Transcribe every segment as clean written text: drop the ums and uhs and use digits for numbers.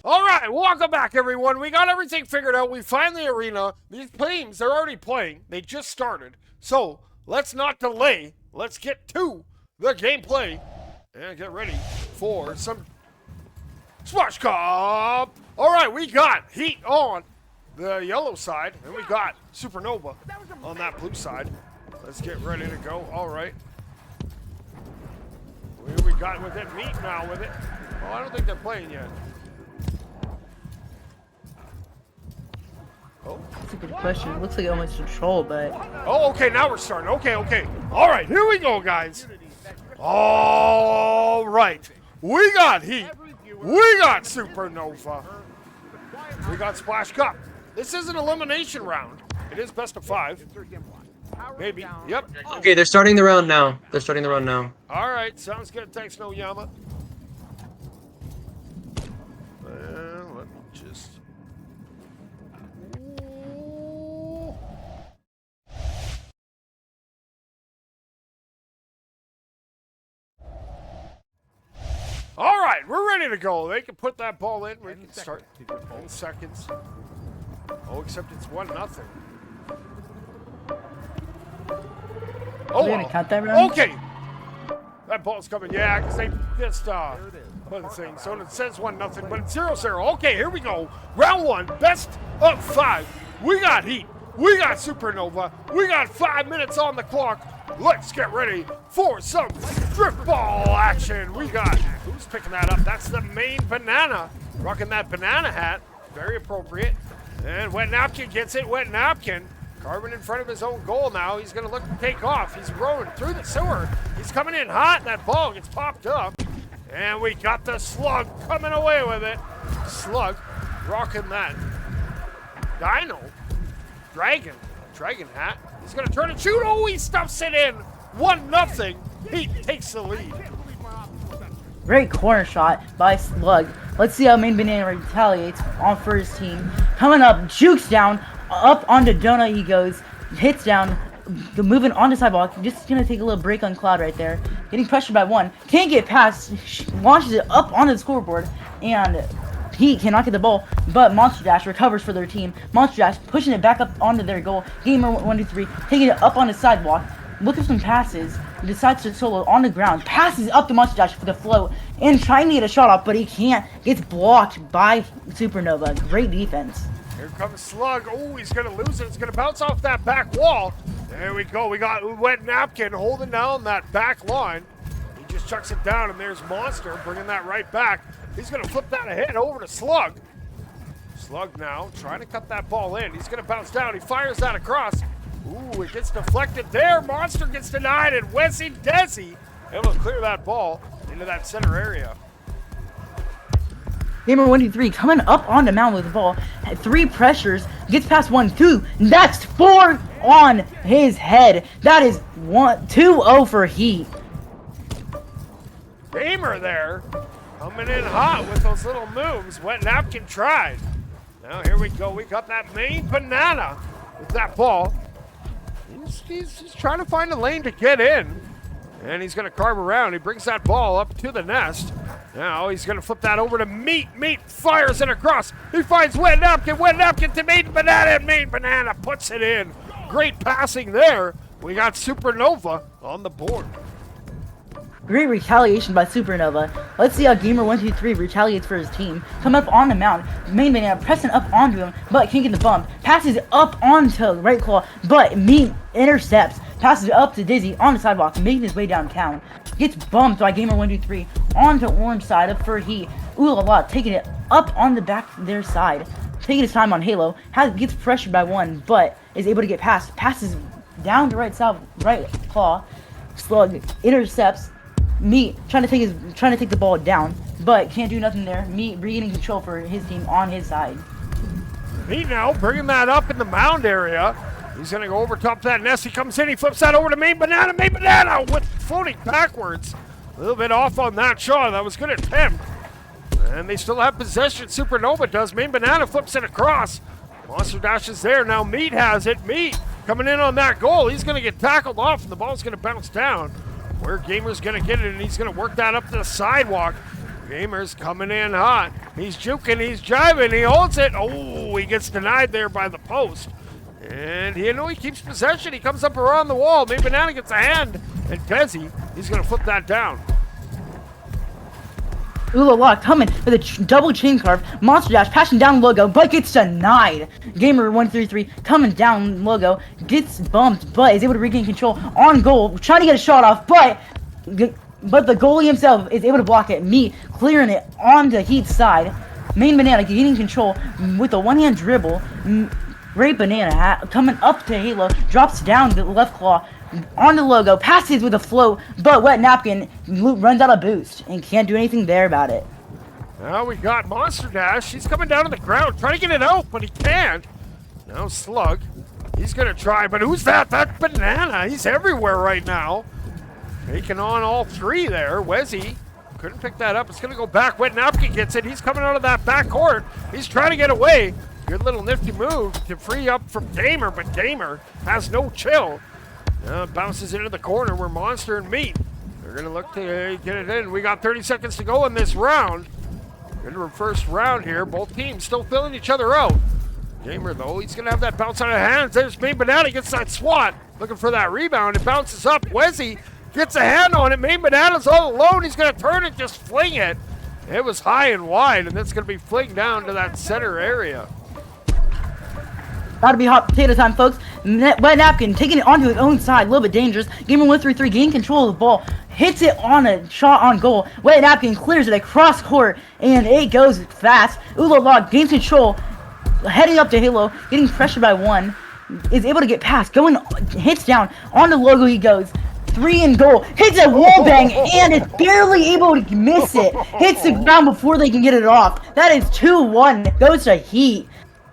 All right, welcome back, everyone. We got everything figured out. We find the arena. These teams, they're already playing. They just started. So let's not delay. Let's get to the gameplay and get ready for some Splash Cup. All right, we got Heat on the yellow side, and we got Supernova on that blue side. Let's get ready to go. All right. We got with it. Meat now with it. Oh, I don't think they're playing yet. Oh. That's a good question. Looks like almost control, but... Oh, okay, now we're starting. Okay. All right, here we go, guys. All right. We got Heat. We got Supernova. We got Splash Cup. This is an elimination round. It is best of 5. Maybe. Yep. Okay, they're starting the round now. All right, sounds good. Thanks, No Yama. Let me just... All right, we're ready to go. They can put that ball in. We can start in seconds. Oh, except it's 1-0. Oh, Are we gonna count that round? Okay. That ball's coming. Yeah, because they just put the thing. So it says 1-0, but it's 0-0. Okay, here we go. Round 1, best of 5. We got Heat. We got Supernova. We got 5 minutes on the clock. Let's get ready for some strip ball action. We got, who's picking that up? That's the main banana. Rocking that banana hat. Very appropriate. And Wet Napkin gets it. Wet Napkin carving in front of his own goal now. He's going to look to take off. He's rowing through the sewer. He's coming in hot. That ball gets popped up. And we got the Slug coming away with it. Slug rocking that Dragon hat. He's going to turn and shoot. Oh, he stuffs it in. 1-0. He takes the lead. Great corner shot by Slug. Let's see how Main Banana retaliates on for his team. Coming up, jukes down, up onto Donut he goes, hits down, moving on the sidewalk. Just gonna take a little break on Cloud right there. Getting pressured by 1. Can't get past, launches it up onto the scoreboard, and he cannot get the ball, but Monster Dash recovers for their team. Monster Dash pushing it back up onto their goal. Gamer 123 taking it up on the sidewalk, looking for some passes, decides to solo on the ground, passes up to Monster Dash for the flow, and trying to get a shot off, but he can't. Gets blocked by Supernova. Great defense. Here comes Slug. Oh, he's going to lose it. It's going to bounce off that back wall. There we go. We got Wet Napkin holding down that back line. He just chucks it down, and there's Monster bringing that right back. He's going to flip that ahead over to Slug. Slug now trying to cut that ball in. He's going to bounce down. He fires that across. Ooh, it gets deflected there. Monster gets denied, and Wesley Desi able to clear that ball into that center area. Gamer 123 coming up on the mound with the ball. 3 pressures, gets past 1, 2. That's 4 on his head. That is 2-0 for Heat. Gamer there coming in hot with those little moves. Wet Napkin tried. Now here we go. We got that main banana with that ball. He's trying to find a lane to get in. And he's going to carve around. He brings that ball up to the nest. Now he's going to flip that over to Meat. Meat fires it across. He finds Wet Napkin. Wet Napkin to Main Banana. And Main Banana puts it in. Great passing there. We got Supernova on the board. Great retaliation by Supernova. Let's see how Gamer 123 retaliates for his team. Come up on the mound. Main Banana pressing up onto him, but can't get the bump. Passes up onto Right Claw, but Meat intercepts. Passes up to Dizzy on the sidewalk, making his way downtown. Gets bumped by Gamer 123 onto orange side up for Heat. Ooh la la, taking it up on the back their side. Taking his time on Halo. Gets pressured by 1, but is able to get past. Passes down to right side, Right Claw. Slug intercepts. Meat trying to take the ball down, but can't do nothing there. Meat regaining control for his team on his side. Meat now bringing that up in the mound area. He's going to go over top that nest. He comes in. He flips that over to Main Banana. Main Banana with floating backwards. A little bit off on that shot. That was good attempt. And they still have possession. Supernova does. Main Banana flips it across. Monster Dash is there. Now Meat has it. Meat coming in on that goal. He's going to get tackled off, and the ball's going to bounce down. Where Gamer's going to get it, and he's going to work that up to the sidewalk. Gamer's coming in hot. He's juking, he's jiving, he holds it. Oh, he gets denied there by the post. And he keeps possession. He comes up around the wall. Maybe Banana gets a hand. And Desi, he's going to flip that down. Ula coming with a double chain carve. Monster Dash passing down Logo, but gets denied. Gamer133 coming down Logo, gets bumped, but is able to regain control on goal. Trying to get a shot off, but the goalie himself is able to block it. Meat clearing it on the Heat's side. Main Banana gaining control with a one-hand dribble. Great Banana coming up to Halo, drops down the left claw on the Logo, passes with a float, but Wet Napkin runs out of boost and can't do anything there about it. Now we got Monster Dash. He's coming down to the ground, trying to get it out, but he can't. Now Slug, he's gonna try, but who's that? That Banana. He's everywhere right now. Taking on all three there. Wezzy couldn't pick that up. It's gonna go back. Wet Napkin gets it. He's coming out of that back court. He's trying to get away. Good little nifty move to free up from Gamer, but Gamer has no chill. Bounces into the corner where Monster and Meat. They're going to look to get it in. We got 30 seconds to go in this round. Into our first round here. Both teams still filling each other out. Gamer, though, he's going to have that bounce out of hands. There's Main Banana, gets that swat. Looking for that rebound. It bounces up. Wezzy gets a hand on it. Main Banana's all alone. He's going to turn and just fling it. It was high and wide, and it's going to be flinged down to that center area. About to be hot potato time, folks. Wet Napkin taking it onto his own side, a little bit dangerous. Gamer133 gaining control of the ball, hits it on a shot on goal. Wet Napkin clears it across court, and it goes fast. Ula gains control, heading up to Halo, getting pressured by one, is able to get past, hits down, on the Logo he goes. 3 in goal, hits a wall bang, and is barely able to miss it. Hits the ground before they can get it off. That is 2-1, goes to Heat.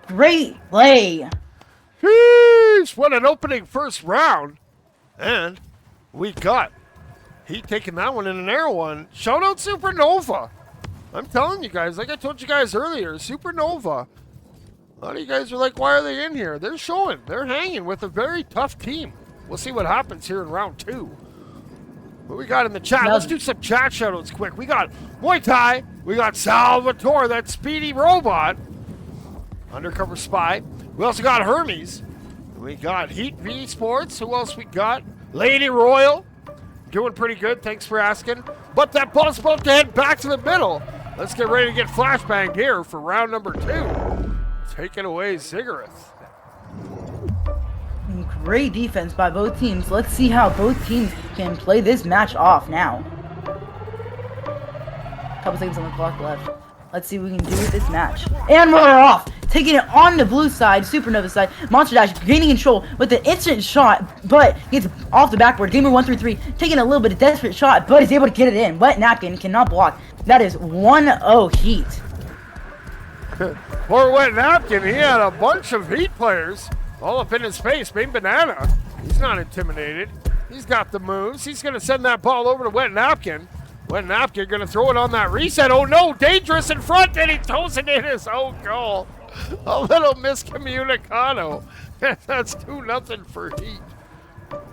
Great play. Jeez, what an opening first round. And we got Heat taking that one in an air one. Shout out Supernova. I'm telling you guys, like I told you guys earlier, Supernova. A lot of you guys are like, why are they in here? They're showing. They're hanging with a very tough team. We'll see what happens here in round 2. What we got in the chat? Let's do some chat shoutouts quick. We got Muay Thai. We got Salvatore, that speedy robot. Undercover Spy. We also got Hermes. We got Heat V Sports. Who else we got? Lady Royal. Doing pretty good. Thanks for asking. But that ball's supposed to head back to the middle. Let's get ready to get flashbanged here for round number 2. Take it away, Ziggurat. Great defense by both teams. Let's see how both teams can play this match off now. Couple seconds on the clock left. Let's see what we can do with this match. And we're off! Taking it on the blue side, Supernova side. Monster Dash gaining control with an instant shot, but gets off the backboard. Gamer133 taking a little bit of desperate shot, but is able to get it in. Wet Napkin cannot block. That is 1-0 Heat. Poor Wet Napkin, he had a bunch of Heat players all up in his face. Main Banana, he's not intimidated. He's got the moves. He's going to send that ball over to Wet Napkin. Wet Napkin going to throw it on that reset. Oh no, dangerous in front, and he throws it in his own goal. A little miscommunicado. That's 2-0 for Heat.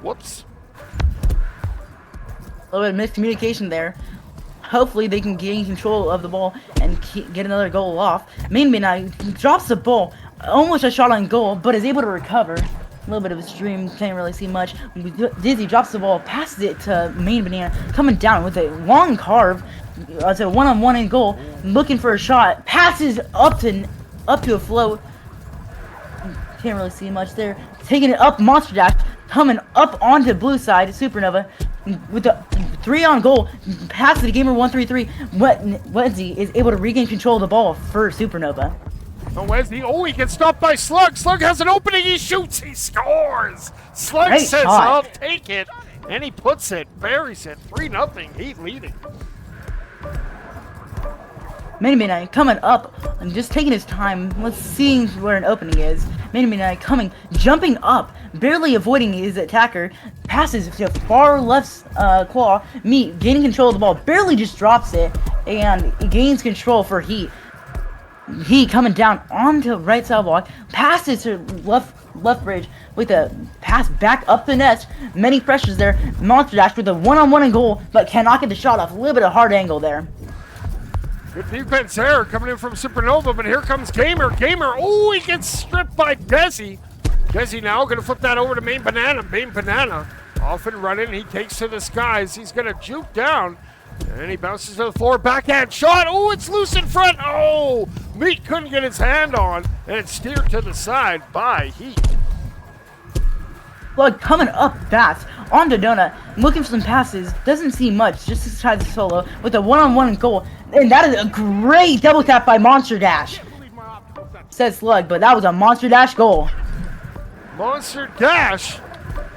Whoops. A little bit of miscommunication there. Hopefully they can gain control of the ball and get another goal off. Main Banana drops the ball, almost a shot on goal, but is able to recover. A little bit of a stream, can't really see much. Dizzy drops the ball, passes it to Main Banana, coming down with a long carve. It's a one-on-one in goal, looking for a shot, passes up to a float. Can't really see much there. Taking it up, Monster Dash, coming up onto blue side, Supernova, with the 3 on goal, passes to Gamer133. Wednesday is able to regain control of the ball for Supernova. Oh, Wesley. Oh, he gets stopped by Slug. Slug has an opening. He shoots. He scores. Slug Great says, shot. I'll take it. And he puts it. Buries it. 3-0. Heat leading. Mini coming up and just taking his time. Let's see where an opening is. Mini coming, jumping up, barely avoiding his attacker. Passes to far left claw. Meat gaining control of the ball. Barely just drops it. And gains control for Heat. He coming down onto right side block, passes to left bridge with a pass back up the net. Many pressures there. Monster Dash with a one-on-one in goal, but cannot get the shot off. A little bit of hard angle there. Good defense there coming in from Supernova, but here comes Gamer. Gamer, oh, he gets stripped by Desi. Desi now going to flip that over to Main Banana. Main Banana off and running. He takes to the skies. He's going to juke down. And he bounces to the floor. Backhand shot. Oh, it's loose in front. Oh, Meat couldn't get his hand on. And it's steered to the side by Heat. Slug coming up fast onto Donut, looking for some passes. Doesn't see much. Just tries to solo with a one-on-one goal. And that is a great double tap by Monster Dash. Says Slug, but that was a Monster Dash goal. Monster Dash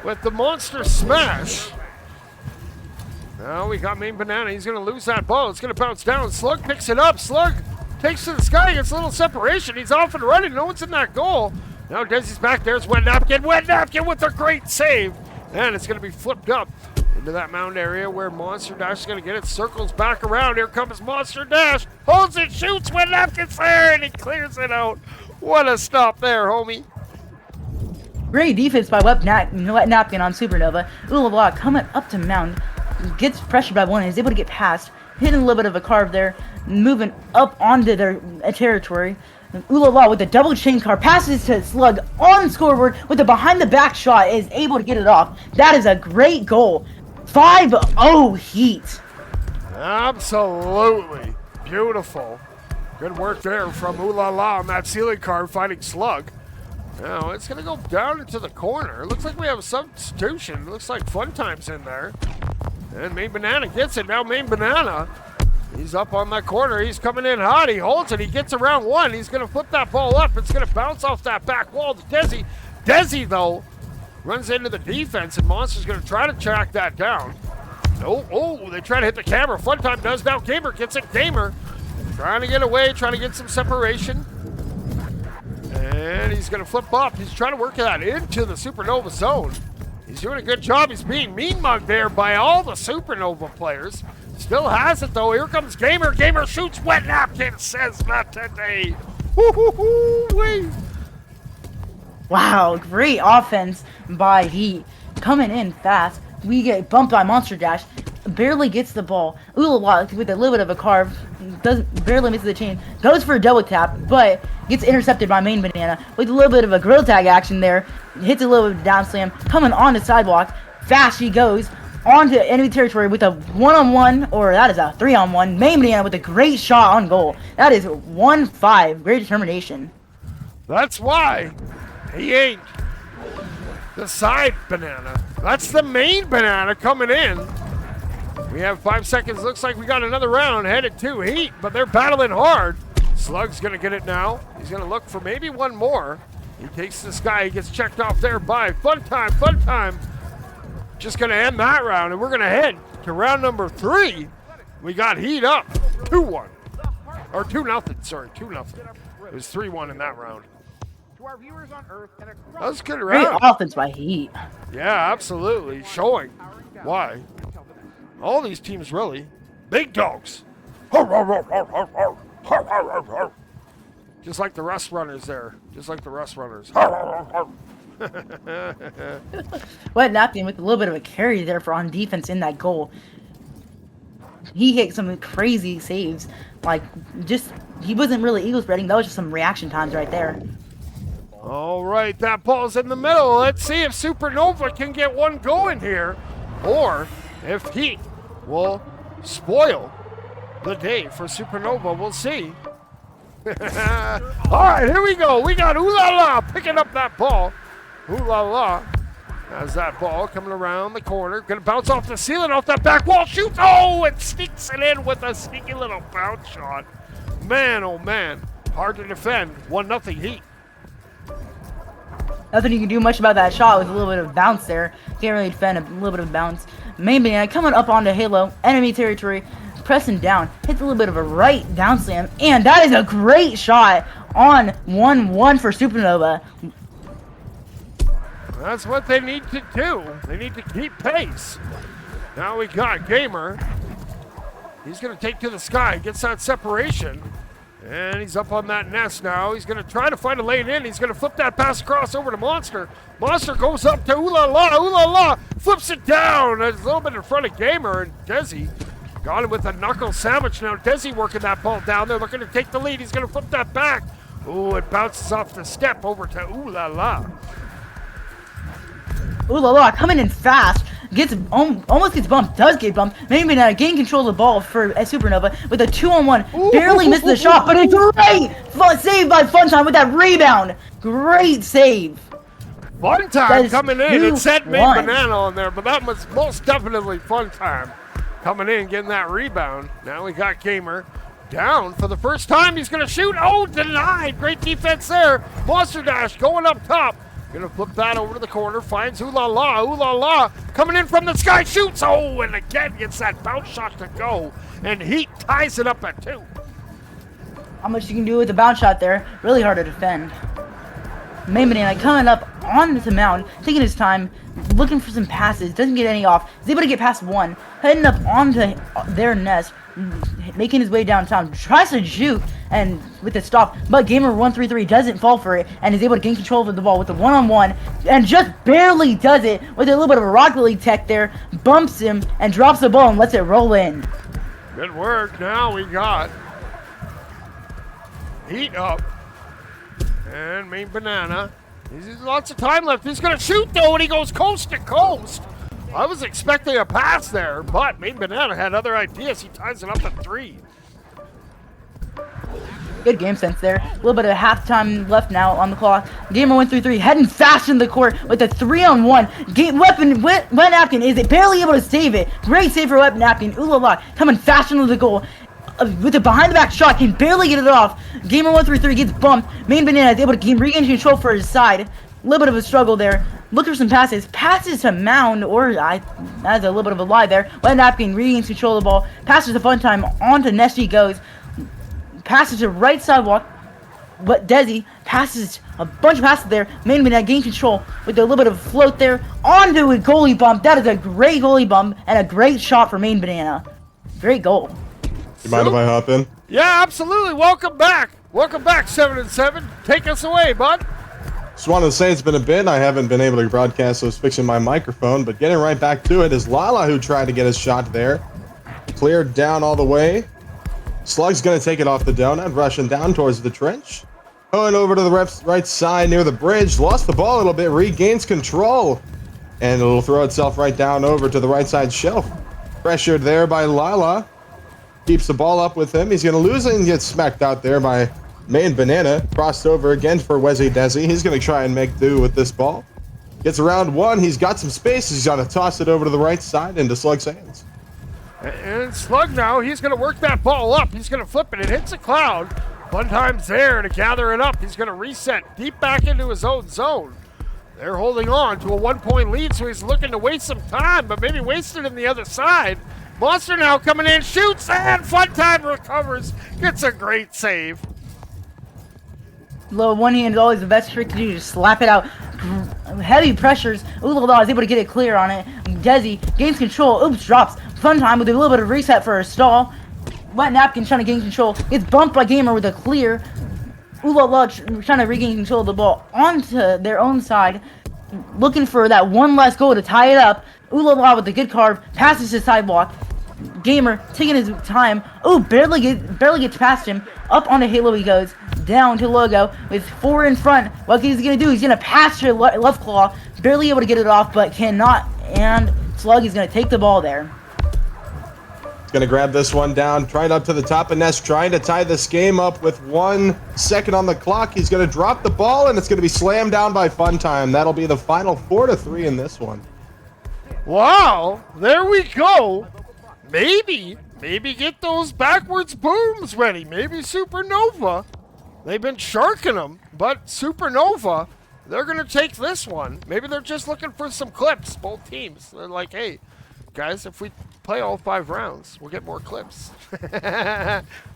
with the Monster Smash. Now we got Main Banana. He's going to lose that ball. It's going to bounce down. Slug picks it up. Slug takes to the sky. Gets a little separation. He's off and running. No one's in that goal. Now Desi's back. There's Wet Napkin. Wet Napkin with a great save. And it's going to be flipped up into that mound area where Monster Dash is going to get it. Circles back around. Here comes Monster Dash. Holds it, shoots. Wet Napkin's there, and he clears it out. What a stop there, homie. Great defense by Wet Napkin on Supernova. Ulala coming up to mound. Gets pressured by one and is able to get past. Hitting a little bit of a carve there. Moving up onto their territory. Ulala with a double chain car passes to Slug on scoreboard with a behind the back shot. Is able to get it off. That is a great goal. 5-0 Heat. Absolutely beautiful. Good work there from Ulala on that ceiling car fighting Slug. Now it's going to go down into the corner. Looks like we have a substitution. Looks like Fun Time's in there. And Main Banana gets it. Now Main Banana, he's up on that corner. He's coming in hot. He holds it. He gets around one. He's going to flip that ball up. It's going to bounce off that back wall to Desi. Desi, though, runs into the defense, and Monster's going to try to track that down. Oh, they try to hit the camera. Fun Time does now. Gamer gets it. Gamer trying to get away, trying to get some separation. And he's going to flip up. He's trying to work that into the Supernova zone. He's doing a good job. He's being mean-mugged there by all the Supernova players. Still has it, though. Here comes Gamer. Gamer shoots. Wet Napkin says not today. Woo-hoo-hoo-wee. Wow, great offense by Heat. Coming in fast. We get bumped by Monster Dash. Barely gets the ball. Ulala with a little bit of a carve. Barely misses the chain. Goes for a double tap, but gets intercepted by Main Banana with a little bit of a grill tag action there. Hits a little bit of down slam. Coming on the sidewalk. Fast she goes onto enemy territory with a one-on-one, or that is a 3-on-1. Main Banana with a great shot on goal. That is 1-5. Great determination. That's why he ain't the side banana. That's the Main Banana coming in. We have 5 seconds. Looks like we got another round headed to Heat, but they're battling hard. Slug's going to get it now. He's going to look for maybe one more. He takes the sky. He gets checked off there by Fun Time. Fun Time just going to end that round, and we're going to head to round number 3. We got Heat up 2-1. Or 2-0, sorry, 2-0. It was 3-1 in that round. That was a good round. Great offense by Heat. Yeah, absolutely. Showing why. All these teams really. Big dogs. Just like the Rust Runners there. Just like the Rust Runners. Wet Napkin with a little bit of a carry there for on defense in that goal. He hit some crazy saves. Like, just, he wasn't really eagle spreading. That was just some reaction times right there. All right, that ball's in the middle. Let's see if Supernova can get one going here, or if Heat will spoil the day for Supernova. We'll see. All right, here we go. We got Ulala picking up that ball. Ulala has that ball coming around the corner. Going to bounce off the ceiling, off that back wall. Shoots. Oh, and sneaks it in with a sneaky little bounce shot. Man, oh man. Hard to defend. 1-0 Heat. Nothing you can do much about that shot with a little bit of bounce there. Can't really defend a little bit of bounce. Main Banana coming up onto Halo, enemy territory, pressing down. Hits a little bit of a right down slam, and that is a great shot on 1-1 for Supernova. That's what they need to do. They need to keep pace. Now we got Gamer. He's going to take to the sky, gets that separation. And he's up on that nest now. He's going to try to find a lane in. He's going to flip that pass across over to Monster. Monster goes up to Ulala. Ulala flips it down. It's a little bit in front of Gamer, and Desi Got him with a knuckle sandwich now. Desi working that ball down there, looking to take the lead. He's going to flip that back. Ooh, it bounces off the step over to Ooh La La. Ooh La La coming in fast. Gets almost gets bumped, does get bumped. Maybe not gain control of the ball for a Supernova with a 2-on-1. Barely missed the shot, but a great save by Funtime with that rebound. Great save. Funtime coming in. It said Main Banana on there, but that was most definitely Funtime coming in, getting that rebound. Now we got Gamer down for the first time. He's going to shoot. Oh, denied. Great defense there. Monster Dash going up top. Gonna flip that over to the corner, finds Ooh La La. Ooh La La coming in from the sky, shoots. Oh, and again gets that bounce shot to go. And Heat ties it up at 2. How much you can do with the bounce shot there. Really hard to defend. Main Banana coming up on the mound, taking his time, looking for some passes, doesn't get any off. Is able to get past one, heading up onto their nest, making his way downtown, tries to juke and with the stop, but Gamer133 doesn't fall for it and is able to gain control of the ball with the 1-on-1 and just barely does it with a little bit of a Rocket League tech there, bumps him and drops the ball and lets it roll in. Good work. Now we got Heat up and Main Banana. He's lots of time left. He's going to shoot though, and he goes coast to coast. I was expecting a pass there, but Main Banana had other ideas. He ties it up at 3. Good game sense there. A little bit of halftime left now on the clock. Gamer133 heading fast in the court with a 3-on-1. Wet Napkin is barely able to save it. Great save for Wet Napkin. Ooh La La coming fast into the goal. With a behind-the-back shot, can barely get it off. Gamer133 gets bumped. Main Banana is able to regain control for his side. A little bit of a struggle there. Look for some passes. Passes to Mound, or that's a little bit of a lie there. Wet Napkin regains control of the ball. Passes to Funtime. On to Nesty goes. Passes to right sidewalk. But Desi passes a bunch of passes there. Main Banana gains control with a little bit of float there. Onto a goalie bump. That is a great goalie bump and a great shot for Main Banana. Great goal. You mind if I hop in? Yeah, absolutely. Welcome back. Welcome back, 7-7. Take us away, bud. Just wanted to say it's been a bit. I haven't been able to broadcast, so I was fixing my microphone. But getting right back to it is Lala, who tried to get his shot there. Cleared down all the way. Slug's going to take it off the donut, rushing down towards the trench. Going over to the right side near the bridge. Lost the ball a little bit, regains control. And it'll throw itself right down over to the right side shelf. Pressured there by Lala. Keeps the ball up with him. He's going to lose it and gets smacked out there by Main Banana. Crossed over again for Wezzy Desi. He's going to try and make do with this ball. Gets around one. He's got some space. He's going to toss it over to the right side into Slug's hands. And Slug now, he's going to work that ball up. He's going to flip it. It hits a cloud. Funtime's there to gather it up. He's going to reset deep back into his own zone. They're holding on to a 1-point lead, so he's looking to waste some time, but maybe waste it on the other side. Monster now coming in, shoots, and Funtime recovers. Gets a great save. Low one hand is always the best trick to do. Just slap it out. Heavy pressures. Ooh La La is able to get it clear on it. Desi gains control. Oops, drops. Funtime with a little bit of reset for a stall. Wet Napkin trying to gain control. Gets bumped by Gamer with a clear. Ooh La La trying to regain control of the ball onto their own side. Looking for that one last goal to tie it up. Ooh La La with a good carve. Passes to sidewalk. Gamer taking his time. Oh, barely gets past him. Up onto Halo he goes. Down to Logo with 4 in front. What he's going to do, he's going to pass to left claw. Barely able to get it off, but cannot. And Slug is going to take the ball there. He's going to grab this one down. Trying up to the top of Nest. Trying to tie this game up with 1 second on the clock. He's going to drop the ball, and it's going to be slammed down by Funtime. That'll be the final 4-3 in this one. Wow, there we go. Maybe get those backwards booms ready. Maybe Supernova. They've been sharking them, but Supernova, they're going to take this one. Maybe they're just looking for some clips, both teams. They're like, hey, guys, if we play all 5 rounds, we'll get more clips.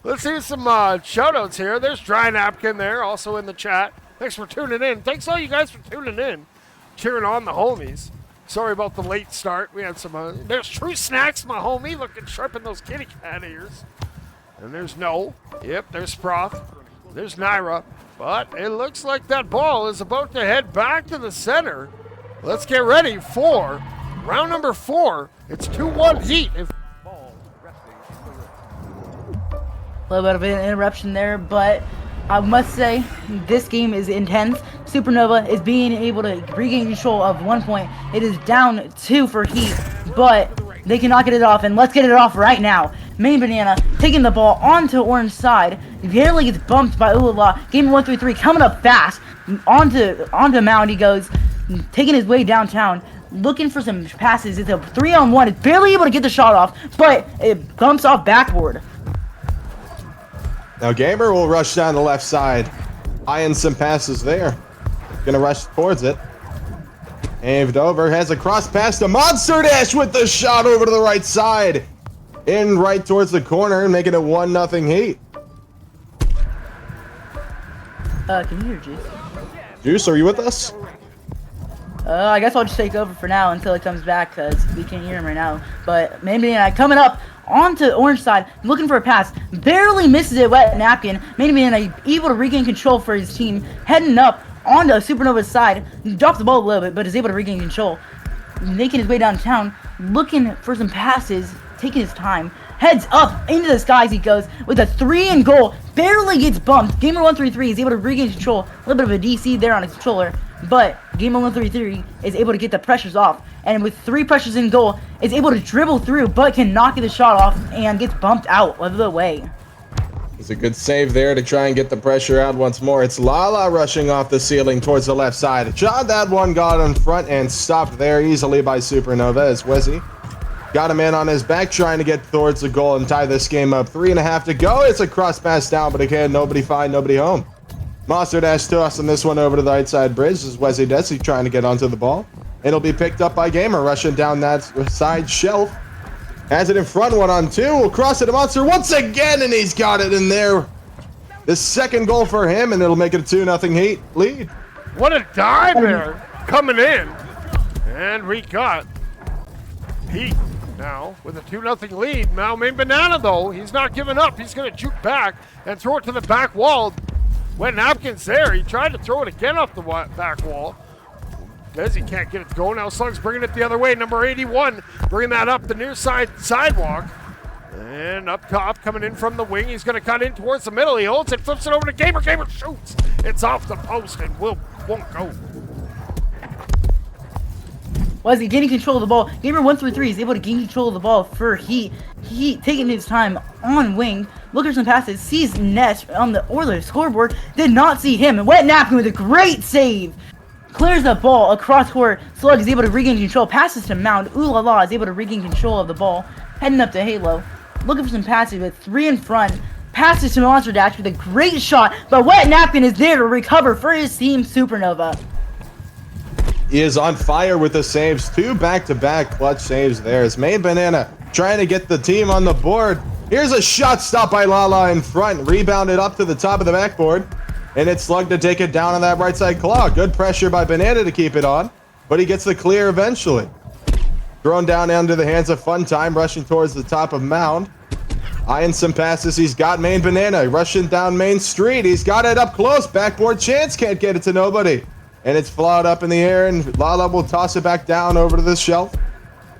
Let's see some shout-outs here. There's Dry Napkin there, also in the chat. Thanks for tuning in. Thanks all you guys for tuning in, cheering on the homies. Sorry about the late start. We had some. There's True Snacks, my homie, looking sharp in those kitty cat ears. And there's No. Yep, there's Prof. There's Naira. But it looks like that ball is about to head back to the center. Let's get ready for round number 4. It's 2-1 Heat. A little bit of an interruption there, but I must say this game is intense. Supernova is being able to regain control of 1 point. It is down 2 for Heat, but they cannot get it off, and let's get it off right now. Main Banana taking the ball onto orange side. Barely gets bumped by Ulala. Gamer 133 coming up fast. Onto mound he goes, taking his way downtown, looking for some passes. It's a 3-on-1. It's barely able to get the shot off, but it bumps off backboard. Now Gamer will rush down the left side. Eyeing some passes there. Gonna rush towards it. Aved over, has a cross pass to Monster Dash with the shot over to the right side. In right towards the corner, making it 1-0 Heat. Can you hear Juice? Juice, are you with us? I guess I'll just take over for now until it comes back, because we can't hear him right now. But maybe coming up onto orange side, looking for a pass, barely misses it, wet napkin. Maybe able to regain control for his team, heading up onto Supernova's side. Drops the ball a little bit, but is able to regain control. Making his way downtown, looking for some passes, taking his time. Heads up into the skies he goes with a 3-and-goal. Barely gets bumped. Gamer 133 is able to regain control. A little bit of a DC there on his controller, but Gamer 133 is able to get the pressures off. And with 3 pressures in goal, is able to dribble through, but cannot get the shot off and gets bumped out of the way. It's a good save there to try and get the pressure out once more. It's Lala rushing off the ceiling towards the left side. Shot that one, got in front and stopped there easily by Supernova as Wezzy got a man on his back trying to get towards the goal and tie this game up. 3.5 to go. It's a cross pass down, but again, nobody find, nobody home. Monster Dash tossing this one over to the right side bridge as Wezzy Desi trying to get onto the ball. It'll be picked up by Gamer rushing down that side shelf. Has it in front, 1-on-2. Will cross it to Monster once again, and he's got it in there. The second goal for him, and it'll make it a 2-0 Heat lead. What a dive there coming in. And we got Heat now with a 2-0 lead. Now Main Banana, though, he's not giving up. He's going to juke back and throw it to the back wall. When Napkin's there, he tried to throw it again off the back wall. Desi can't get it to go. Now Slug's bringing it the other way. Number 81 bringing that up the near side sidewalk. And up top, coming in from the wing. He's going to cut in towards the middle. He holds it, flips it over to Gamer. Gamer shoots. It's off the post and won't go. Was he getting control of the ball? Gamer 133 is able to gain control of the ball for Heat. Heat taking his time on wing. Looking for some passes. Sees Ness on the Oilers scoreboard. Did not see him. And Wet Napkin with a great save. Clears the ball across court. Slug is able to regain control. Passes to Mound. Ooh La La is able to regain control of the ball. Heading up to Halo. Looking for some passes with 3 in front. Passes to Monster Dash with a great shot. But Wet Napkin is there to recover for his team, Supernova. He is on fire with the saves. 2 back-to-back clutch saves there. It's Main Banana trying to get the team on the board. Here's a shot stopped by Lala in front. Rebounded up to the top of the backboard. And it's Slug to take it down on that right side claw. Good pressure by Banana to keep it on. But he gets the clear eventually. Thrown down into the hands of Funtime. Rushing towards the top of Mound. Eyeing some passes. He's got Main Banana. Rushing down Main Street. He's got it up close. Backboard chance. Can't get it to nobody. And it's flawed up in the air. And Lala will toss it back down over to the shelf.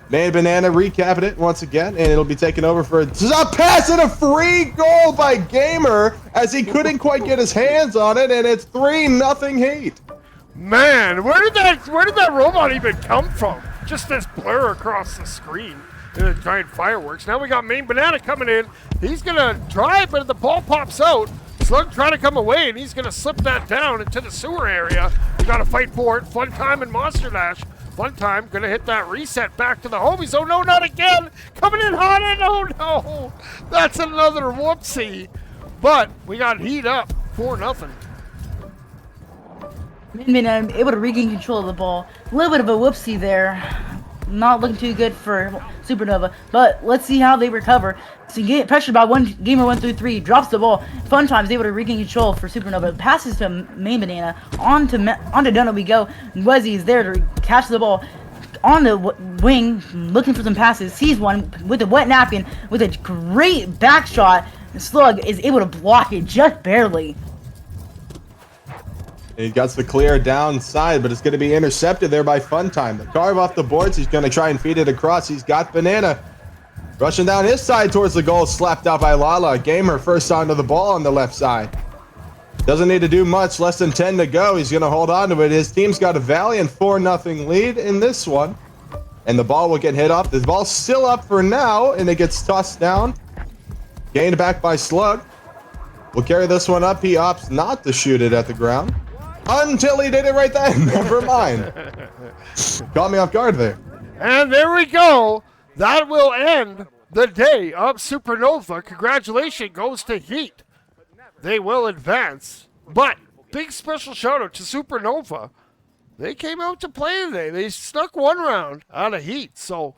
Main Banana recapping it once again, and it'll be taken over for a pass and a free goal by Gamer as he couldn't quite get his hands on it, and it's 3-0 Heat. Man, where did that robot even come from? Just this blur across the screen. The giant fireworks. Now we got Main Banana coming in. He's gonna try, but the ball pops out. Slug trying to come away, and he's gonna slip that down into the sewer area. We gotta fight for it. Funtime and Monster Dash. Funtime gonna hit that reset back to the homies. Oh no, not again! Coming in hot, and oh no! That's another whoopsie. But we got Heat up 4-0. Min able to regain control of the ball. A little bit of a whoopsie there. Not looking too good for Supernova, but let's see how they recover. So you get pressured by Gamer 133, drops the ball. Funtime's able to regain control for Supernova. Passes to Main Banana. Onto Dunno we go. Wezzy is there to catch the ball on the wing, looking for some passes. Sees one with a Wet Napkin with a great back shot. Slug is able to block it just barely. He got the clear downside, but it's going to be intercepted there by Funtime. The carve off the boards. He's going to try and feed it across. He's got Banana. Rushing down his side towards the goal, slapped out by Lala. Gamer first onto the ball on the left side. Doesn't need to do much, less than 10 to go. He's going to hold on to it. His team's got a valiant 4-0 lead in this one. And the ball will get hit up. The ball's still up for now, and it gets tossed down. Gained back by Slug. We'll carry this one up. He opts not to shoot it at the ground. Until he did it right then. Never mind. Caught me off guard there. And there we go. That will end the day of Supernova. Congratulations goes to Heat. They will advance. But big special shout out to Supernova. They came out to play today. They snuck one round out of Heat. So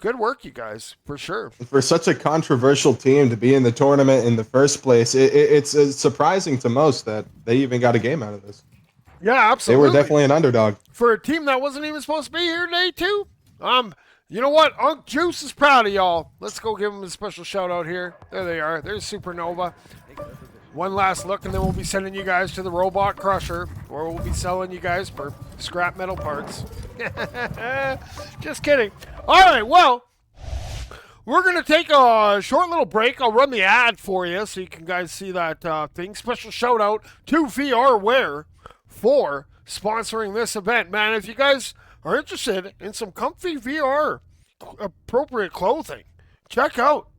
good work, you guys, for sure. For such a controversial team to be in the tournament in the first place, it's surprising to most that they even got a game out of this. Yeah, absolutely. They were definitely an underdog. For a team that wasn't even supposed to be here today, too. You know what? Unc Juice is proud of y'all. Let's go give them a special shout out here. There they are. There's Supernova. One last look, and then we'll be sending you guys to the Robot Crusher, or we'll be selling you guys for scrap metal parts. Just kidding. All right, well, we're going to take a short little break. I'll run the ad for you so you can guys see that thing. Special shout out to VRWare for sponsoring this event. Man, if you guys are interested in some comfy VR appropriate clothing, check out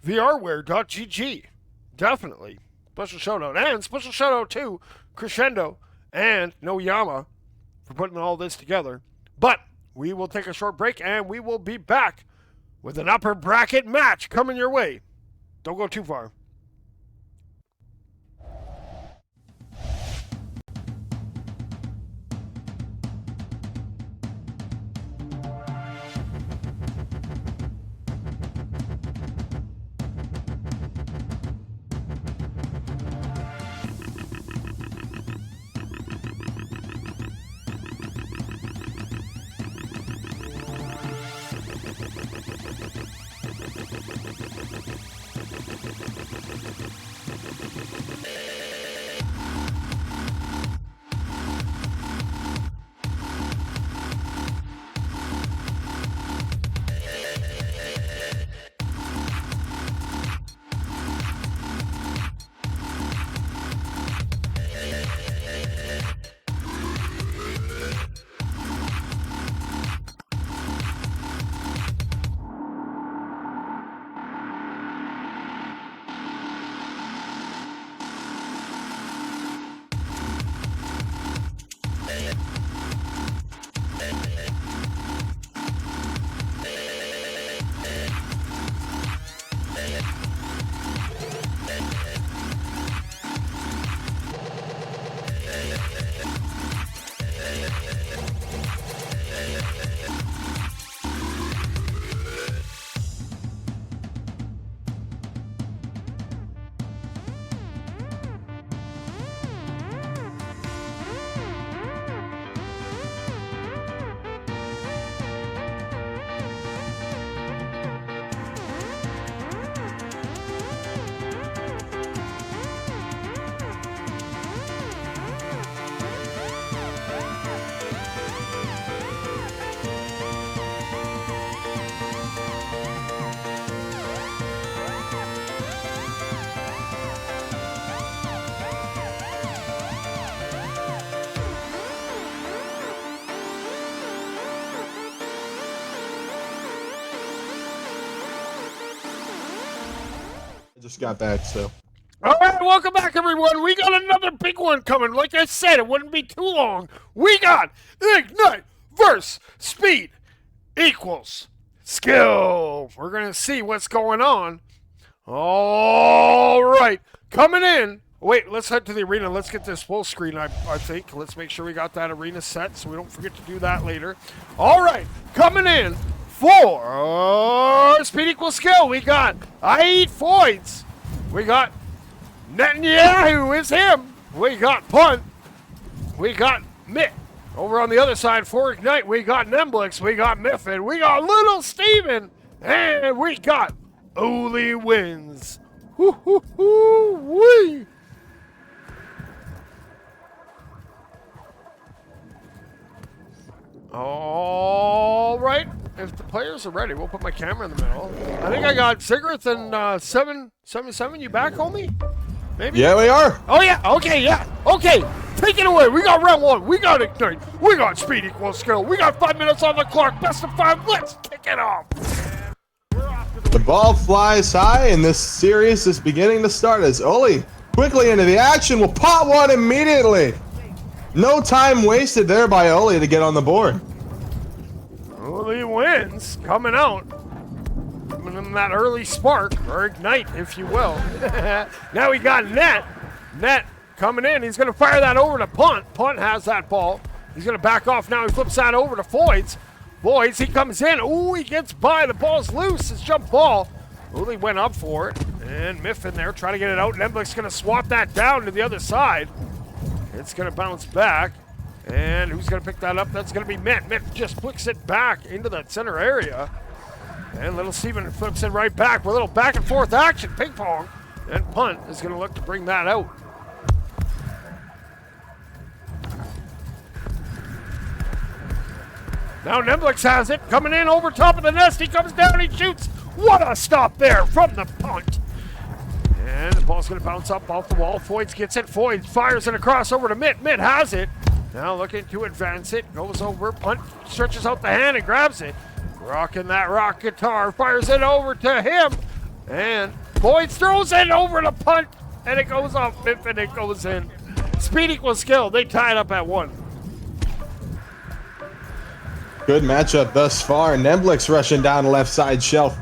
vrwear.gg. Definitely. Special shout out. And special shout out to Crescendo and Noyama for putting all this together. But we will take a short break and we will be back with an upper bracket match coming your way. Don't go too far. Just got back, so. All right, welcome back, everyone. We got another big one coming. Like I said, it wouldn't be too long. We got Ignite versus Speed equals Skill. We're going to see what's going on. All right, coming in. Wait, let's head to the arena. Let's get this full screen, I think. Let's make sure we got that arena set so we don't forget to do that later. All right, coming in for Speed equals Skill. We got I Eat Foids. We got Netanyahu is him. We got Punt. We got Mitt. Over on the other side for Ignite, we got Nemblix. We got Miffin. We got Little Steven. And we got Oli Wins. Woo-hoo-hoo-wee. All right. if the players are ready, we'll put my camera in the middle. I think I got Ziggurth and 777. You back, homie? Maybe? Yeah, we are. Oh, yeah. Okay, yeah. Okay. Take it away. We got round one. We got Ignite. We got speed equals skill. We got 5 minutes on the clock. Best of 5. Let's kick it off. The ball flies high, and this series is beginning to start as Oli quickly into the action. Will pot one immediately. No time wasted there by Oli to get on the board. Oli wins. Coming out. Coming in that early spark, or Ignite, if you will. Now we got Net. Net coming in. He's going to fire that over to Punt. Punt has that ball. He's going to back off now. He flips that over to Foyds. Foyds, he comes in. Ooh, he gets by. The ball's loose. It's jump ball. Uli went up for it. And Miffin there trying to get it out. Nemblick's going to swap that down to the other side. It's going to bounce back. And who's going to pick that up? That's going to be Mitt. Mitt just flicks it back into that center area. And little Steven flips it right back with a little back and forth action. Ping pong. And Punt is going to look to bring that out. Now Nemblick has it. Coming in over top of the nest. He comes down. He shoots. What a stop there from the Punt. And the ball's going to bounce up off the wall. Foyds gets it. Foyds fires it across over to Mitt. Mitt has it. Now looking to advance it. Goes over. Punt stretches out the hand and grabs it. Rocking that rock guitar. Fires it over to him. And Foyds throws it over to Punt. And it goes off Mitt and it goes in. Speed equals skill. They tie it up at 1. Good matchup thus far. Nemblick's rushing down the left side shelf.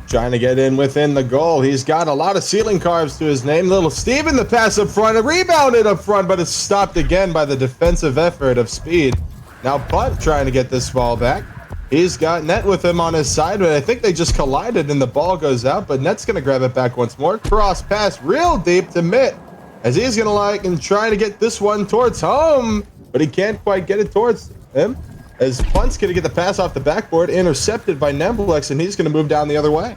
Trying to get in within the goal. He's got a lot of ceiling carves to his name. Little Steven, the pass up front. A rebounded up front, but it's stopped again by the defensive effort of Speed. Now Punt trying to get this ball back. He's got Net with him on his side, but I think they just collided and the ball goes out, but Net's going to grab it back once more. Cross pass real deep to Mitt as he's going to like and try to get this one towards home, but he can't quite get it towards him. As Punt's going to get the pass off the backboard, intercepted by Nemblick, and he's going to move down the other way.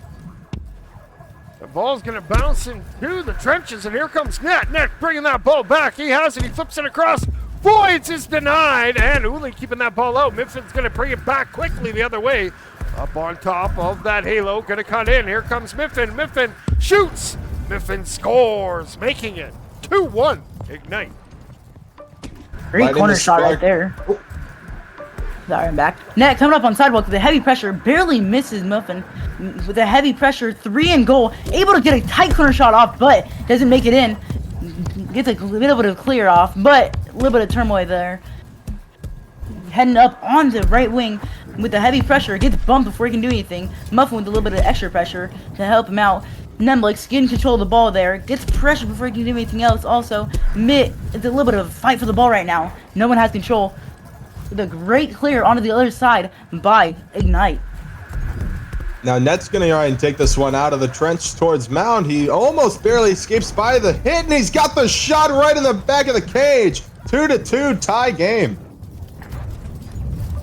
The ball's going to bounce into the trenches, and here comes Net. Net bringing that ball back. He has it. He flips it across. Foyds is denied, and Uli keeping that ball out. Miffin's going to bring it back quickly the other way. Up on top of that halo, going to cut in. Here comes Miffin. Miffin shoots. Miffin scores, making it 2-1. Ignite. Great Right corner in the shot right spark. there. Sorry, I'm back. Net coming up on sidewalk with the heavy pressure, barely misses Muffin with a heavy pressure, 3 and goal, able to get a tight corner shot off, but doesn't make it in. Gets a little bit of clear off, but a little bit of turmoil there. Heading up on the right wing with the heavy pressure, gets bumped before he can do anything. Muffin with a little bit of extra pressure to help him out. Nemblick's getting control of the ball there, gets pressure before he can do anything else. Also, Mitt, it's a little bit of a fight for the ball right now. No one has control. The great clear onto the other side by Ignite. Now Net's going to try and take this one out of the trench towards Mound. He almost barely escapes by the hit, and he's got the shot right in the back of the cage. 2-2 tie game.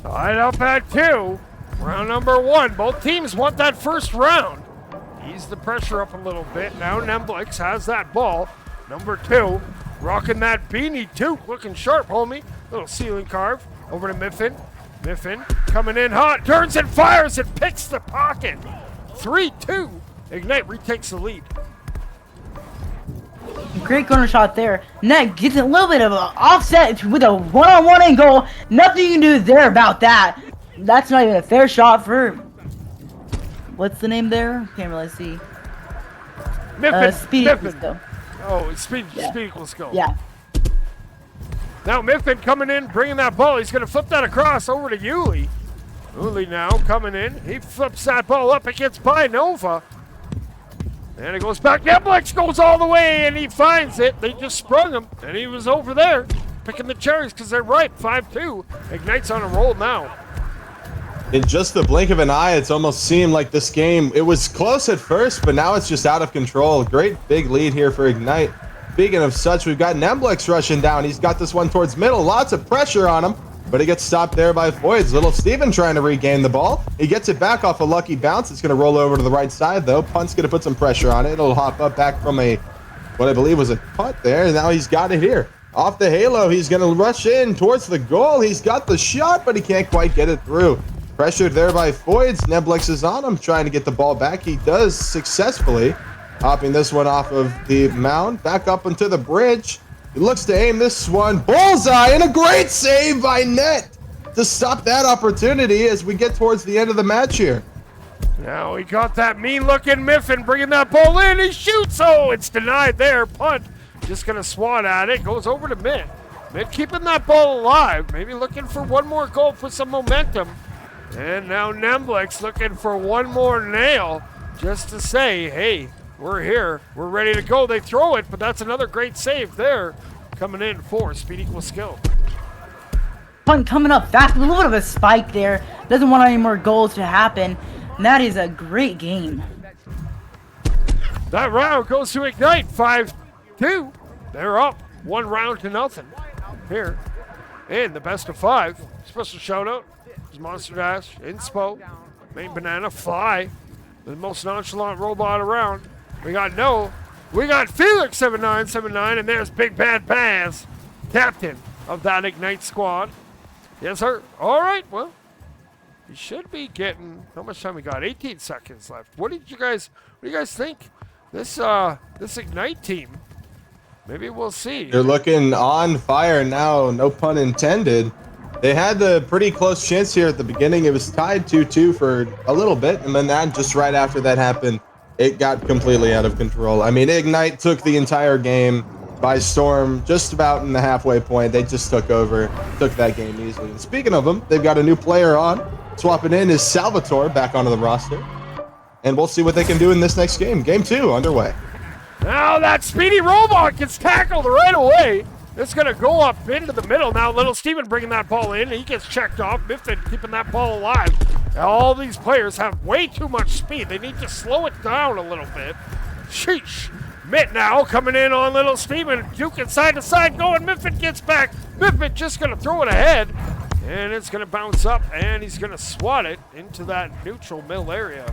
Tied up at 2. Round number 1. Both teams want that first round. Ease the pressure up a little bit. Now Nemblick has that ball. Number 2. Rocking that beanie too. Looking sharp, homie. Little ceiling carve. Over to Miffin. Miffin coming in hot. Turns and fires and picks the pocket. 3-2. Ignite retakes the lead. Great corner shot there. Net gets a little bit of an offset with a one-on-one and goal. Nothing you can do there about that. That's not even a fair shot for... What's the name there? Can't really see. Miffin. Speed Miffin. equals skill. Oh, it's speed Yeah. equals skill. Yeah. Now Miffin coming in, bringing that ball. He's going to flip that across over to Uli. Uli now coming in. He flips that ball up. It gets by Nova. And it goes back. Nemblick goes all the way, and he finds it. They just sprung him, and he was over there picking the cherries because they're ripe. 5-2. Ignite's on a roll now. In just the blink of an eye, it's almost seemed like this game, it was close at first, but now it's just out of control. Great big lead here for Ignite. Speaking of such, we've got Nemblick rushing down. He's got this one towards middle. Lots of pressure on him, but he gets stopped there by Foyds. Little Steven trying to regain the ball. He gets it back off a lucky bounce. It's going to roll over to the right side, though. Punt's going to put some pressure on it. It'll hop up back from what I believe was a punt there, and now he's got it here. Off the halo, he's going to rush in towards the goal. He's got the shot, but he can't quite get it through. Pressured there by Foyds. Neblex is on him, trying to get the ball back. He does successfully, hopping this one off of the mound, back up onto the bridge. He looks to aim this one. Bullseye, and a great save by Net to stop that opportunity as we get towards the end of the match here. Now he got that mean-looking Miffin bringing that ball in. He shoots. Oh, it's denied there. Punt. Just going to swat at it. Goes over to Mitt. Mitt keeping that ball alive. Maybe looking for one more goal for some momentum. And now Neblex looking for one more nail just to say, hey, we're here. We're ready to go. They throw it, but that's another great save there. Coming in for speed equals skill. Punt coming up fast. A little bit of a spike there. Doesn't want any more goals to happen. And that is a great game. That round goes to Ignite. 5-2. They're up 1 round to nothing here in the best of 5. Special shout out is Monster Dash, Inspo, Main Banana, Fly, the most nonchalant robot around. We got Felix 7979, and there's Big Bad Baz, captain of that Ignite squad. Yes, sir. All right, well, you should be getting, how much time we got? 18 seconds left. What do you guys think? This Ignite team, maybe we'll see. They're looking on fire now, no pun intended. They had the pretty close chance here at the beginning. It was tied 2-2 for a little bit, and then that just right after that happened, it got completely out of control. I mean, Ignite took the entire game by storm, just about in the halfway point. They just took over, took that game easily. And speaking of them, they've got a new player on. Swapping in is Salvatore back onto the roster. And we'll see what they can do in this next game. Game 2 underway. Now that speedy robot gets tackled right away. It's going to go up into the middle. Now Little Steven bringing that ball in. He gets checked off. Miffin keeping that ball alive. Now, all these players have way too much speed. They need to slow it down a little bit. Sheesh. Mitt now coming in on Little Steven. Duking side to side going. Miffin gets back. Miffin just going to throw it ahead. And it's going to bounce up. And he's going to swat it into that neutral middle area.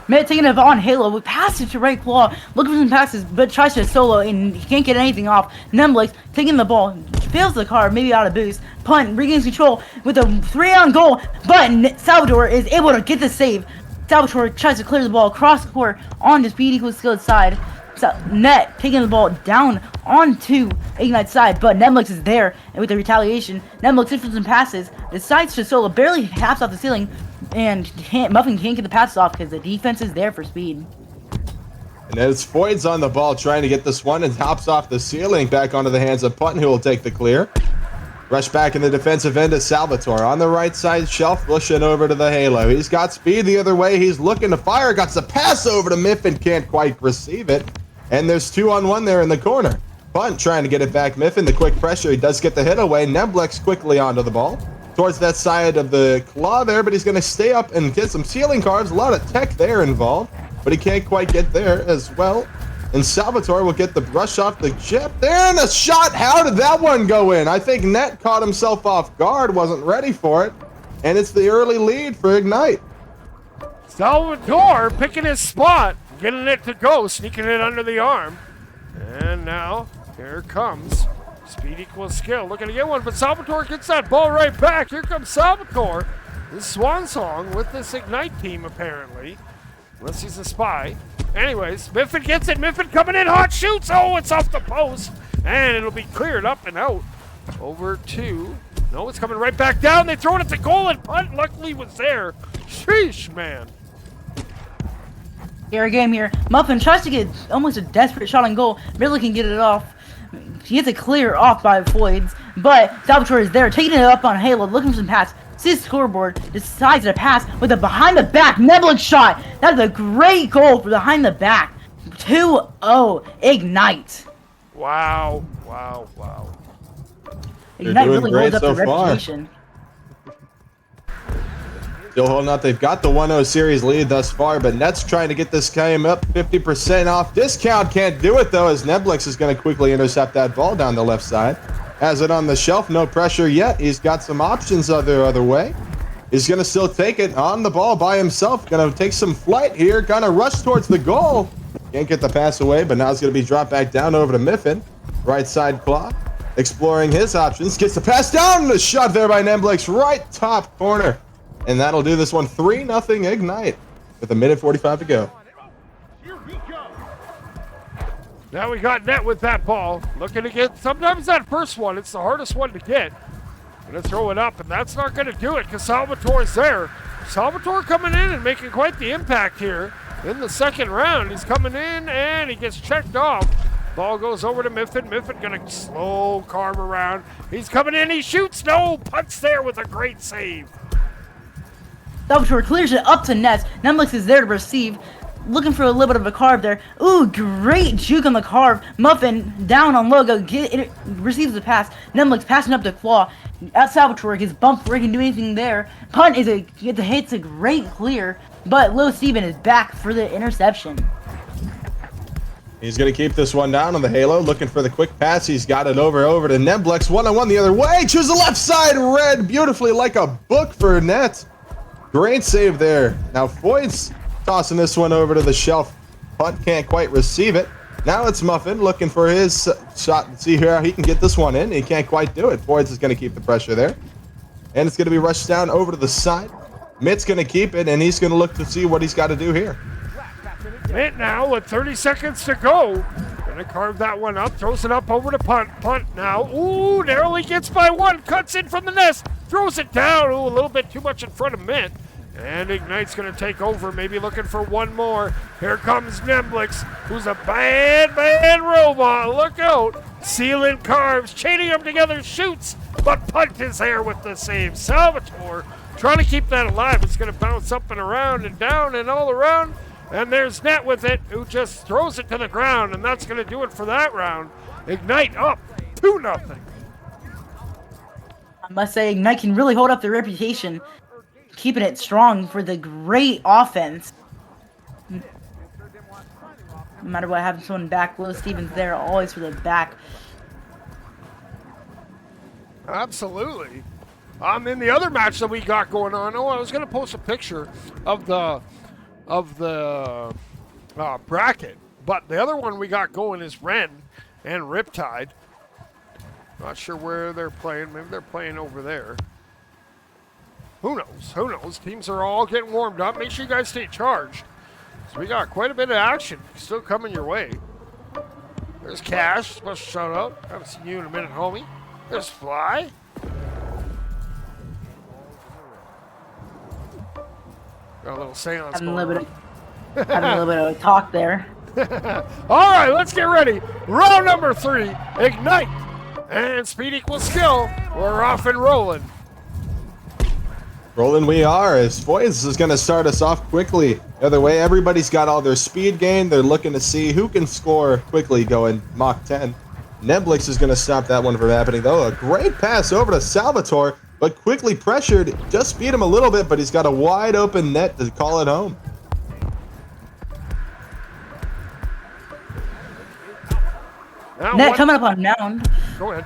Mitt taking it on Halo, we pass it to right claw, looking for some passes, but tries to solo and he can't get anything off. Neblex taking the ball, fails the car, maybe out of boost. Punt, regains control with a 3-on goal, but Salvatore is able to get the save. Salvatore tries to clear the ball across the court on the speed equals skilled side. Net taking the ball down onto Ignite's side, but Neblex is there, and with the retaliation, Neblex looks for some passes, decides to solo, barely taps off the ceiling, and Muffin can't get the passes off because the defense is there for speed. And it's Foyds on the ball trying to get this one and hops off the ceiling back onto the hands of Punt, who will take the clear. Rush back in the defensive end to Salvatore. On the right side shelf, pushing over to the Halo. He's got speed the other way. He's looking to fire. Got the pass over to Miffin. Can't quite receive it. And there's 2-on-1 there in the corner. Punt trying to get it back. Miffin, the quick pressure. He does get the hit away. Neblex quickly onto the ball. Towards that side of the claw there, but he's going to stay up and get some ceiling carves. A lot of tech there involved, but he can't quite get there as well. And Salvatore will get the brush off the chip there, and a shot. How did that one go in? I think Net caught himself off guard, wasn't ready for it, and it's the early lead for Ignite. Salvatore picking his spot, getting it to go, sneaking it under the arm. And now, here comes speed equals skill. Looking to get one, but Salvatore gets that ball right back. Here comes Salvatore. This swan song with this Ignite team, apparently. Unless he's a spy. Anyways, Miffin gets it. Miffin coming in, hot shoots. Oh, it's off the post. And it'll be cleared up and out. Over to, no, it's coming right back down. They throw it at the goal, and Punt luckily was there. Sheesh, man. Here game here. Muffin tries to get almost a desperate shot on goal. Barely can get it off. He gets a clear off by Foyds, but Salvatore is there, taking it up on Halo, looking for some pass. Sees the scoreboard, decides to pass with a behind-the-back Neblex shot. That is a great goal for behind-the-back. 2-0, Ignite. Wow, wow, wow. Ignite doing really great holds up so the far. reputation. Still holding out. They've got the 1-0 series lead thus far, but Net's trying to get this game up 50% off. Discount can't do it, though, as Neblex is going to quickly intercept that ball down the left side. Has it on the shelf. No pressure yet. He's got some options other way. He's going to still take it on the ball by himself. Going to take some flight here. Going to rush towards the goal. Can't get the pass away, but now it's going to be dropped back down over to Miffin. Right side claw. Exploring his options. Gets the pass down. The shot there by Neblex. Right top corner. And that'll do this one 3-0 Ignite with 1:45 to go. Now we got net with that ball. Looking to get, sometimes that first one, it's the hardest one to get. Gonna throw it up, and that's not gonna do it because Salvatore's there. Salvatore coming in and making quite the impact here in the second round. He's coming in and he gets checked off. Ball goes over to Miffin. Miffin gonna slow carve around. He's coming in, he shoots, no, punts there with a great save. Salvatore clears it up to Ness. Nemlix is there to receive. Looking for a little bit of a carve there. Ooh, great juke on the carve. Muffin down on logo. Receives the pass. Nemlix passing up to Claw. At Salvatore gets bumped before he can do anything there. Punt is it's a great clear, but Lil Steven is back for the interception. He's going to keep this one down on the halo, looking for the quick pass. He's got it over to Neblex. One-on-one the other way. Choose the left side. Read beautifully like a book for net. Great save there. Now Foyt's tossing this one over to the shelf. Punt can't quite receive it. Now it's Muffin looking for his shot and see how he can get this one in. He can't quite do it. Foyt's is going to keep the pressure there. And it's going to be rushed down over to the side. Mitt's going to keep it, and he's going to look to see what he's got to do here. Mitt now with 30 seconds to go. Gonna carve that one up, throws it up over to Punt. Punt now. Ooh, narrowly gets by one, cuts in from the nest, throws it down. Ooh, a little bit too much in front of Mitt. And Ignite's gonna take over, maybe looking for one more. Here comes Nemblix, who's a bad robot. Look out. Sealant carves, chaining them together, shoots, but Punt is there with the save. Salvatore trying to keep that alive. It's gonna bounce up and around and down and all around. And there's Net with it, who just throws it to the ground, and that's gonna do it for that round. Ignite up 2-0. I must say, Ignite can really hold up their reputation, keeping it strong for the great offense. No matter what happens to one back, Will Stevens there always for the back. Absolutely. In the other match that we got going on, I was gonna post a picture of the bracket, but the other one we got going is Ren and Riptide. Not sure where they're playing. Maybe they're playing over there. Who knows? Who knows? Teams are all getting warmed up. Make sure you guys stay charged. So we got quite a bit of action still coming your way. There's Cash. Special shout out. Haven't seen you in a minute, homie. There's Fly. Got a little seance Having a going little on. having a little bit of a talk there. All right, let's get ready. Round number 3, Ignite. And speed equals skill. We're off and rolling. Rolling we are, as Foyz is going to start us off quickly. The other way, everybody's got all their speed gain. They're looking to see who can score quickly going Mach 10. Nemblix is going to stop that one from happening, though. A great pass over to Salvatore, but quickly pressured. Just beat him a little bit, but he's got a wide open net to call it home. Now Net coming up on mound. Go ahead.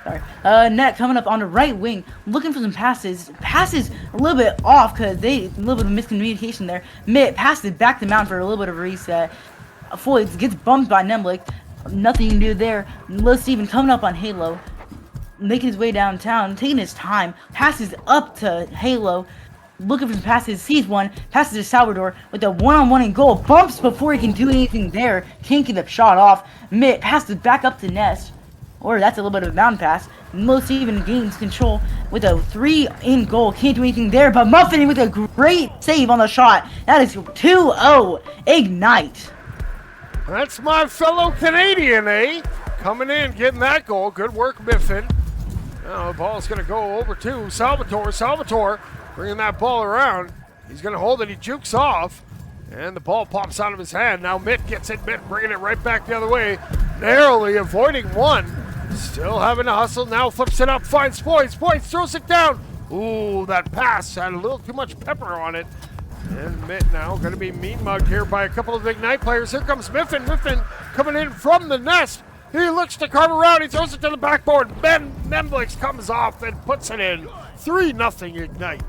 Sorry. Net coming up on the right wing, looking for some passes. Passes a little bit off because a little bit of miscommunication there. Mitt passes back to mound for a little bit of a reset. Foyz gets bumped by Nemlik. Nothing you can do there. Lil Steven coming up on Halo, making his way downtown, taking his time. Passes up to Halo, looking for some passes. Sees one, passes to Salvador with a one-on-one in goal. Bumps before he can do anything there. Can't get the shot off. Mitt passes back up to Nest. Or that's a little bit of a mound pass. Lil Steven gains control with a 3 in goal. Can't do anything there, but Muffin with a great save on the shot. That is 2-0. Ignite. That's my fellow Canadian, eh? Coming in, getting that goal. Good work, Miffin. Now the ball's going to go over to Salvatore. Salvatore bringing that ball around. He's going to hold it. He jukes off. And the ball pops out of his hand. Now Mitt gets it. Mitt bringing it right back the other way. Narrowly avoiding one. Still having to hustle. Now flips it up. Finds Foyz. Foyz throws it down. Ooh, that pass had a little too much pepper on it. And Mitt now going to be mean mugged here by a couple of Ignite players. Here comes Miffin. Miffin coming in from the nest. He looks to carve around. He throws it to the backboard. Ben Nemblix comes off and puts it in. 3-0 Ignite.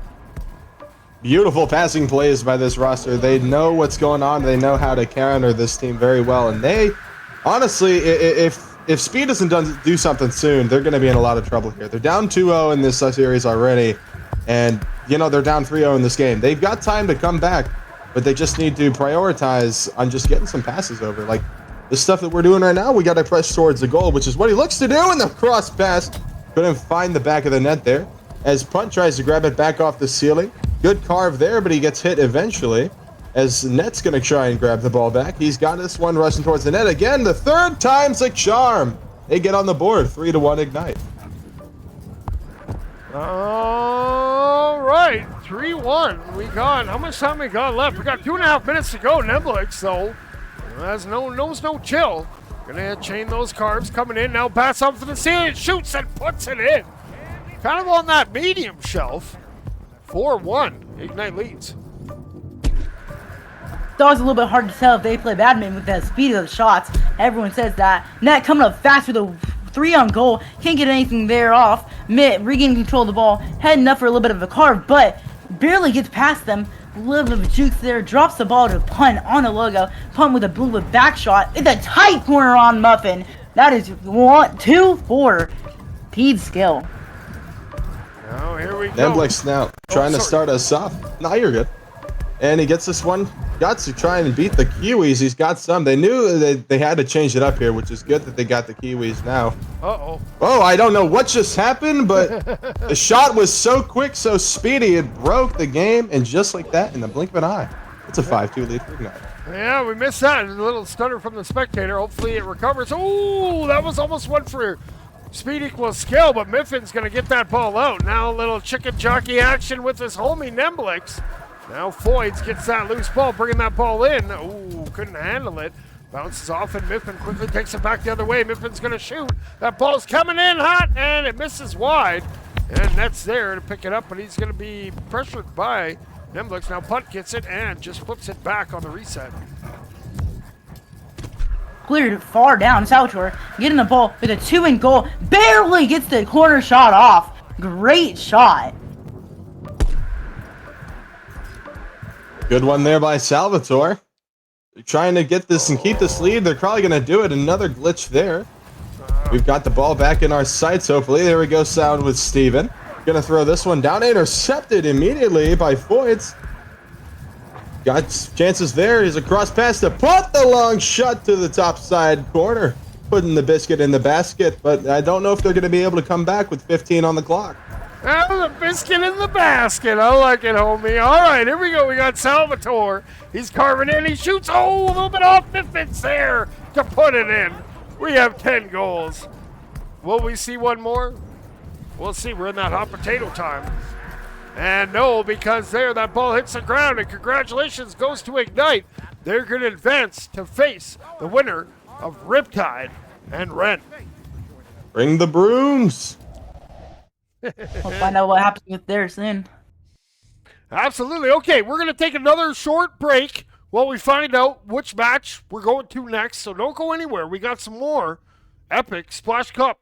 Beautiful passing plays by this roster. They know what's going on. They know how to counter this team very well. And they, honestly, if Speed doesn't do something soon, they're going to be in a lot of trouble here. They're down 2-0 in this series already. And you know, they're down 3-0 in this game. They've got time to come back, but they just need to prioritize on just getting some passes over. Like the stuff that we're doing right now, we got to press towards the goal, which is what he looks to do in the cross pass. Couldn't find the back of the net there. As Punt tries to grab it back off the ceiling. Good carve there, but he gets hit eventually. As Net's going to try and grab the ball back. He's got this one rushing towards the net again. The third time's a charm. They get on the board, 3-1 Ignite. All right, 3-1. We got, how much time we got left? We got 2.5 minutes to go. Nemlik, so has no chill. Gonna chain those carbs coming in. Now pass up for the ceiling, shoots and puts it in. Kind of on that medium shelf. 4-1. Ignite leads. It's always a little bit hard to tell if they play badminton with the speed of the shots. Everyone says that. Net coming up fast with a 3 on goal. Can't get anything there off. Mitt regaining control of the ball. Heading up for a little bit of a carve, but barely gets past them. A little bit of a jukes there. Drops the ball to Punt on the logo. Punt with a blue back shot. It's a tight corner on Muffin. That is 1-2-4. Pede skill. Oh, here we go. Nemlik's now trying to start us off. No, you're good. And he gets this one. Got to try and beat the Kiwis. He's got some. They knew that they had to change it up here, which is good that they got the Kiwis now. Uh-oh. Oh, I don't know what just happened, but the shot was so quick, so speedy, it broke the game, and just like that, in the blink of an eye, it's a 5-2 lead for Ignite. Yeah, we missed that. A little stutter from the spectator. Hopefully it recovers. Oh, that was almost one for speed equals skill, but Miffin's going to get that ball out. Now a little chicken jockey action with his homie Nemblix. Now Foyds gets that loose ball, bringing that ball in. Ooh, couldn't handle it. Bounces off, and Miffin quickly takes it back the other way. Miffin's going to shoot. That ball's coming in hot, and it misses wide. And Net's there to pick it up, but he's going to be pressured by Nemblix. Now Punt gets it and just flips it back on the reset. Cleared far down. Salvatore getting the ball with a 2 goal. Barely gets the corner shot off. Great shot. Good one there by Salvatore. They're trying to get this and keep this lead. They're probably going to do it. Another glitch there. We've got the ball back in our sights, hopefully. There we go, Sound with Steven. Going to throw this one down. Intercepted immediately by Foyts. Got chances there. He's a cross pass to put the long shot to the top side corner. Putting the biscuit in the basket, but I don't know if they're going to be able to come back with 15 on the clock. Oh, the biscuit in the basket. I like it, homie. All right, here we go. We got Salvatore. He's carving in. He shoots. Oh, a little bit off. Miffin's there to put it in. We have 10 goals. Will we see one more? We'll see. We're in that hot potato time. And no, because there, that ball hits the ground. And congratulations goes to Ignite. They're going to advance to face the winner of Riptide and Ren. Bring the brooms. We'll find out what happens with theirs soon. Absolutely. Okay, we're going to take another short break while we find out which match we're going to next. So don't go anywhere. We got some more epic Splash Cup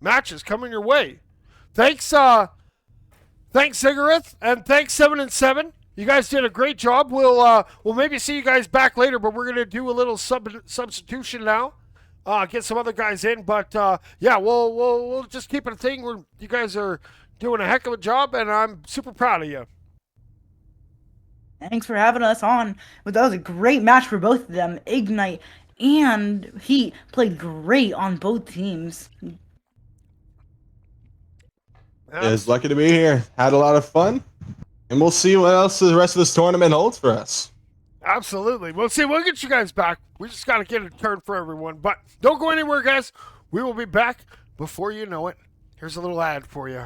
matches coming your way. Thanks, Ziggurat, and thanks 7 and 7. You guys did a great job. We'll maybe see you guys back later, but we're going to do a little substitution now. Get some other guys in, but yeah, we'll just keep it a thing. You guys are doing a heck of a job, and I'm super proud of you. Thanks for having us on. But that was a great match for both of them. Ignite and Heat played great on both teams. Is lucky to be here. Had a lot of fun, and we'll see what else the rest of this tournament holds for us. Absolutely. We'll see. We'll get you guys back. We just got to get a turn for everyone. But don't go anywhere, guys. We will be back before you know it. Here's a little ad for you.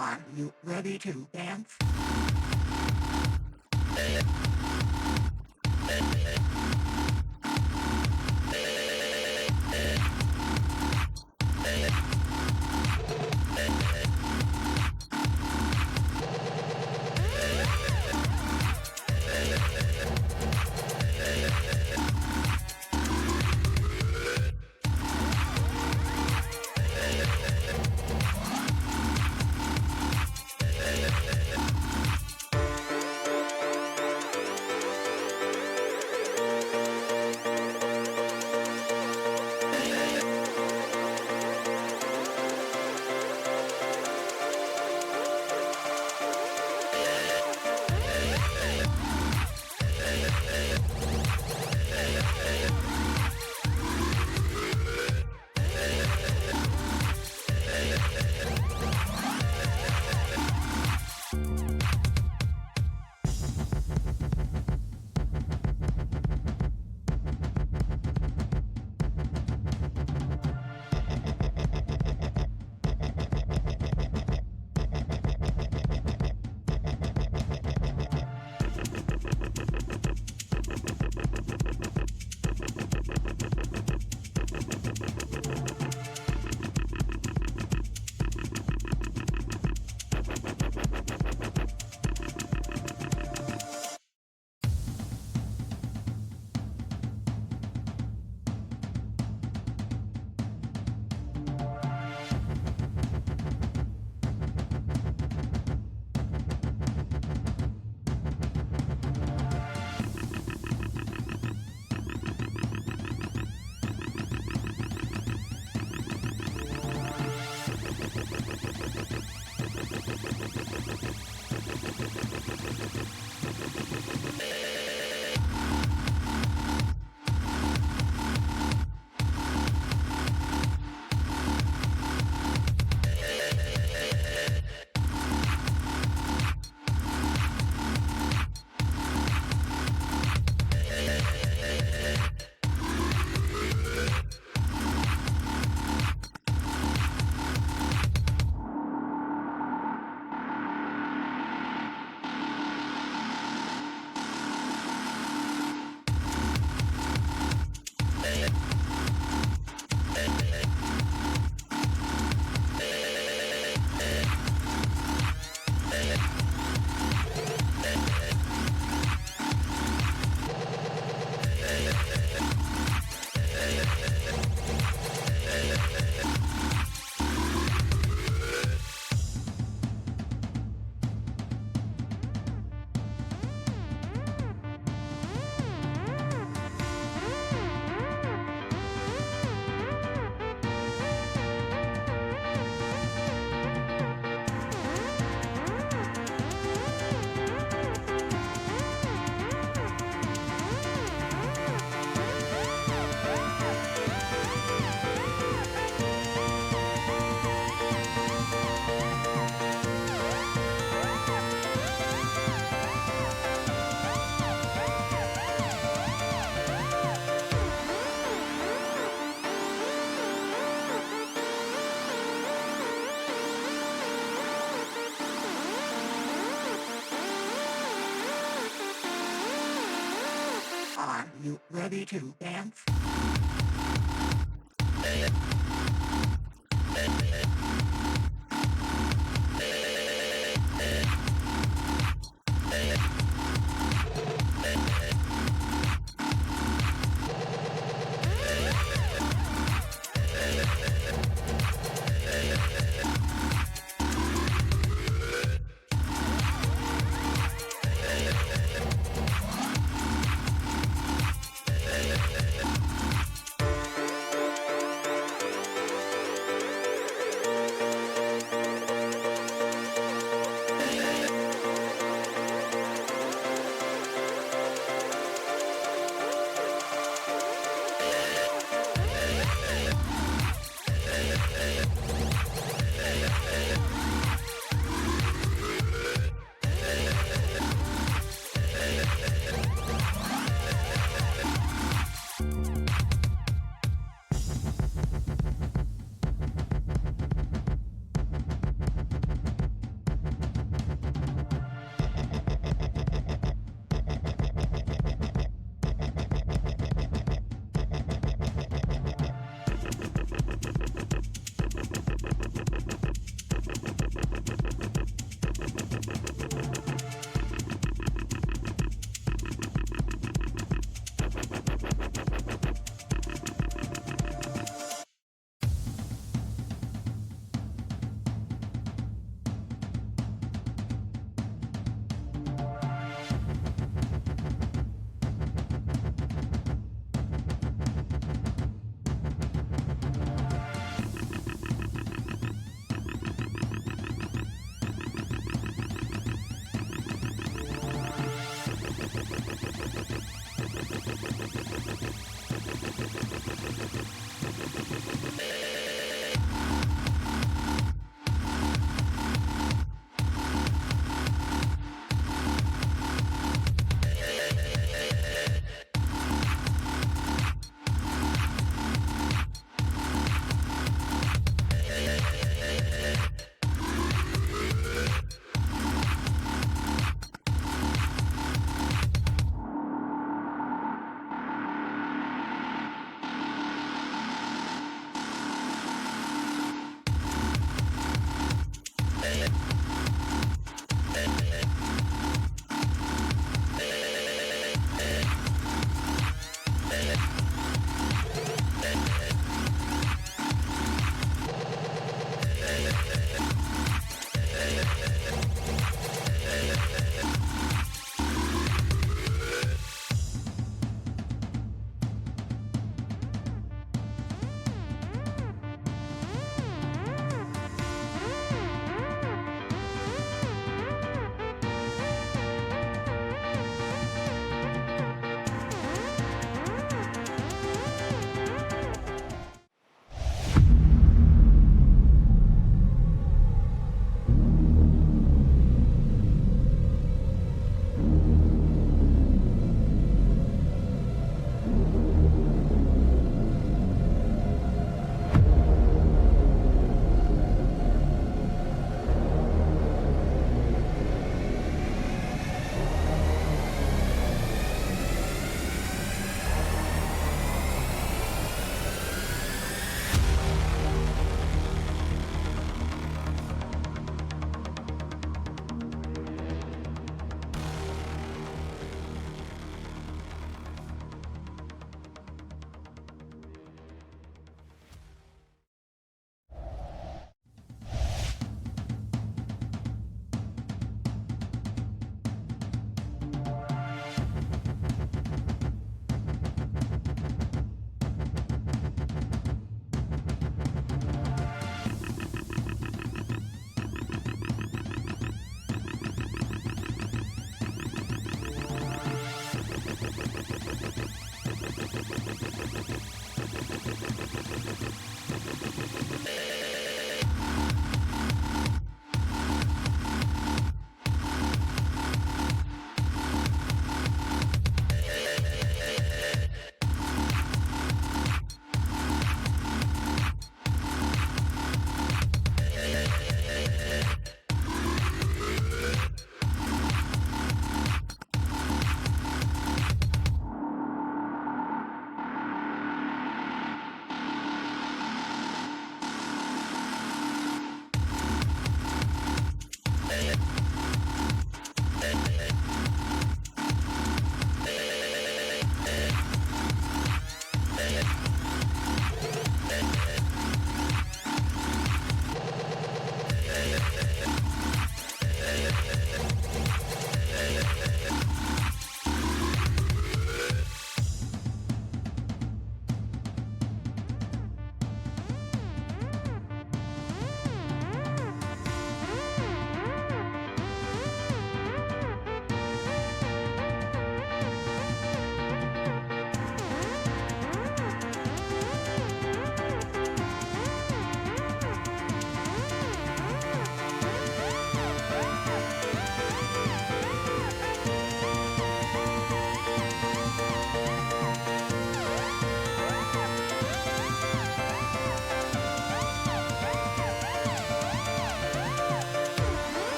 Are you ready to dance? Are you ready to dance?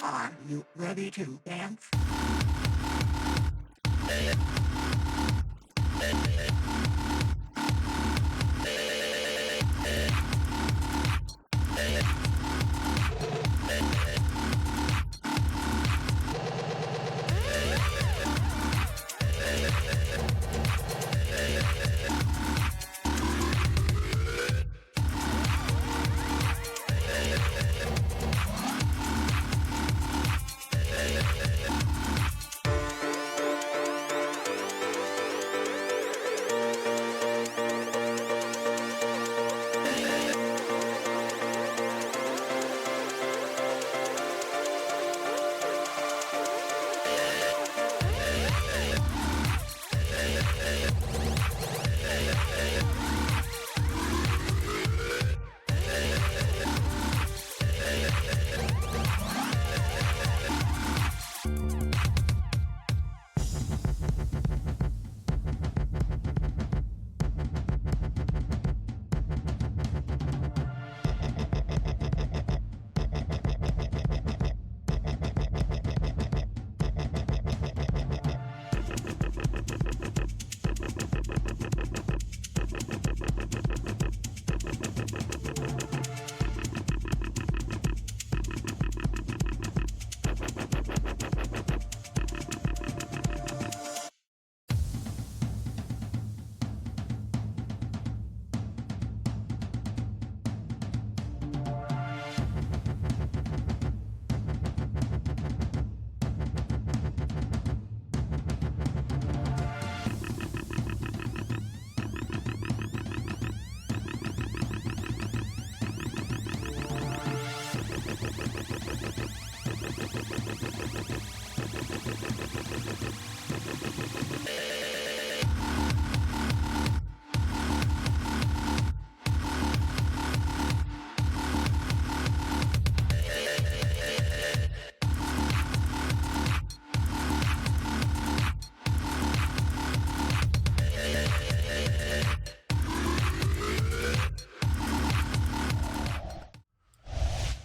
Are you ready to dance?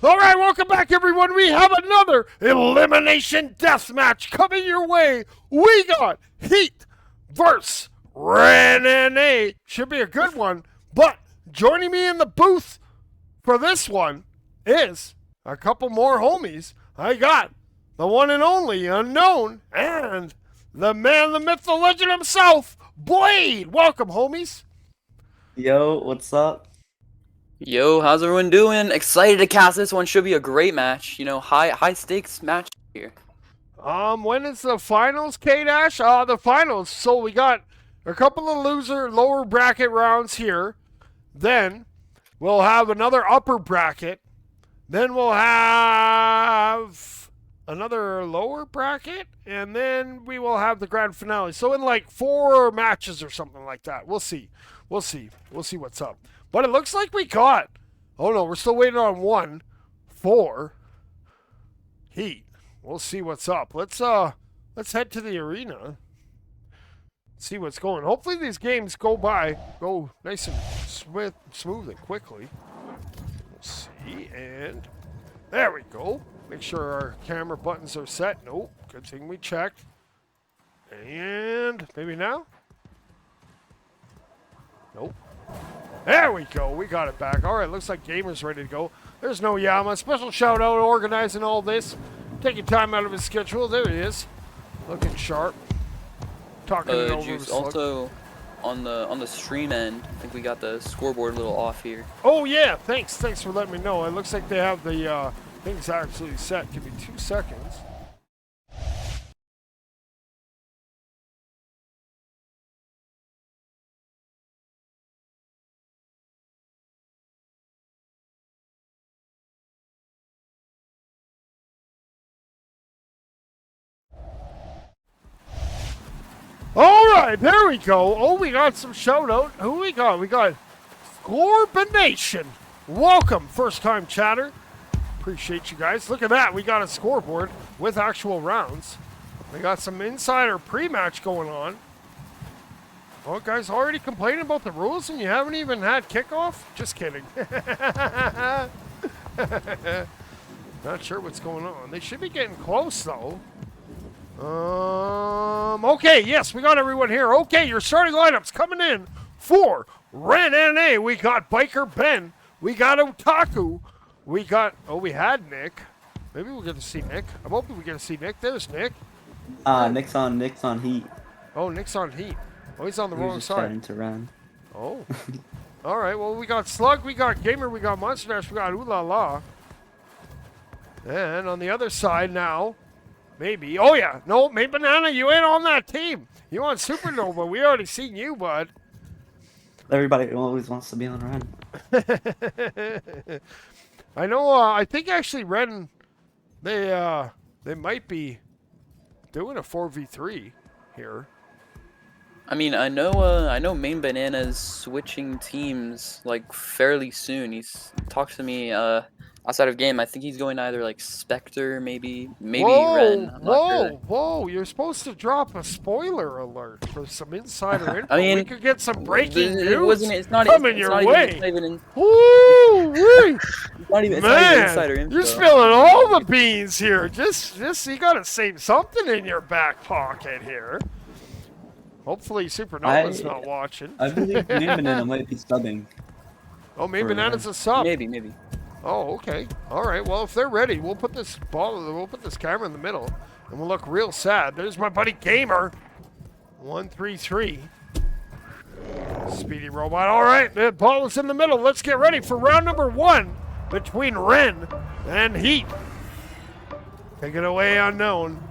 All right, welcome back, everyone. We have another elimination death match coming your way. We got Heat versus Renee. Should be a good one. But joining me in the booth for this one is a couple more homies. I got the one and only Unknown and the man, the myth, the legend himself, Blade. Welcome, homies. Yo, what's up? Yo, how's everyone doing? Excited to cast this one. Should be a great match. You know, high stakes match here. When is the finals, K-Dash? The finals. So we got a couple of lower bracket rounds here. Then we'll have another upper bracket. Then we'll have another lower bracket. And then we will have the grand finale. So in like 4 matches or something like that. We'll see. We'll see what's up. But it looks like we got... Oh, no, we're still waiting on 1 for Heat. We'll see what's up. Let's head to the arena. See what's going. Hopefully these games go nice and smooth and quickly. We'll see. And there we go. Make sure our camera buttons are set. Nope. Good thing we checked. And maybe now? Nope. There we go. We got it back. All right, looks like Gamer's ready to go. There's no Yama. Special shout out organizing all this. Taking time out of his schedule. There he is. Looking sharp. Talking it over Juice, the slug. also on the stream end, I think we got the scoreboard a little off here. Oh, yeah. Thanks for letting me know. It looks like they have the things actually set. Give me 2 seconds. All right, there we go. Oh, we got some shout out. Who we got? We got Scorbination. Welcome, first time chatter. Appreciate you guys. Look at that. We got a scoreboard with actual rounds. We got some insider pre-match going on. Oh, guys, already complaining about the rules and you haven't even had kickoff? Just kidding. Not sure what's going on. They should be getting close, though. Okay, yes, we got everyone here. Okay, your starting lineups coming in for Ren NA. We got Biker Ben. We got Otaku. We got, we had Nick. Maybe we'll get to see Nick. I'm hoping we get to see Nick. There's Nick. Nick's on heat. Oh, Nick's on heat. Oh, he's on the wrong Just side. starting to run. Oh. All right, well, we got Slug, we got Gamer, we got Monster Dash, we got Ooh La La. And on the other side now, maybe. Oh, yeah. No, Main Banana, you ain't on that team. You on Supernova. We already seen you, bud. Everybody always wants to be on Ren. I know, I think actually Ren, they might be doing a 4v3 here. I mean, I know Main Banana's switching teams like fairly soon. He's talked to me outside of game. I think he's going to either like Spectre, maybe Whoa, Ren. I'm not sure. whoa! You're supposed to drop a spoiler alert for some insider info. I mean, we could get some breaking news it's not coming it's your not way. Even, it's not even, Woo-wee. it's not even Man, insider info. you're spilling all the beans here. Just you gotta save something in your back pocket here. Hopefully Supernova's not watching. I believe Main Banana might be subbing. Oh, Main Banana's a sub. Maybe. Oh, okay. All right. Well, if they're ready, we'll put this camera in the middle, and we'll look real sad. There's my buddy Gamer. 133. Speedy Robot. All right, the ball is in the middle. Let's get ready for round number 1 between Ren and Heat. Take it away, Unknown.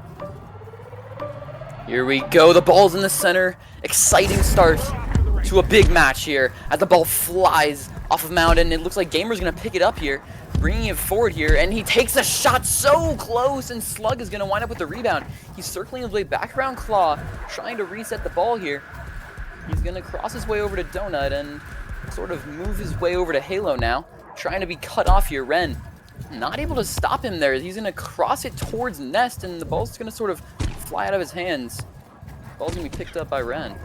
Here we go. The ball's in the center. Exciting start to a big match here as the ball flies off of Mountain. It looks like Gamer's going to pick it up here, bringing it forward here, and he takes a shot so close, and Slug is going to wind up with the rebound. He's circling his way back around Claw, trying to reset the ball here. He's going to cross his way over to Donut and sort of move his way over to Halo now, trying to be cut off here. Ren not able to stop him there. He's going to cross it towards Nest, and the ball's going to sort of fly out of his hands. Ball's going to be picked up by Ren.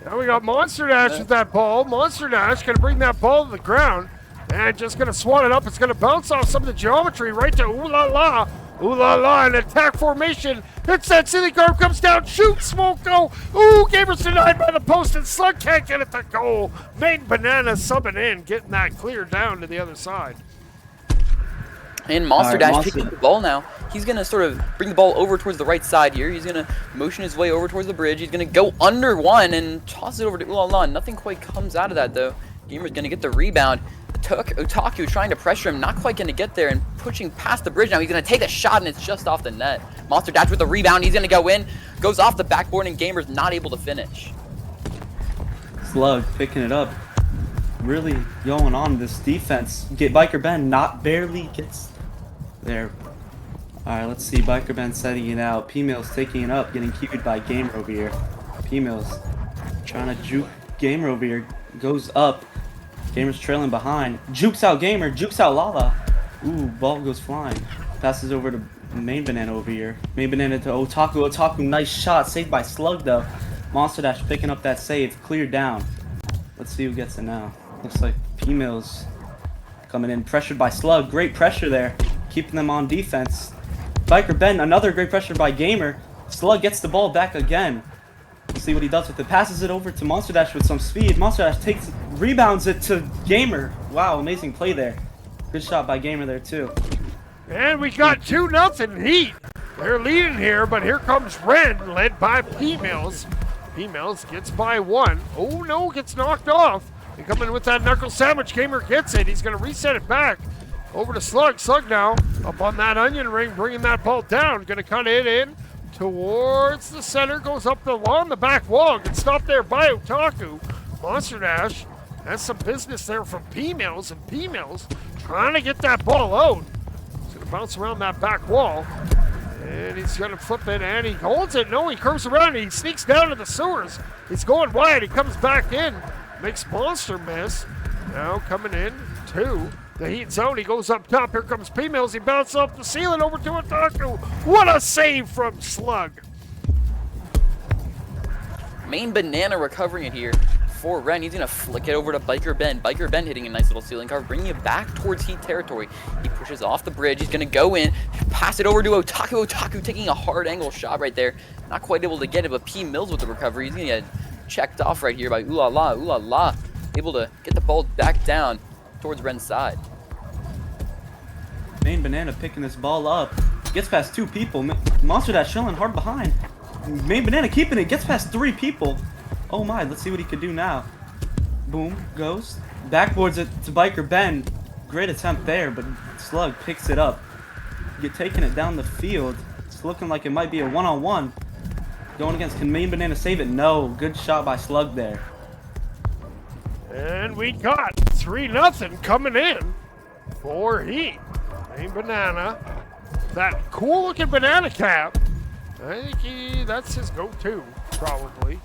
Now we got Monster Dash with that ball. Monster Dash going to bring that ball to the ground and just going to swat it up. It's going to bounce off some of the geometry right to Ooh La La. Ooh La La in attack formation. Hits that ceiling guard, comes down, shoots, won't go. Ooh, Gamer's denied by the post, and Slug can't get it to goal. Main Banana subbing in, getting that cleared down to the other side. And Monster Dash picking up the ball now. He's going to sort of bring the ball over towards the right side here. He's going to motion his way over towards the bridge. He's going to go under one and toss it over to Ooh La La. Nothing quite comes out of that, though. Gamer's going to get the rebound. Otaku trying to pressure him, not quite going to get there, and pushing past the bridge now. He's going to take a shot, and it's just off the net. Monster Dash with the rebound. He's going to go in, goes off the backboard, and Gamer's not able to finish. Slug picking it up. Really going on this defense. Biker Ben barely gets there. Alright, let's see. Biker Ben setting it out. P-Mills taking it up, getting queued by Gamer over here. P-Mills trying to juke Gamer over here. Goes up. Gamer's trailing behind. Jukes out Gamer. Jukes out Lala. Ooh, ball goes flying. Passes over to Main Banana over here. Main Banana to Otaku. Otaku, nice shot. Saved by Slug, though. Monster Dash picking up that save. Cleared down. Let's see who gets it now. Looks like P-Mills coming in. Pressured by Slug. Great pressure there. Keeping them on defense. Biker Ben, another great pressure by Gamer. Slug gets the ball back again. Let's see what he does with it. Passes it over to Monster Dash with some speed. Monster Dash rebounds it to Gamer. Wow, amazing play there. Good shot by Gamer there too. And we got 2-0 Heat. They're leading here, but here comes Ren, led by P-Mills. P-Mills gets by 1. Oh no, gets knocked off. They come in with that knuckle sandwich. Gamer gets it. He's going to reset it back over to Slug. Slug now up on that onion ring, bringing that ball down. Going to cut it in towards the center, goes up along the back wall, gets stopped there by Otaku. Monster Dash has some business there from P-Mills, and P-Mills trying to get that ball out. He's gonna bounce around that back wall, and he's gonna flip it, and he holds it. No, he curves around, and he sneaks down to the sewers. He's going wide, he comes back in, makes Monster miss. Now coming in to the Heat zone, he goes up top. Here comes P-Mills. He bounces off the ceiling over to Otaku. What a save from Slug. Main Banana recovering it here for Ren. He's going to flick it over to Biker Ben. Biker Ben hitting a nice little ceiling cover, bringing it back towards Heat territory. He pushes off the bridge. He's going to go in, pass it over to Otaku. Otaku taking a hard angle shot right there. Not quite able to get it, but P Mills with the recovery. He's going to get checked off right here by Ooh La La. Ooh La La able to get the ball back down towards Ren's side. Main Banana picking this ball up. Gets past 2 people. Monster Dash chilling hard behind. Main Banana keeping it. Gets past 3 people. Oh my, let's see what he could do now. Boom, goes. Backboards it to Biker Ben. Great attempt there, but Slug picks it up. Get taking it down the field. It's looking like it might be a one-on-one. Going against, can Main Banana save it? No, good shot by Slug there. And we got 3-0 coming in for Heat. Main Banana. That cool looking banana cap. I think that's his go-to, probably.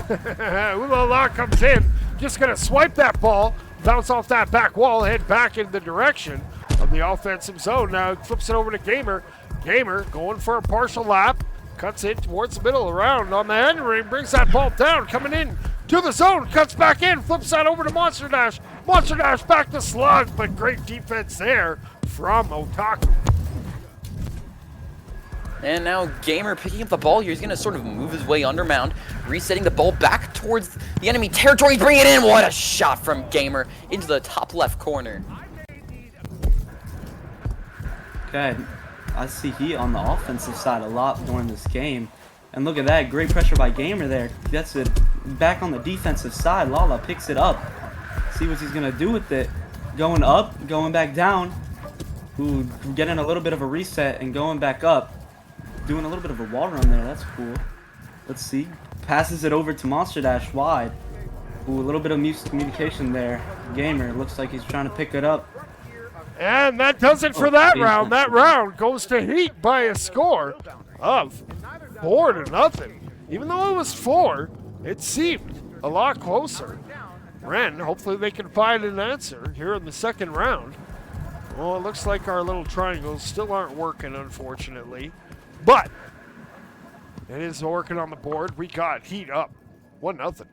Ooh La La comes in. Just going to swipe that ball, bounce off that back wall, head back in the direction of the offensive zone. Now flips it over to Gamer. Gamer going for a partial lap. Cuts it towards the middle, around on the end ring, brings that ball down, coming in to the zone, cuts back in, flips that over to Monster Dash. Monster Dash back to Slug, but great defense there from Otaku. And now Gamer picking up the ball here. He's going to sort of move his way under mound, resetting the ball back towards the enemy territory. Bring it in. What a shot from Gamer into the top left corner. Okay, I see Heat on the offensive side a lot during this game. And look at that, great pressure by Gamer there. Gets it back on the defensive side. Lala picks it up. See what he's going to do with it. Going up, going back down. Ooh, getting a little bit of a reset and going back up. Doing a little bit of a wall run there. That's cool. Let's see. Passes it over to Monster Dash wide. Ooh, a little bit of miscommunication there. Gamer looks like he's trying to pick it up. And that does it for that round. That round goes to Heat by a score of 4-0. Even though it was 4, it seemed a lot closer. Ren, hopefully they can find an answer here in the second round. Well, it looks like our little triangles still aren't working, unfortunately. But it is working on the board. We got Heat up 1-0.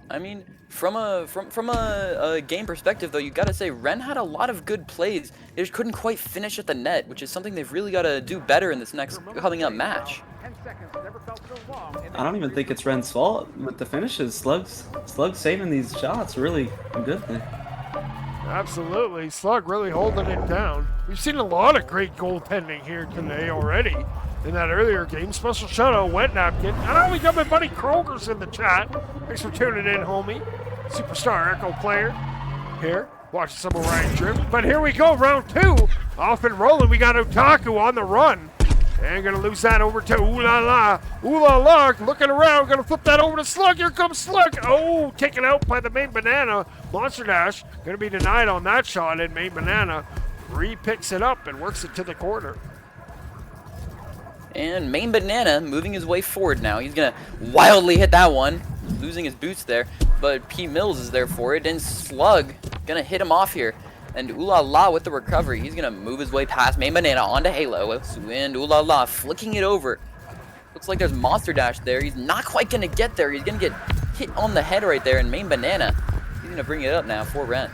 I mean, from a game perspective, though, you got to say Ren had a lot of good plays. They just couldn't quite finish at the net, which is something they've really got to do better in this next coming up match. I don't even think it's Ren's fault with the finishes. Slug's saving these shots really a good thing. Absolutely. Slug really holding it down. We've seen a lot of great goaltending here today already. In that earlier game, special shout out Wet Napkin. And we got my buddy Kroger's in the chat. Thanks for tuning in, homie. Superstar Echo player here. Watching some Orion Trim. But here we go, round 2. Off and rolling. We got Otaku on the run. And gonna lose that over to Ooh La La. Ooh La La looking around. Gonna flip that over to Slug. Here comes Slug. Oh, taken out by the Main Banana. Monster Dash gonna be denied on that shot. And Main Banana re-picks it up and works it to the corner. And Main Banana moving his way forward now. He's going to wildly hit that one, losing his boots there. But P Mills is there for it. And Slug going to hit him off here. And Ooh La La with the recovery. He's going to move his way past Main Banana onto Halo. And Ooh La La flicking it over. Looks like there's Monster Dash there. He's not quite going to get there. He's going to get hit on the head right there. And Main Banana, he's going to bring it up now for Ren.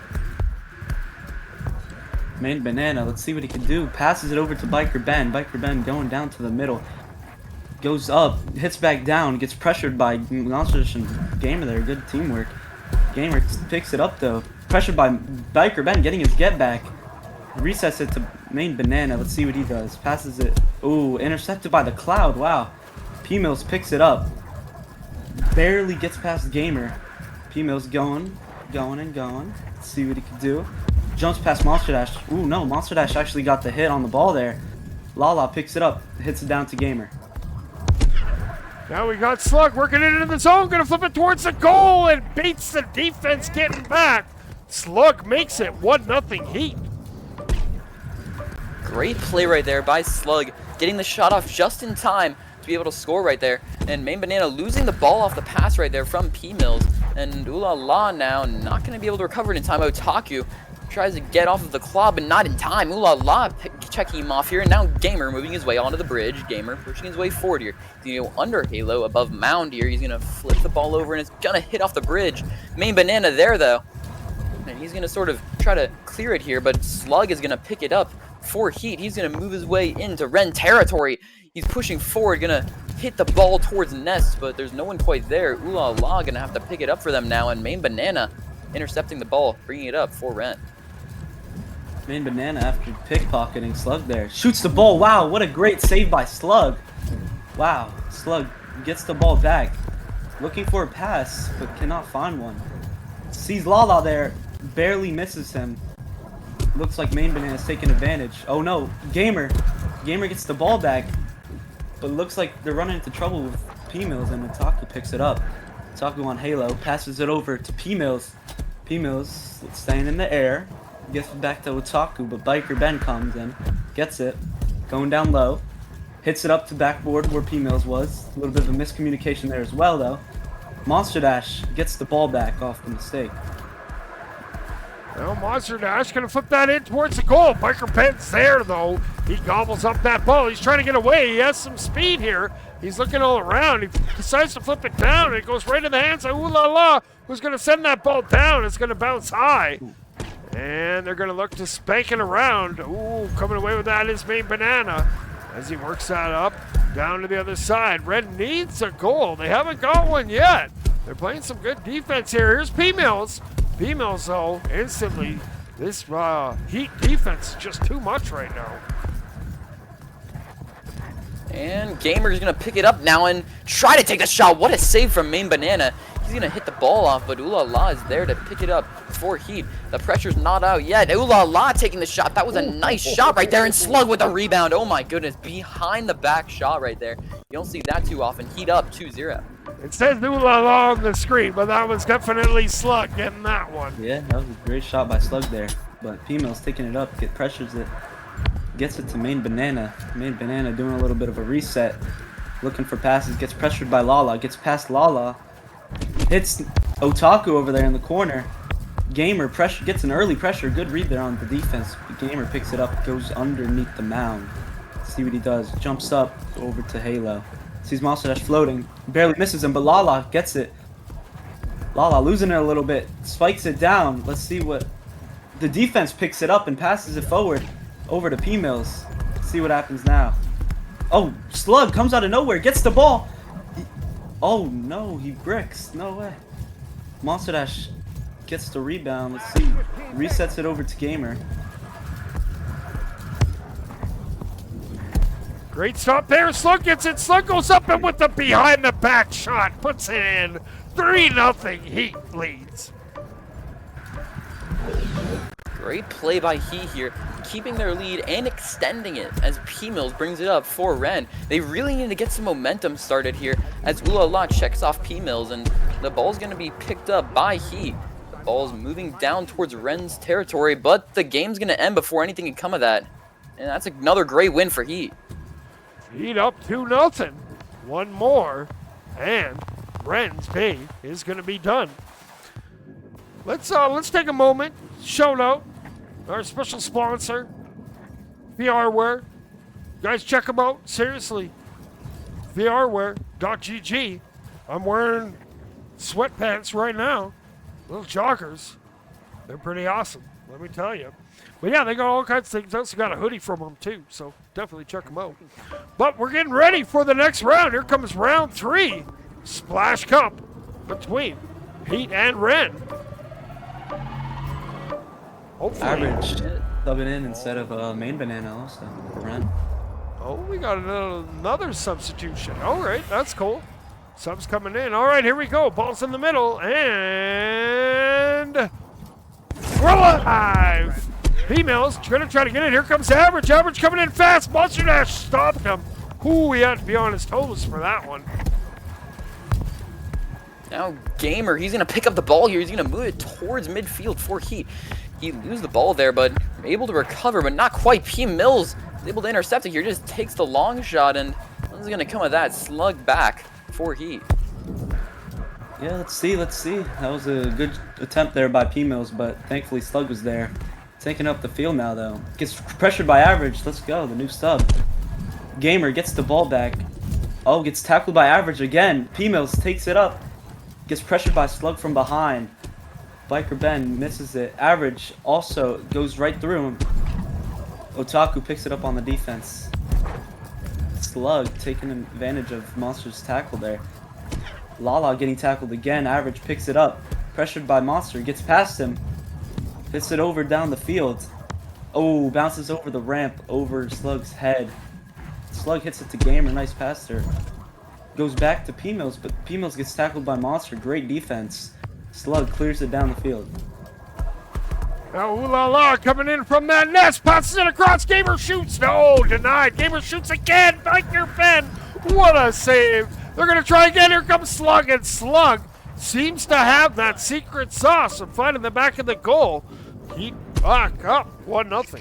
Main Banana, let's see what he can do. Passes it over to Biker Ben. Biker Ben going down to the middle. Goes up, hits back down, gets pressured by Monsters and Gamer there. Good teamwork. Gamer picks it up though. Pressured by Biker Ben, getting his get back. Resets it to Main Banana. Let's see what he does. Passes it. Ooh, intercepted by the Cloud. Wow. P-Mills picks it up. Barely gets past Gamer. P-Mills going and going. Let's see what he can do. Jumps past Monster Dash. Ooh, no, Monster Dash actually got the hit on the ball there. Lala picks it up, hits it down to Gamer. Now we got Slug working it into the zone, gonna flip it towards the goal and beats the defense getting back. Slug makes it 1-0 Heat. Great play right there by Slug, getting the shot off just in time to be able to score right there. And Main Banana losing the ball off the pass right there from P-Mills. And Ooh La La now not going to be able to recover it in time. Otaku tries to get off of the claw, but not in time. Ooh la la, checking him off here, and now Gamer moving his way onto the bridge. Gamer pushing his way forward here. He's gonna go under Halo, above Mound here. He's gonna flip the ball over, and it's gonna hit off the bridge. Main Banana there, though. And he's gonna sort of try to clear it here, but Slug is gonna pick it up for Heat. He's gonna move his way into Ren territory. He's pushing forward, gonna hit the ball towards Nest, but there's no one quite there. Ooh la la, gonna have to pick it up for them now, and Main Banana intercepting the ball, bringing it up for Ren. Main Banana, after pickpocketing Slug there, shoots the ball. Wow, what a great save by Slug. Wow, Slug gets the ball back, looking for a pass, but cannot find one. Sees Lala there, barely misses him. Looks like Main Banana's taking advantage. Oh no, Gamer gets the ball back, but looks like they're running into trouble with P-Mills, and Otaku picks it up. Otaku on Halo, passes it over to P-Mills. P-Mills staying in the air, gets back to Otaku, but Biker Ben comes in, gets it, going down low, hits it up to backboard where P-Mills was. A little bit of a miscommunication there as well, though. Monster Dash gets the ball back off the mistake. Well, Monster Dash gonna flip that in towards the goal. Biker Ben's there, though. He gobbles up that ball. He's trying to get away. He has some speed here. He's looking all around. He decides to flip it down. It goes right in the hands of Ooh La La, who's gonna send that ball down. It's gonna bounce high. And they're gonna look to spank it around. Ooh, coming away with that is Main Banana as he works that up down to the other side. Red needs a goal. They haven't got one yet. They're playing some good defense here. Here's P-Mills. P-Mills, though, instantly. This Heat defense is just too much right now. And Gamer's gonna pick it up now and try to take the shot. What a save from Main Banana. He's gonna hit the ball off, but Ooh La La is there to pick it up for Heat. The pressure's not out yet. Ooh La La taking the shot. That was a nice shot right there, and Slug with the rebound. Oh my goodness, behind the back shot right there. You don't see that too often. Heat up 2-0. It says Ooh La La on the screen, but that was definitely Slug getting that one. Yeah, that was a great shot by Slug there. But P-Mills taking it up, pressures it, gets it to Main Banana. Main Banana doing a little bit of a reset, looking for passes, gets pressured by Lala, gets past Lala, hits Otaku over there in the corner. Gamer gets an early pressure, good read there on the defense. Gamer picks it up, goes underneath the mound. See what he does, jumps up over to Halo. Sees Monster Dash floating, barely misses him, but Lala gets it. Lala losing it a little bit, spikes it down. Let's see what the defense picks it up and passes it forward over to P-Mills. See what happens now. Oh, Slug comes out of nowhere, gets the ball. Oh no, he bricks. No way. Monster Dash gets the rebound. Let's see. Resets it over to Gamer. Great stop there. Slug gets it. Slug goes up and with the behind the back shot puts it in. 3-0. Heat leads. Great play by Heat here, keeping their lead and extending it as P-Mills brings it up for Ren. They really need to get some momentum started here as Ooh La La checks off P-Mills, and the ball's going to be picked up by Heat. The ball's moving down towards Ren's territory, but the game's going to end before anything can come of that. And that's another great win for Heat. Heat up 2-0. One more, and Ren's day is going to be done. Let's take a moment. Shout out our special sponsor, VRware. Guys, check them out. Seriously, VRware.gg. I'm wearing sweatpants right now, little joggers. They're pretty awesome, let me tell you. But yeah, they got all kinds of things. I also got a hoodie from them too, so definitely check them out. But we're getting ready for the next round. Here comes round 3, Splash Cup between Heat and Ren. Hopefully. Average subbing in instead of Main Banana also. Ren. Oh, we got another substitution. All right, that's cool. Subs coming in. All right, here we go. Ball's in the middle, and we're alive. P-Mills gonna try to get it. Here comes Average. Average coming in fast. Monster Dash stopped him. Ooh, he had to be on his toes for that one. Now Gamer, he's going to pick up the ball here. He's going to move it towards midfield for Heat. He loses the ball there, but able to recover, but not quite. P-Mills is able to intercept it here. Just takes the long shot, and what's going to come of that? Slug back for Heat. Yeah, let's see. That was a good attempt there by P-Mills, but thankfully Slug was there. Taking up the field now, though. Gets pressured by Average. Let's go, the new sub. Gamer gets the ball back. Oh, gets tackled by Average again. P-Mills takes it up. Gets pressured by Slug from behind. Biker Ben misses it. Average also goes right through him. Otaku picks it up on the defense. Slug taking advantage of Monster's tackle there. Lala getting tackled again. Average picks it up. Pressured by Monster. Gets past him. Hits it over down the field. Oh, bounces over the ramp over Slug's head. Slug hits it to Gamer. Nice pass there. Goes back to P-Mills, but P-Mills gets tackled by Monster. Great defense. Slug clears it down the field. Now, ooh la la, coming in from that nest, passes it across, Gamer shoots, no, denied, Gamer shoots again, Biker Ben, what a save. They're gonna try again, here comes Slug, and Slug seems to have that secret sauce of finding the back of the goal. Heat back up, 1-0.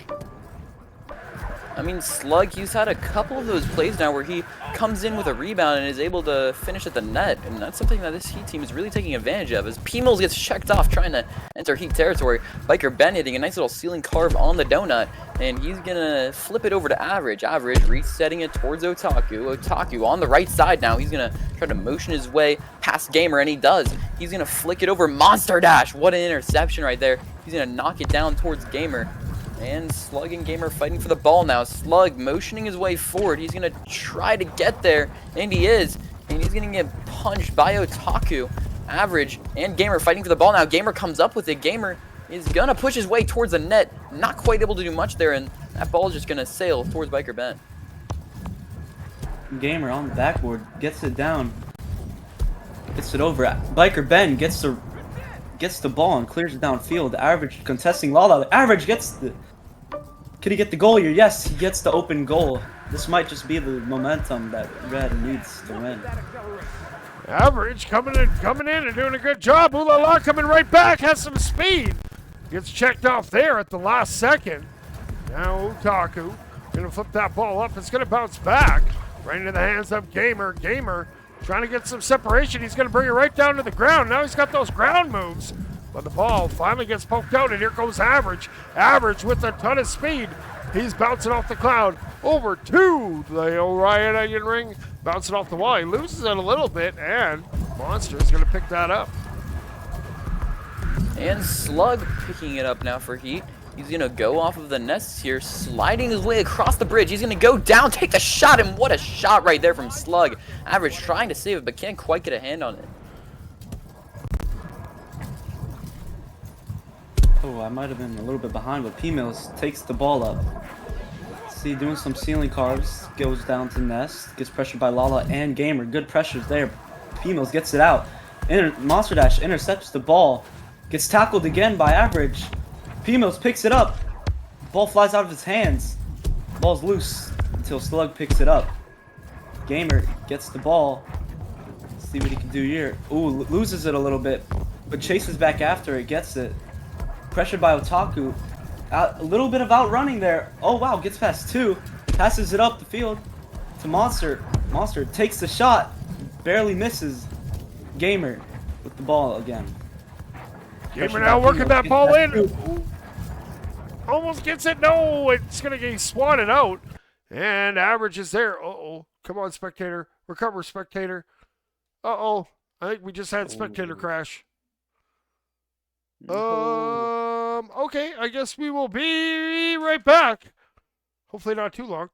I mean, Slug, he's had a couple of those plays now where he comes in with a rebound and is able to finish at the net, and that's something that this Heat team is really taking advantage of, as P-Mills gets checked off trying to enter Heat territory. Biker Ben hitting a nice little ceiling carve on the donut, and he's gonna flip it over to Average. Average resetting it towards Otaku. Otaku on the right side now. He's gonna try to motion his way past Gamer, and he does. He's gonna flick it over Monster Dash. What an interception right there. He's gonna knock it down towards Gamer. And Slug and Gamer fighting for the ball now. Slug motioning his way forward. He's going to try to get there, and he is. And he's going to get punched by Otaku. Average and Gamer fighting for the ball now. Gamer comes up with it. Gamer is going to push his way towards the net. Not quite able to do much there, and that ball is just going to sail towards Biker Ben. Gamer on the backboard. Gets it down. Gets it over. Biker Ben gets the ball and clears it downfield. Average contesting Lala. Average gets the... Could he get the goal here? Yes, he gets the open goal. This might just be the momentum that Red needs to win. Average coming in and doing a good job. Ooh la la coming right back, has some speed. Gets checked off there at the last second. Now Otaku gonna flip that ball up. It's gonna bounce back right into the hands of Gamer. Gamer trying to get some separation. He's gonna bring it right down to the ground. Now he's got those ground moves. But the ball finally gets poked out, and here goes Average. Average with a ton of speed. He's bouncing off the cloud over to the Orion Onion Ring. Bouncing off the wall. He loses it a little bit, and Monster's going to pick that up. And Slug picking it up now for Heat. He's going to go off of the nests here, sliding his way across the bridge. He's going to go down, take the shot, and what a shot right there from Slug. Average trying to save it, but can't quite get a hand on it. Oh, I might have been a little bit behind, but P-Mills takes the ball up. See, doing some ceiling carves, goes down to Nest, gets pressured by Lala and Gamer. Good pressures there. P-Mills gets it out. Monster Dash intercepts the ball, gets tackled again by Average. P-Mills picks it up. Ball flies out of his hands. Ball's loose until Slug picks it up. Gamer gets the ball. Let's see what he can do here. Ooh, loses it a little bit, but chases back after it, gets it. Pressured by Otaku. A little bit of outrunning there. Oh wow, gets past two. Passes it up the field to Monster. Monster takes the shot. Barely misses. Gamer with the ball again. Gamer now working that ball in. Ooh. Almost gets it. No, it's going to get swatted out. And Average is there. Uh-oh. Come on, spectator. Recover, spectator. Uh-oh. I think we just had spectator crash. Okay, I guess we will be right back. Hopefully not too long.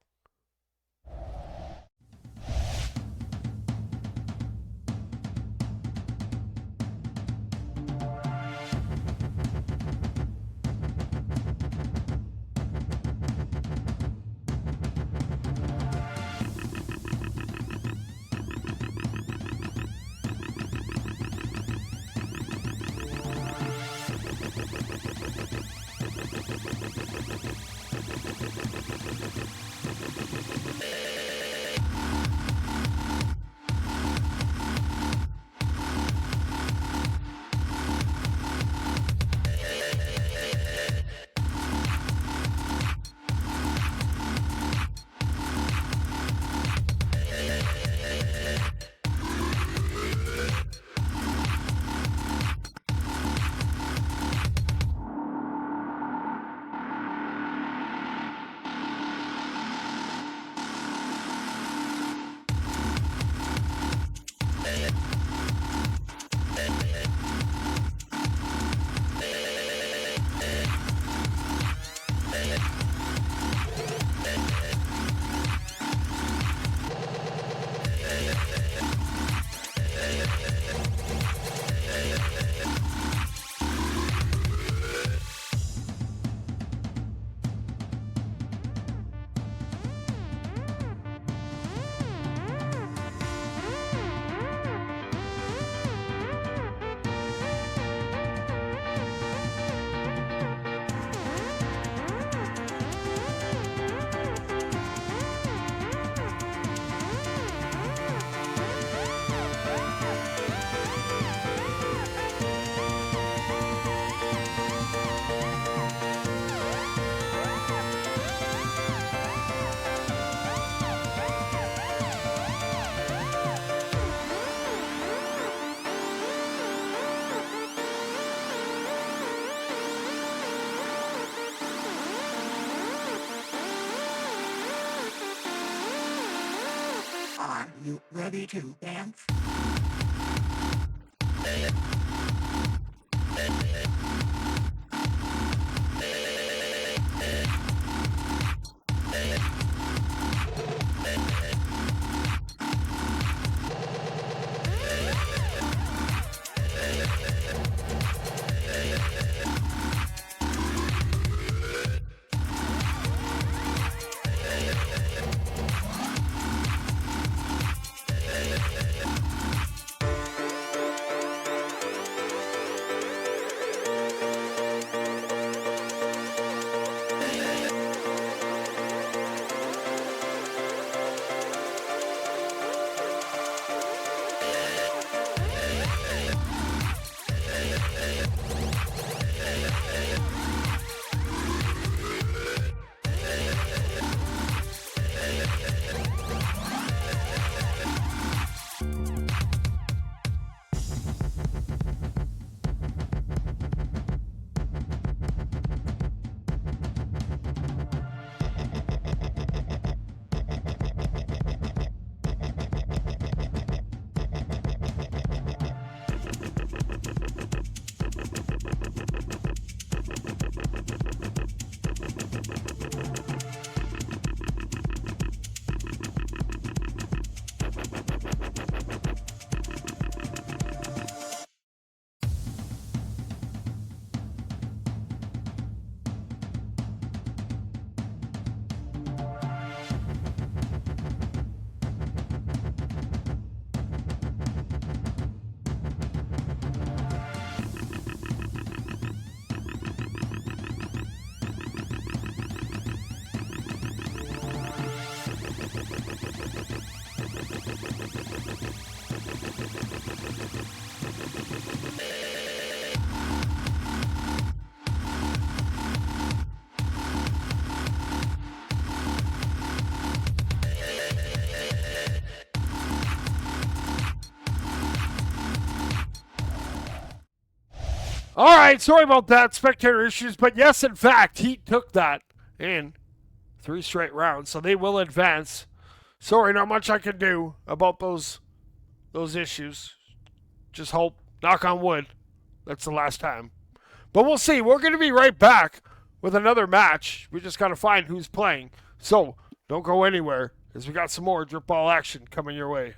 you ready to dance? All right, sorry about that, spectator issues, but yes, in fact, Heat took that in 3 straight rounds, so they will advance. Sorry, not much I can do about those issues. Just hope, knock on wood, that's the last time. But we'll see. We're going to be right back with another match. We just got to find who's playing. So don't go anywhere, because we got some more drip ball action coming your way.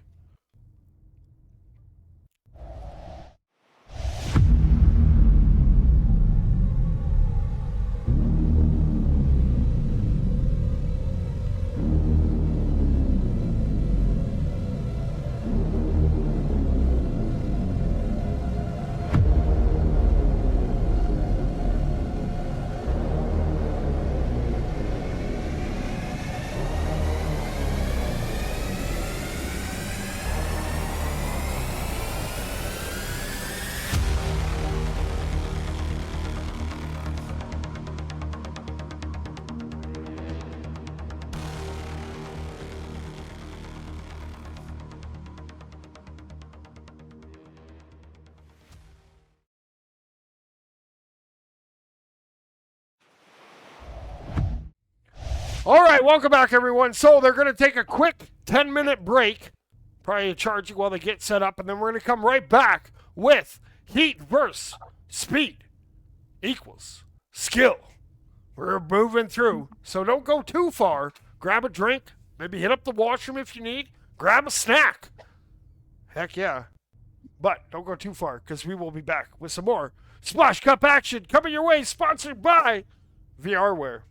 All right, welcome back, everyone. So they're going to take a quick 10-minute break, probably charging while they get set up, and then we're going to come right back with Heat versus Speed equals Skill. We're moving through, so don't go too far. Grab a drink, maybe hit up the washroom if you need. Grab a snack. Heck yeah. But don't go too far, because we will be back with some more Splash Cup action coming your way, sponsored by VRware.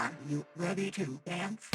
Are you ready to dance?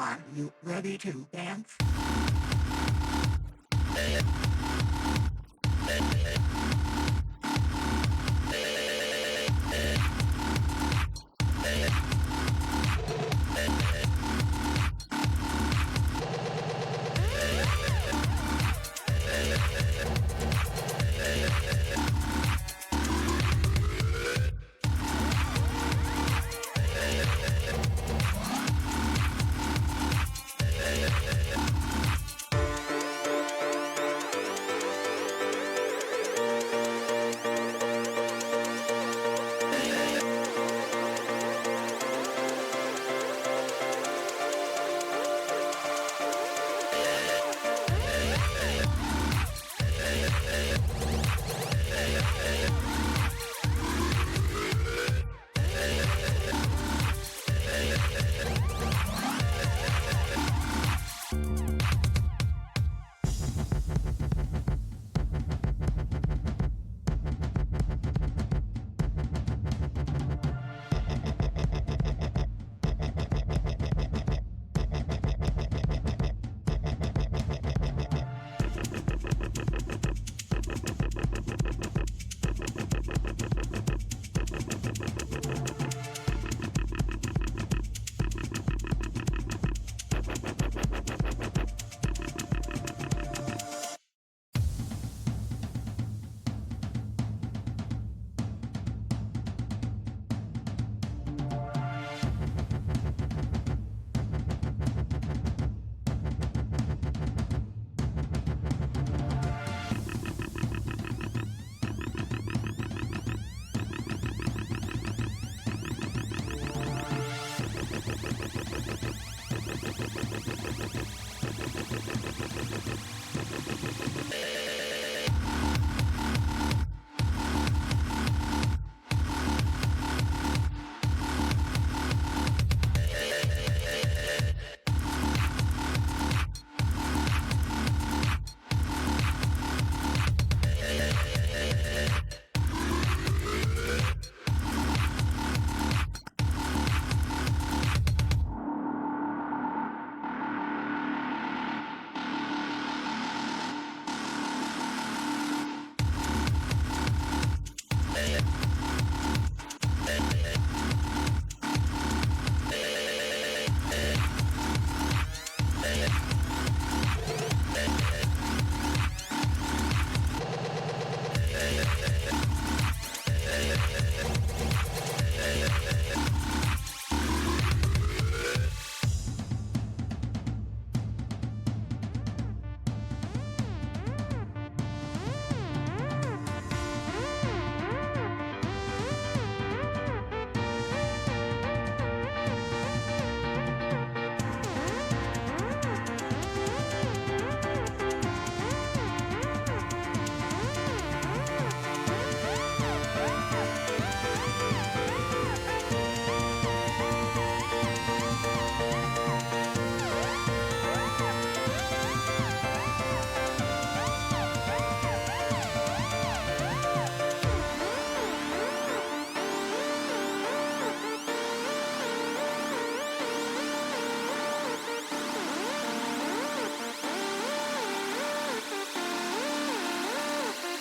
Are you ready to dance?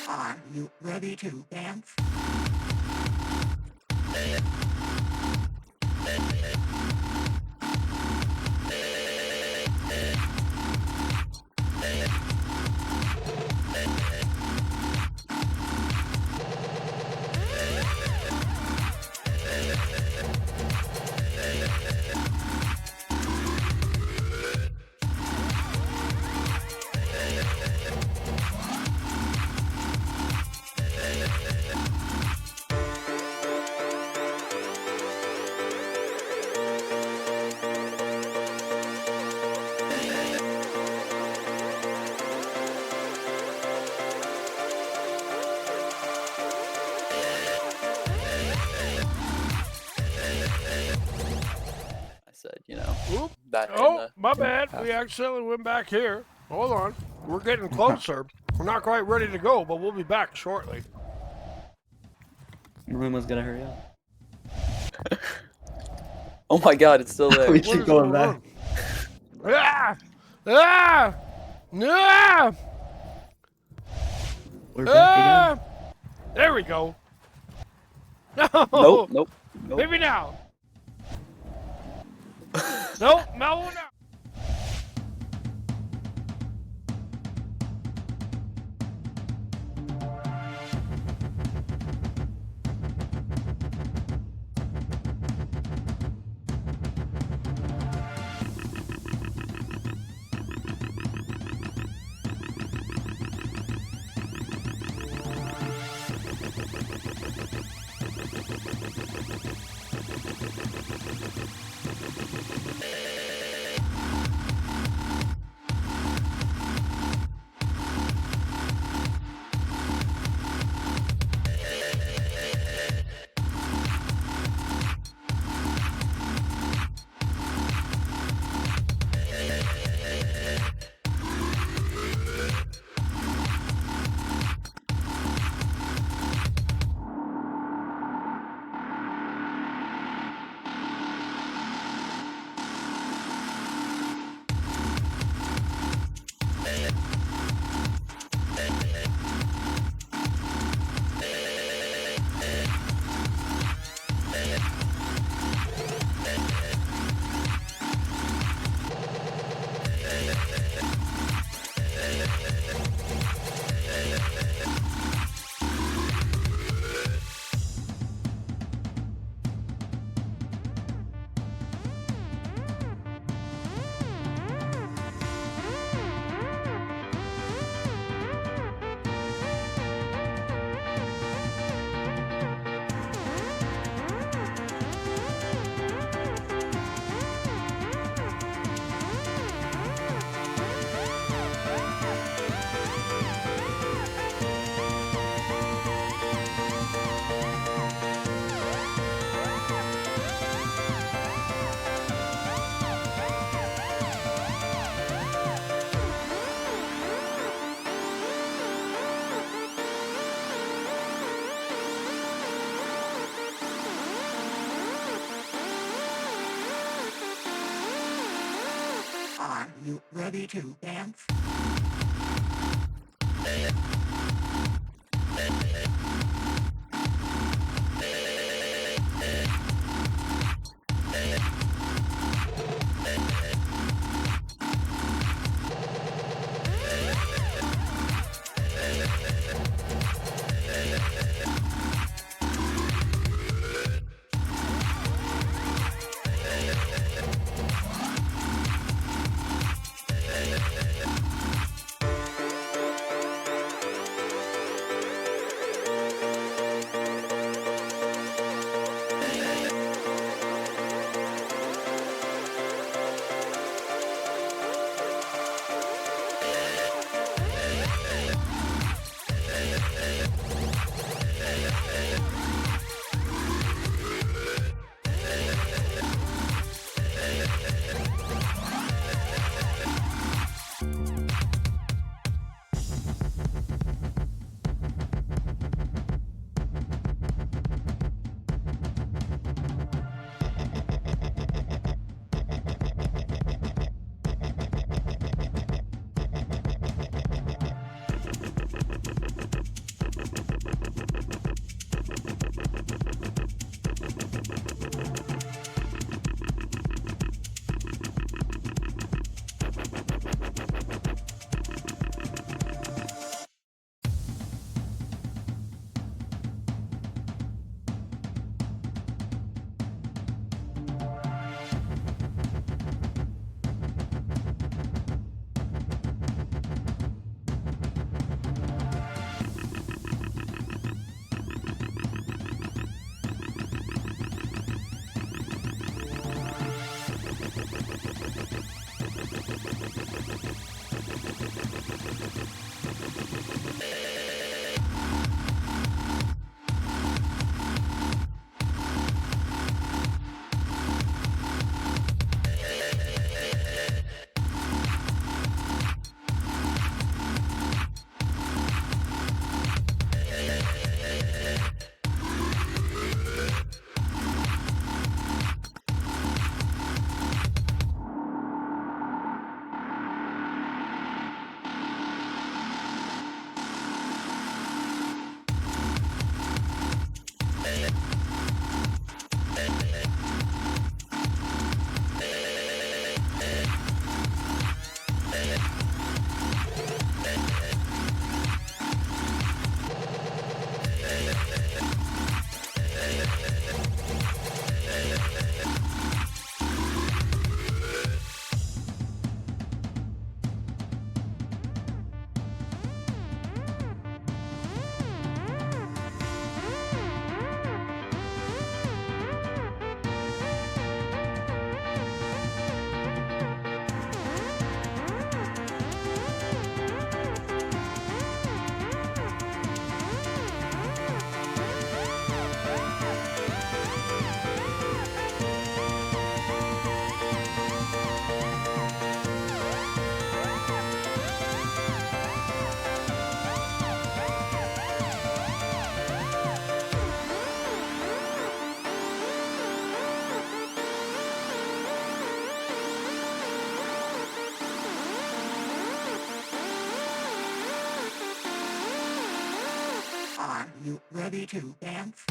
Are you ready to dance? I said, you know, Oop. that. Oh, my bad. We accidentally went back here. Hold on. We're getting closer. We're not quite ready to go, but we'll be back shortly. Ruma's gonna hurry up. Oh my God, it's still there. We What keep is going going back. on? Ah! Ah! Ah! We're back Ah! again. There we go. No. Nope, nope, nope. Maybe now. Nope, no, no. Are you ready to dance? Are you ready to dance?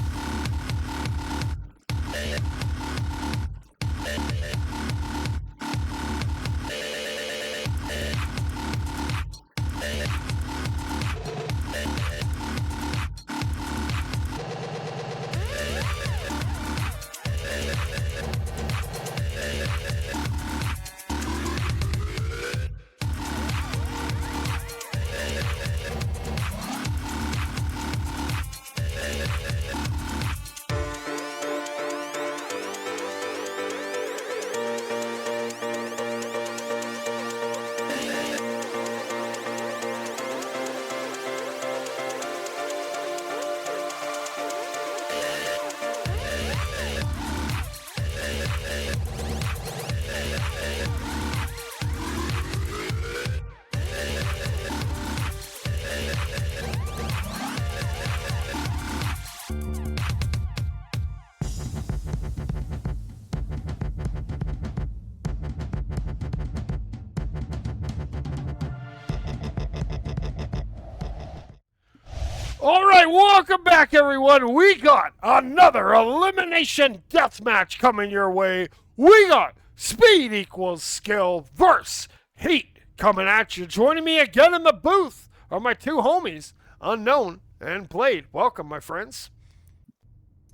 All right, welcome back, everyone. We got another elimination deathmatch coming your way. We got speed equals skill versus heat coming at you. Joining me again in the booth are my two homies, Unknown and Blade. Welcome, my friends.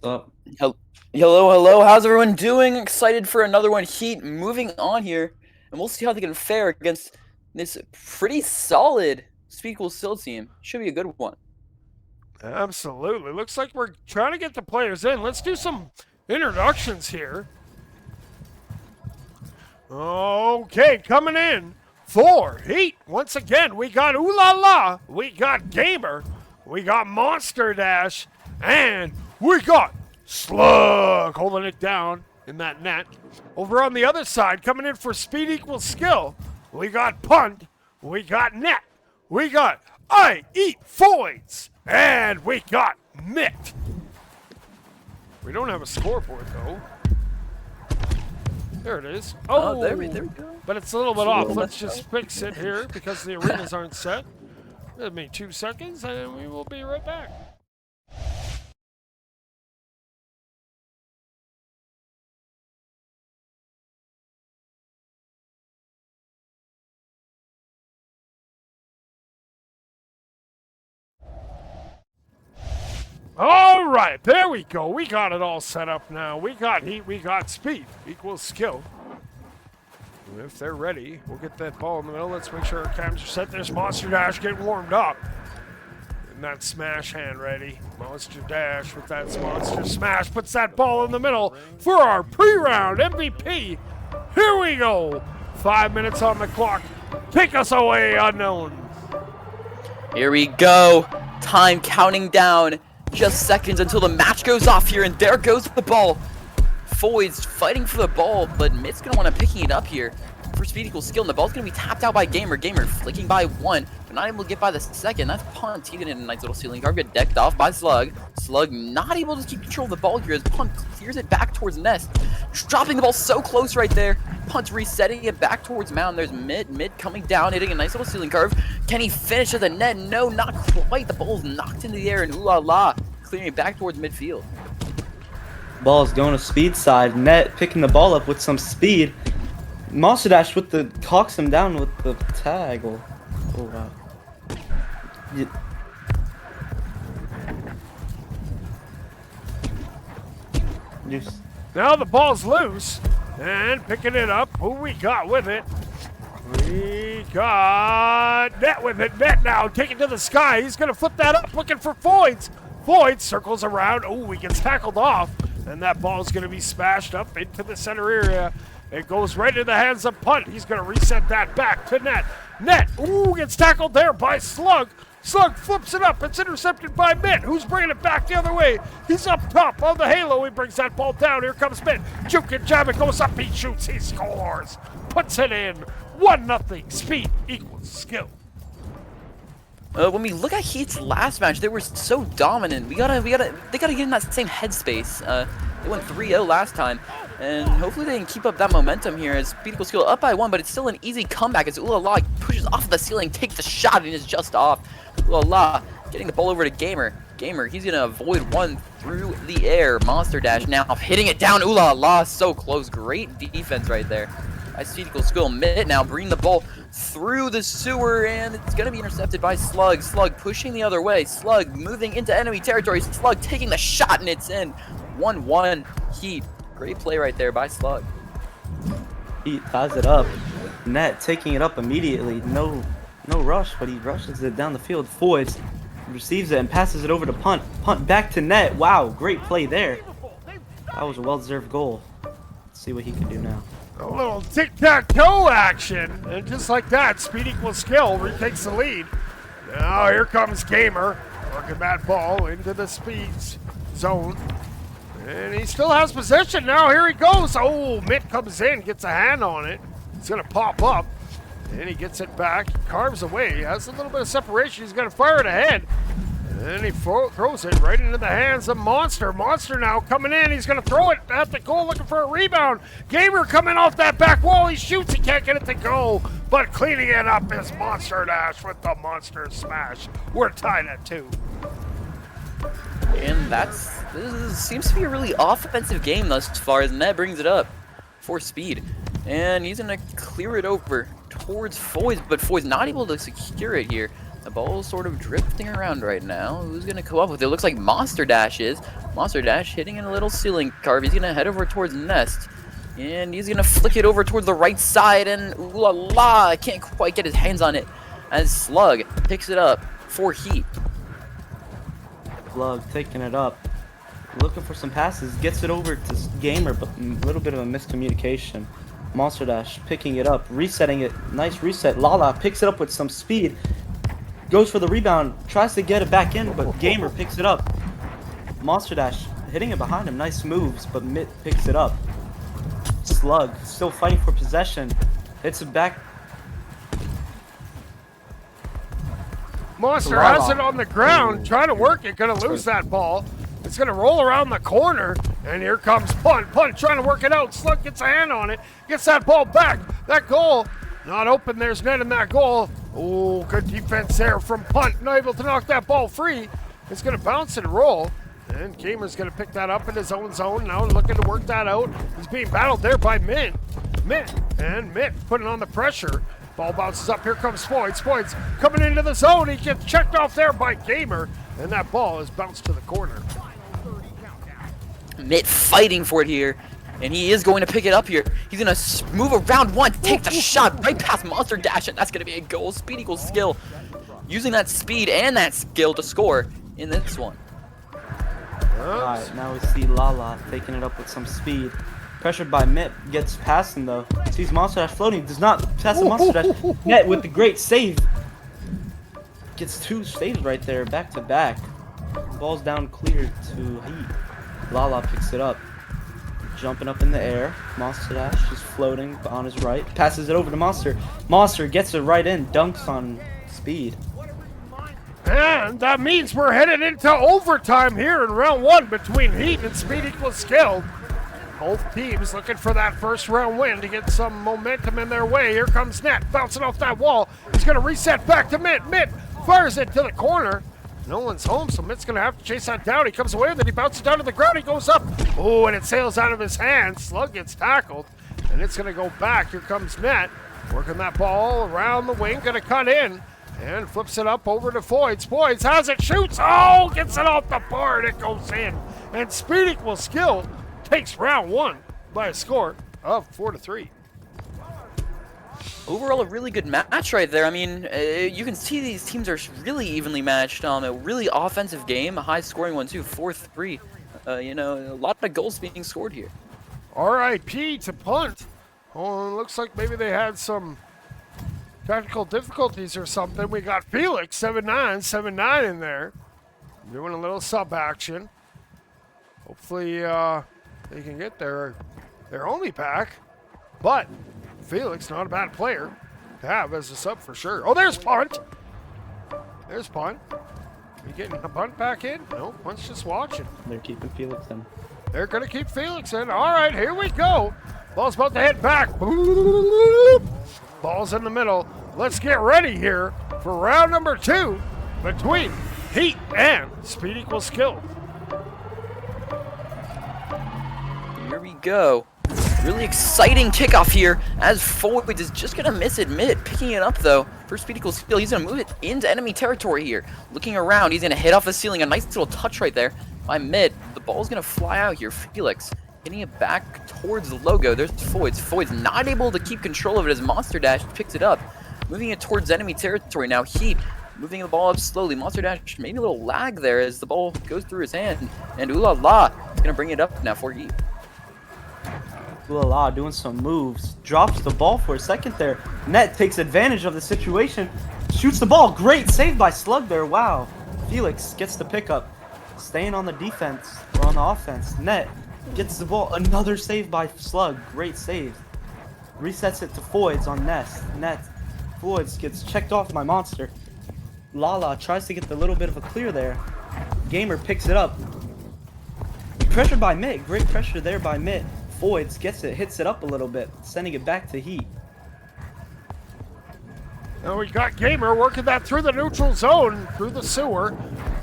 Oh, Hello. How's everyone doing? Excited for another one. Heat moving on here, and we'll see how they can fare against this pretty solid speed equals skill team. Should be a good one. Absolutely. Looks like we're trying to get the players in. Let's do some introductions here. Okay, coming in for Heat. Once again, we got Ooh La La, we got Gamer, we got Monster Dash, and we got Slug holding it down in that net. Over on the other side, coming in for speed equals skill, we got Punt, we got Net, we got I Eat Voids, and we got Mitt. We don't have a scoreboard, though. There it is. Oh, there we go. But it's a little bit off. Let's just fix it here because the arenas aren't set. Give me 2 seconds, and we will be right back. All right, there we go. We got it all set up now. We got heat, we got speed equals skill. If they're ready, we'll get that ball in the middle. Let's make sure our cams are set. There's Monster Dash getting warmed up. And that smash hand ready. Monster Dash with that monster smash puts that ball in the middle for our pre-round MVP. Here we go. 5 minutes on the clock. Take us away, Unknown. Here we go. Time counting down. Just seconds until the match goes off here, and there goes the ball. Void's fighting for the ball, but Mitt's going to want to picking it up here for speed equals skill, and the ball's going to be tapped out by Gamer. Gamer flicking by one, but not able to get by the second. That's Punt. He didn't hit a nice little ceiling guard, get decked off by Slug. Slug not able to keep control of the ball here as Punt clears it back towards Nest. Dropping the ball so close right there. Punt resetting it back towards Mound. There's Mid coming down, hitting a nice little ceiling curve. Can he finish at the net? No, not quite. The ball's knocked into the air, and Ooh La La clearing it back towards midfield. ball's going to speed side. Net picking the ball up with some speed. Monster Dash with the cocks him down with the tag. Oh wow. Now the ball's loose, and picking it up, who we got with it? We got Net with it. Net now, take it to the sky. He's going to flip that up, looking for Voids. Voids circles around. Oh, he gets tackled off, and that ball's going to be smashed up into the center area. It goes right into the hands of Punt. He's going to reset that back to Net. Net, ooh, gets tackled there by Slug. Slug flips it up. It's intercepted by Mitt, who's bringing it back the other way. He's up top of the halo. He brings that ball down. Here comes Mitt. Juke and jab. It goes up. He shoots. He scores. Puts it in. 1-0. Speed equals skill. When we look at Heat's last match, they were so dominant. They gotta get in that same headspace. They went 3-0 last time, and hopefully they can keep up that momentum here as Speed equals skill up by 1, but it's still an easy comeback as Ooh La La pushes off the ceiling, takes the shot, and is just off. Ooh La La getting the ball over to Gamer. Gamer, he's gonna avoid one through the air. Monster Dash now hitting it down. Ooh la la, so close. Great defense right there. Ice equals skill. Mitt now bringing the ball through the sewer, and it's gonna be intercepted by Slug. Slug pushing the other way. Slug moving into enemy territory. Slug taking the shot, and it's in. 1-1 Heat. Great play right there by Slug. He ties it up. Net taking it up immediately. No rush, but he rushes it down the field. Foyds receives it and passes it over to Punt. Punt back to Net. Wow, great play there. That was a well-deserved goal. Let's see what he can do now. A little tic-tac-toe action, and just like that, speed equals skill, retakes the lead. Now here comes Gamer, working that ball into the speeds zone. And he still has possession now, here he goes. Oh, Mitt comes in, gets a hand on it. It's gonna pop up, and he gets it back, carves away, has a little bit of separation, he's gonna fire it ahead. And he throws it right into the hands of Monster. Monster now coming in. He's going to throw it at the goal looking for a rebound. Gamer coming off that back wall. He shoots. He can't get it to go. But cleaning it up is Monster Dash with the Monster Smash. We're tied at 2. And this seems to be a really offensive game thus far as Ned brings it up for speed. And he's going to clear it over towards Foy's, but Foy's not able to secure it here. The ball is sort of drifting around right now. Who's going to come up with it? Looks like Monster Dash is. Monster Dash hitting in a little ceiling carve. He's going to head over towards Nest. And he's going to flick it over towards the right side. And ooh la la, can't quite get his hands on it as Slug picks it up for Heat. Slug taking it up. Looking for some passes. Gets it over to Gamer, but a little bit of a miscommunication. Monster Dash picking it up. Resetting it. Nice reset. Lala picks it up with some speed. Goes for the rebound, tries to get it back in, but Gamer picks it up. Monster Dash hitting it behind him, nice moves, but Mitt picks it up. Slug still fighting for possession, hits it back. Monster has it on the ground, trying to work it, gonna lose that ball. It's gonna roll around the corner, and here comes Punt. Punt trying to work it out. Slug gets a hand on it, gets that ball back. That goal, not open, there's net in that goal. Oh, good defense there from Punt. Not able to knock that ball free. It's going to bounce and roll. And Gamer's going to pick that up in his own zone. Now looking to work that out. He's being battled there by Mitt. Mitt putting on the pressure. Ball bounces up. Here comes Foyds. Foyds coming into the zone. He gets checked off there by Gamer. And that ball is bounced to the corner. Mitt fighting for it here. And he is going to pick it up here. He's going to move around one, take the shot right past Monster Dash, and that's going to be a goal. Speed equals skill. Using that speed and that skill to score in this one. Alright, now we see Lala taking it up with some speed. Pressured by Mitt, gets past him though. Sees Monster Dash floating, does not pass the Monster Dash. Net with the great save. Gets 2 saves right there, back to back. Ball's down clear to Heat. Lala picks it up. Jumping up in the air. Monster Dash just floating on his right. Passes it over to Monster. Monster gets it right in. Dunks on speed. And that means we're headed into overtime here in round 1 between Heat and Speed equals Skill. Both teams looking for that first round win to get some momentum in their way. Here comes Net bouncing off that wall. He's going to reset back to Mitt. Mitt fires it to the corner. No one's home, so Mitt's going to have to chase that down. He comes away with it. He bounces down to the ground. He goes up. Oh, and it sails out of his hands. Slug gets tackled, and it's going to go back. Here comes Net, working that ball around the wing. Going to cut in and flips it up over to Foyds. Foyds has it, shoots. Oh, gets it off the board. It goes in. And Speed equals Skill takes round 1 by a score of 4-3. Overall, a really good match right there. I mean, you can see these teams are really evenly matched. A really offensive game, a high-scoring one too, 4-3. You know, a lot of goals being scored here. RIP to Punt. Oh, it looks like maybe they had some technical difficulties or something. We got Felix, 7-9 in there, doing a little sub action. Hopefully, they can get their only pack, but Felix, not a bad player to have as a sub for sure. Oh, there's Punt. There's Punt. Are you getting a Punt back in? No, Punt's just watching. They're keeping Felix in. They're going to keep Felix in. All right, here we go. Ball's about to head back. Ball's in the middle. Let's get ready here for round number 2 between Heat and speed equals skill. Here we go. Really exciting kickoff here as Foids is just going to miss it mid. Picking it up though for speed equals skill. He's going to move it into enemy territory here. Looking around, he's going to hit off the ceiling. A nice little touch right there by mid. The ball's going to fly out here. Felix hitting it back towards the logo. There's Foids. Foids not able to keep control of it as Monster Dash picks it up. Moving it towards enemy territory now. Heat moving the ball up slowly. Monster Dash maybe a little lag there as the ball goes through his hand. And ooh la la is going to bring it up now for Heat. Ulala doing some moves. Drops the ball for a second there. Net takes advantage of the situation. Shoots the ball. Great save by Slug there. Wow. Felix gets the pickup. Staying on the defense or on the offense. Net gets the ball. Another save by Slug. Great save. Resets it to Foids on Nest. Net. Foids gets checked off by Monster. Lala tries to get the little bit of a clear there. Gamer picks it up. Pressured by Mitt. Great pressure there by Mitt. Foids gets it, hits it up a little bit, sending it back to Heat. Now we got Gamer working that through the neutral zone, through the sewer.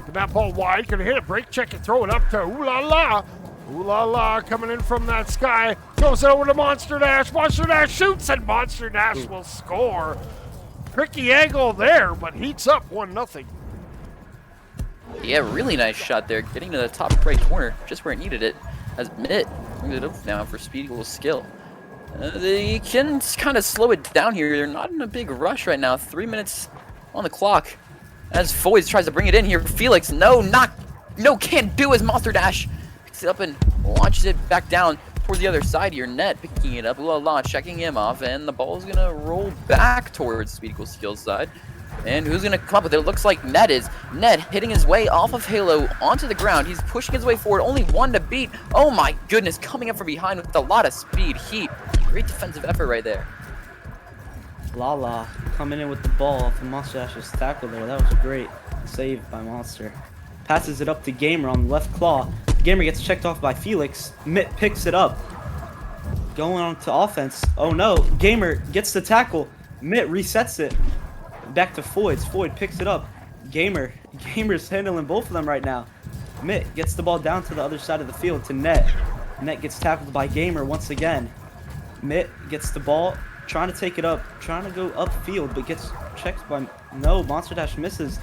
Get that ball wide, gonna hit it, break check and throw it up to ooh la la. Ooh la la coming in from that sky. Throws it over to Monster Dash. Monster Dash shoots and Monster Dash will score. Tricky angle there, but Heat's up 1-0. Yeah, really nice shot there. Getting to the top right corner, just where it needed it. As Mitt brings it up now for speed equals skill. They can kind of slow it down here. They're not in a big rush right now. 3 minutes on the clock. As Foids tries to bring it in here. Felix, no, can't do as Monster Dash picks it up and launches it back down towards the other side here. Net picking it up. Ooh la la, checking him off, and the ball is gonna roll back towards speed equals skill side. And who's going to come up with it? It looks like Ned is. Ned hitting his way off of Halo onto the ground. He's pushing his way forward. Only one to beat. Oh my goodness. Coming up from behind with a lot of speed. Heat. Great defensive effort right there. Lala coming in with the ball off of Monster Dash's tackle there. That was a great save by Monster. Passes it up to Gamer on the left claw. Gamer gets checked off by Felix. Mitt picks it up. Going on to offense. Oh no. Gamer gets the tackle. Mitt resets it. Back to Foids. Foid picks it up. Gamer's handling both of them right now. Mitt gets the ball down to the other side of the field to Net. Net gets tackled by Gamer once again. Mitt gets the ball, trying to take it up, trying to go upfield, but gets checked by... No, Monster Dash misses.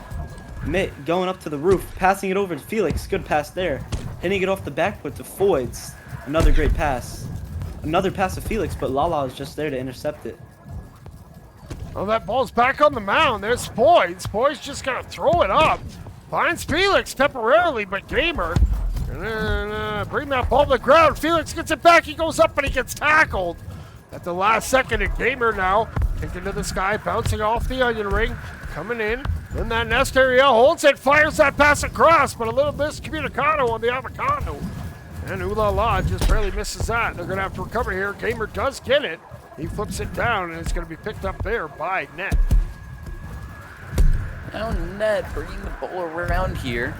Mitt going up to the roof, passing it over to Felix. Good pass there. Hitting it off the back foot to Foids. Another great pass. Another pass to Felix, but Lala is just there to intercept it. Oh, that ball's back on the mound. There's Foids. Foids just gonna throw it up. Finds Felix temporarily, but Gamer gonna bring that ball to the ground. Felix gets it back. He goes up and he gets tackled at the last second. And Gamer now taken to the sky, bouncing off the onion ring, coming in that nest area, holds it, fires that pass across, but a little miscommunicado on the avocado. And ooh la la just barely misses that. They're gonna have to recover here. Gamer does get it. He flips it down, and it's going to be picked up there by Net. Now Net bringing the ball around here.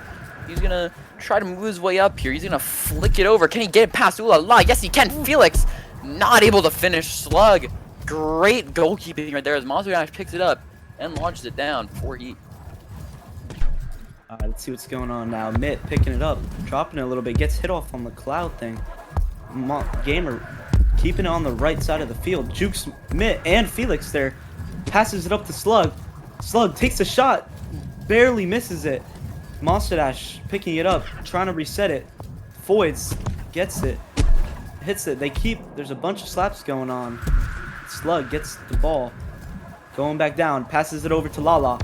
He's going to try to move his way up here. He's going to flick it over. Can he get it past? Ooh la la. Yes, he can. Felix not able to finish. Slug. Great goalkeeping right there as Monster Dash picks it up and launches it down for Heat. All right, let's see what's going on now. Mitt picking it up, dropping it a little bit. Gets hit off on the cloud thing. Gamer keeping it on the right side of the field. Jukes Mitt and Felix there. Passes it up to Slug. Slug takes a shot. Barely misses it. Monster Dash picking it up. Trying to reset it. Foids gets it. Hits it. There's a bunch of slaps going on. Slug gets the ball. Going back down. Passes it over to Lala.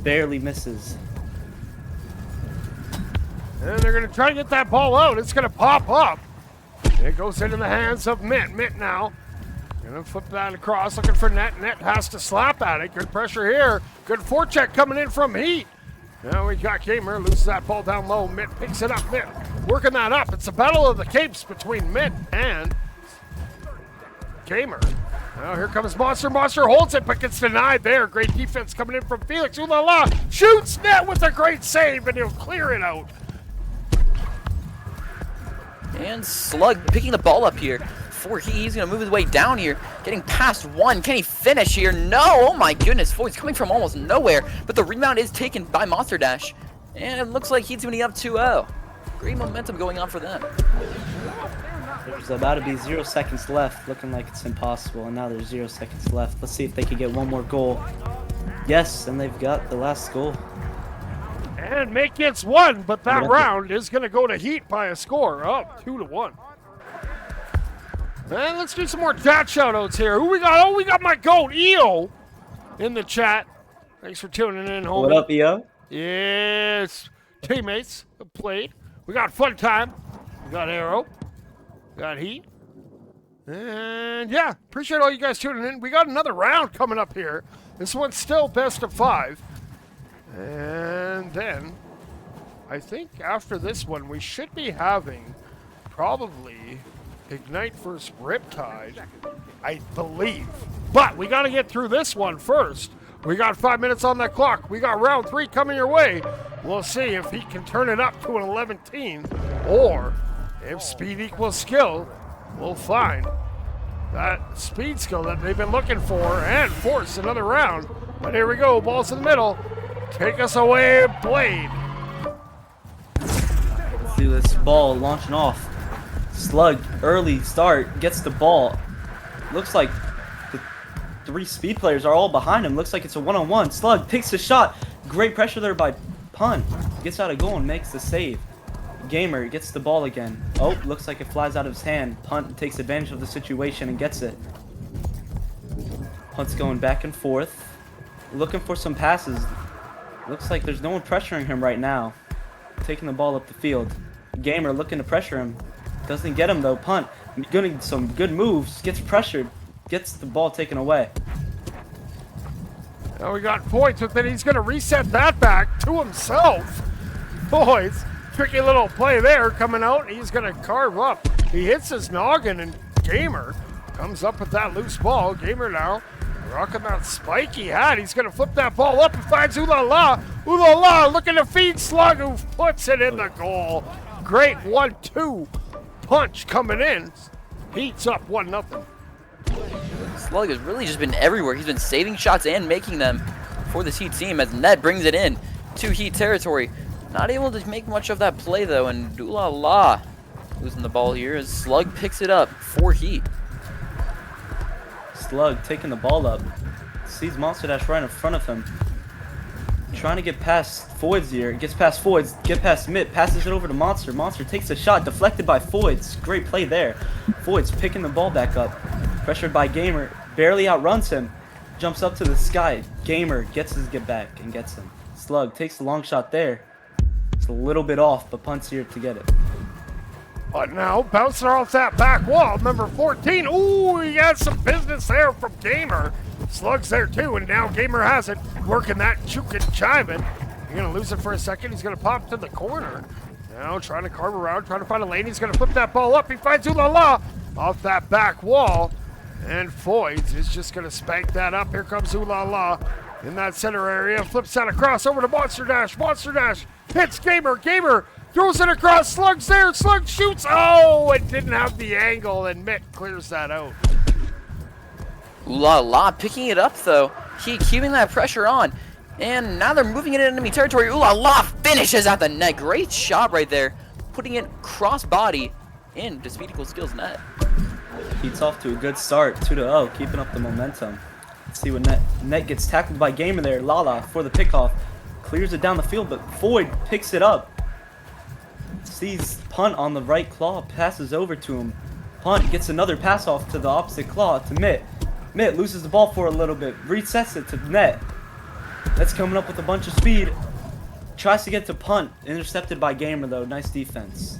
Barely misses. And they're going to try to get that ball out. It's going to pop up. It goes into the hands of Mitt. Mitt now gonna flip that across, looking for Net. Net has to slap at it. Good pressure here. Good forecheck coming in from Heat. Now we got Gamer, loses that ball down low. Mitt picks it up. Mitt working that up. It's a battle of the capes between Mitt and Gamer. Now here comes Monster. Monster holds it, but gets denied there. Great defense coming in from Felix. Ooh la la. Shoots Net with a great save, and he'll clear it out. And Slug picking the ball up here for he's going to move his way down here, getting past one. Can he finish here? No! Oh my goodness, Foy's coming from almost nowhere, but the rebound is taken by Monster Dash. And it looks like Heat's going to be up 2-0. Great momentum going on for them. There's about to be 0 seconds left, looking like it's impossible, and now there's 0 seconds left. Let's see if they can get one more goal. Yes, and they've got the last goal. And Mick gets one, but that round is going to go to Heat by a score up 2-1. And let's do some more chat shoutouts here. Who we got? Oh, we got my goat, EO, in the chat. Thanks for tuning in, homie. What up, EO? Yes, teammates have played. We got Fun Time. We got Arrow. We got Heat. And yeah, appreciate all you guys tuning in. We got another round coming up here. This one's still best of 5. And then I think after this one, we should be having probably Ignite versus Riptide, I believe. But we got to get through this one first. We got 5 minutes on that clock. We got round 3 coming your way. We'll see if he can turn it up to an 11-team, or if speed equals skill, we'll find that speed skill that they've been looking for and force another round. But here we go, balls in the middle. Take us away, Blade. Let's see this ball launching off. Slug, early start, gets the ball. Looks like the 3 speed players are all behind him. Looks like it's a one-on-one. Slug takes the shot. Great pressure there by Punt. Gets out of goal and makes the save. Gamer gets the ball again. Oh, looks like it flies out of his hand. Punt takes advantage of the situation and gets it. Punt's going back and forth, looking for some passes. Looks like there's no one pressuring him right now. Taking the ball up the field. Gamer looking to pressure him. Doesn't get him though. Punt getting some good moves. Gets pressured. Gets the ball taken away. Now we got points with it. He's going to reset that back to himself. Boys, tricky little play there coming out. He's going to carve up. He hits his noggin, and Gamer comes up with that loose ball. Gamer now rocking that spiky hat. He's going to flip that ball up and finds Ooh La La. Ooh La La looking to feed Slug, who puts it in the goal. Great 1-2 punch coming in. Heats up 1-0. Slug has really just been everywhere. He's been saving shots and making them for this Heat team as Ned brings it in to Heat territory. Not able to make much of that play though, and Ooh La La losing the ball here as Slug picks it up for Heat. Slug taking the ball up. Sees Monster Dash right in front of him. Trying to get past Foyds here. Gets past Foyds. Get past Mitt. Passes it over to Monster. Monster takes a shot. Deflected by Foyds. Great play there. Foyds picking the ball back up. Pressured by Gamer. Barely outruns him. Jumps up to the sky. Gamer gets his get back and gets him. Slug takes the long shot there. It's a little bit off, but Punt's here to get it. But now, bouncing off that back wall, number 14. Ooh, he has some business there from Gamer. Slug's there too, and now Gamer has it. Working that juke and jiving. You're going to lose it for a second. He's going to pop to the corner. Now trying to carve around, trying to find a lane. He's going to flip that ball up. He finds Ooh La La off that back wall. And Foyds is just going to spank that up. Here comes Ooh La La in that center area. Flips that across over to Monster Dash. Monster Dash hits Gamer. Gamer throws it across. Slug's there. Slug shoots. Oh, it didn't have the angle, and Mick clears that out. Ooh La La picking it up though. Heat keeping that pressure on. And now they're moving it into enemy territory. Ooh La La finishes at the net. Great shot right there. Putting it cross body into Speed Equal Skills net. Heat's off to a good start. 2-0. Keeping up the momentum. Let's see what Net gets tackled by Gamer there. Lala for the pickoff. Clears it down the field, but Foyd picks it up. Sees Punt on the right claw. Passes over to him. Punt gets another pass off to the opposite claw to Mitt. Mitt loses the ball for a little bit. Resets it to Net. Net's coming up with a bunch of speed. Tries to get to Punt. Intercepted by Gamer though. Nice defense.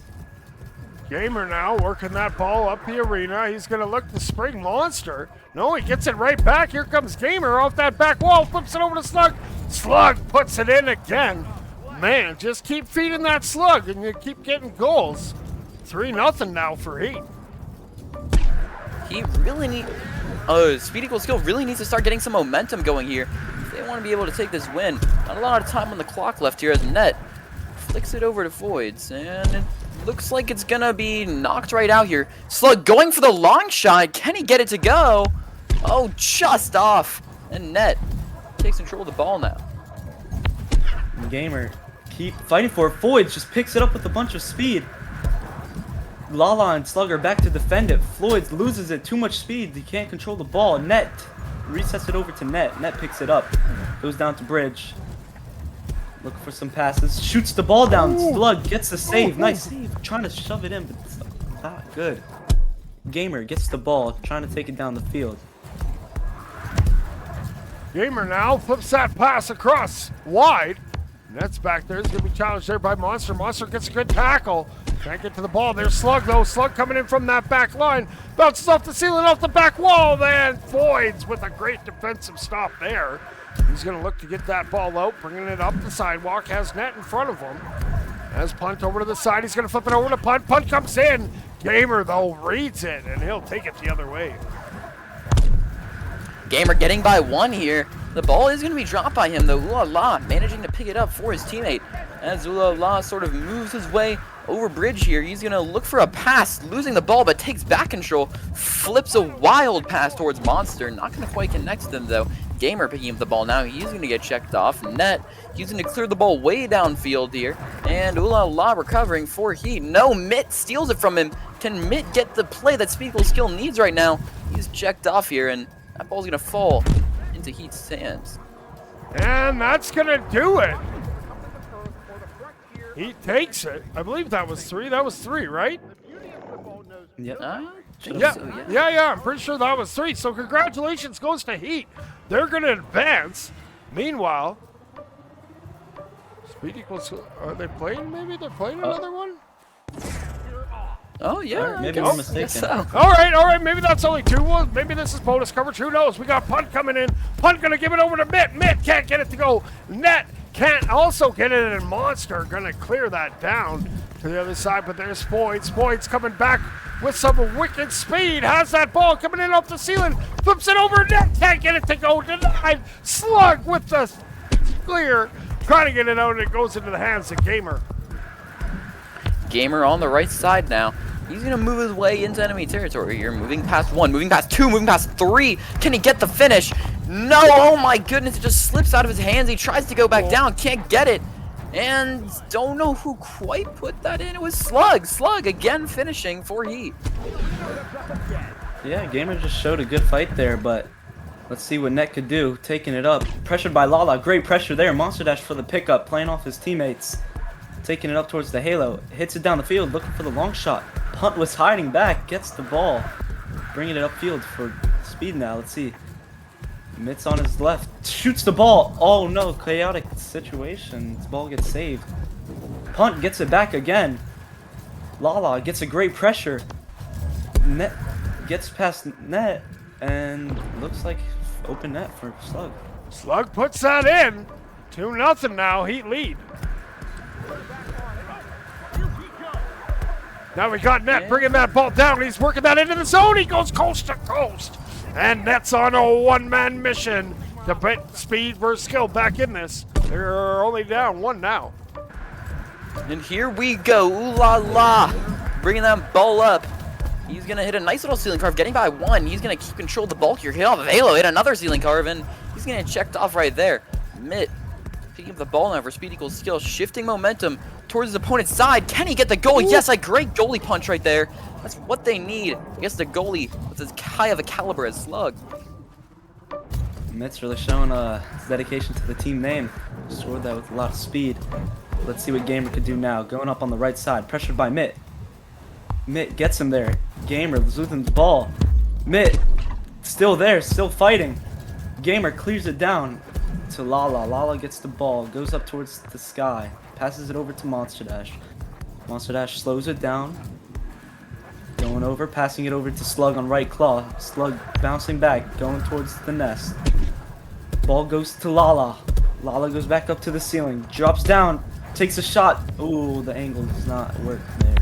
Gamer now working that ball up the arena. He's going to look to spring Monster. No, he gets it right back. Here comes Gamer off that back wall. Flips it over to Slug. Slug puts it in again. Man, just keep feeding that Slug and you keep getting goals. 3-0 now for Heat. He really Speed Equal Skill really needs to start getting some momentum going here. If they want to be able to take this win. Not a lot of time on the clock left here as Net flicks it over to Foyds, and it looks like it's gonna be knocked right out here. Slug going for the long shot. Can he get it to go? Oh, just off. And Net takes control of the ball now. Gamer keep fighting for it. Floyd just picks it up with a bunch of speed. Lala and Slug are back to defend it. Floyd loses it. Too much speed. He can't control the ball. Net resets it over to Net. Net picks it up. Goes down to Bridge. Looking for some passes. Shoots the ball down. Slug gets the save. Nice save. Trying to shove it in, but it's not good. Gamer gets the ball. Trying to take it down the field. Gamer now flips that pass across wide. Net's back there. He's going to be challenged there by Monster. Monster gets a good tackle. Can't get to the ball. There's Slug, though. Slug coming in from that back line. Bounces off the ceiling, off the back wall. Then Floyd's with a great defensive stop there. He's going to look to get that ball out, bringing it up the sidewalk. Has Net in front of him. Has Punt over to the side. He's going to flip it over to Punt. Punt comes in. Gamer, though, reads it, and he'll take it the other way. Gamer getting by 1 here. The ball is going to be dropped by him, though. Ooh La La managing to pick it up for his teammate. As Ooh La La sort of moves his way over Bridge here, he's going to look for a pass, losing the ball, but takes back control. Flips a wild pass towards Monster. Not going to quite connect to them, though. Gamer picking up the ball now. He's going to get checked off. Net, he's going to clear the ball way downfield here. And Ooh La La recovering for Heat. No, Mitt steals it from him. Can Mitt get the play that Speed Equals Skill needs right now? He's checked off here, and that ball's going to fall into Heat's hands. And that's going to do it. He takes it. I believe that was 3. That was 3, right? Yep. Yeah, I'm pretty sure that was 3. So congratulations goes to Heat. They're going to advance. Meanwhile, Speed Equals, are they playing? Maybe they're playing another one? Oh, yeah. Maybe we're mistaken. So. All right. Maybe that's only 2. Well, maybe this is bonus coverage. Who knows? We got Punt coming in. Punt going to give it over to Mitt. Mitt can't get it to go. Net can't also get it, and Monster going to clear that down to the other side. But there's Spoids. Spoids coming back with some wicked speed. Has that ball coming in off the ceiling. Flips it over. Net can't get it to go. Denied. Slug with the clear. Trying to get it out, and it goes into the hands of Gamer. Gamer on the right side now. He's going to move his way into enemy territory here. Moving past 1, moving past 2, moving past 3. Can he get the finish? No! Oh my goodness, it just slips out of his hands. He tries to go back down, can't get it. And don't know who quite put that in. It was Slug. Slug again finishing for Heat. Yeah, Gamer just showed a good fight there, but let's see what Net could do. Taking it up. Pressured by Lala. Great pressure there. Monster Dash for the pickup, playing off his teammates. Taking it up towards the halo. Hits it down the field, looking for the long shot. Punt was hiding back. Gets the ball. Bringing it upfield for Speed now. Let's see. Mitt's on his left. Shoots the ball. Oh no, chaotic situation. This ball gets saved. Punt gets it back again. Lala gets a great pressure. Net gets past Net. And looks like open net for Slug. Slug puts that in. 2-0 now. Heat lead. Now we got Net bringing that ball down. He's working that into the zone. He goes coast to coast. And Net's on a one-man mission to put Speed versus Skill back in this. They're only down 1 now. And here we go. Ooh La La. Bringing that ball up. He's going to hit a nice little ceiling carve. Getting by 1. He's going to keep control of the ball here. Hit off of Halo. Hit another ceiling carve. And he's going to get checked off right there. Mitt picking up the ball now for Speed Equals Skill. Shifting momentum towards his opponent's side. Can he get the goal? Ooh. Yes, a great goalie punch right there. That's what they need. I guess the goalie with as high of a caliber as Slug. Mitt's really showing his dedication to the team name. Scored that with a lot of speed. Let's see what Gamer could do now. Going up on the right side. Pressured by Mitt. Mitt gets him there. Gamer losing the ball. Mitt still there, still fighting. Gamer clears it down to Lala. Lala gets the ball, goes up towards the sky, passes it over to Monster Dash. Monster Dash slows it down. Going over, passing it over to Slug on right claw. Slug bouncing back, going towards the nest. Ball goes to Lala. Lala goes back up to the ceiling, drops down, takes a shot. Ooh, the angle does not work there.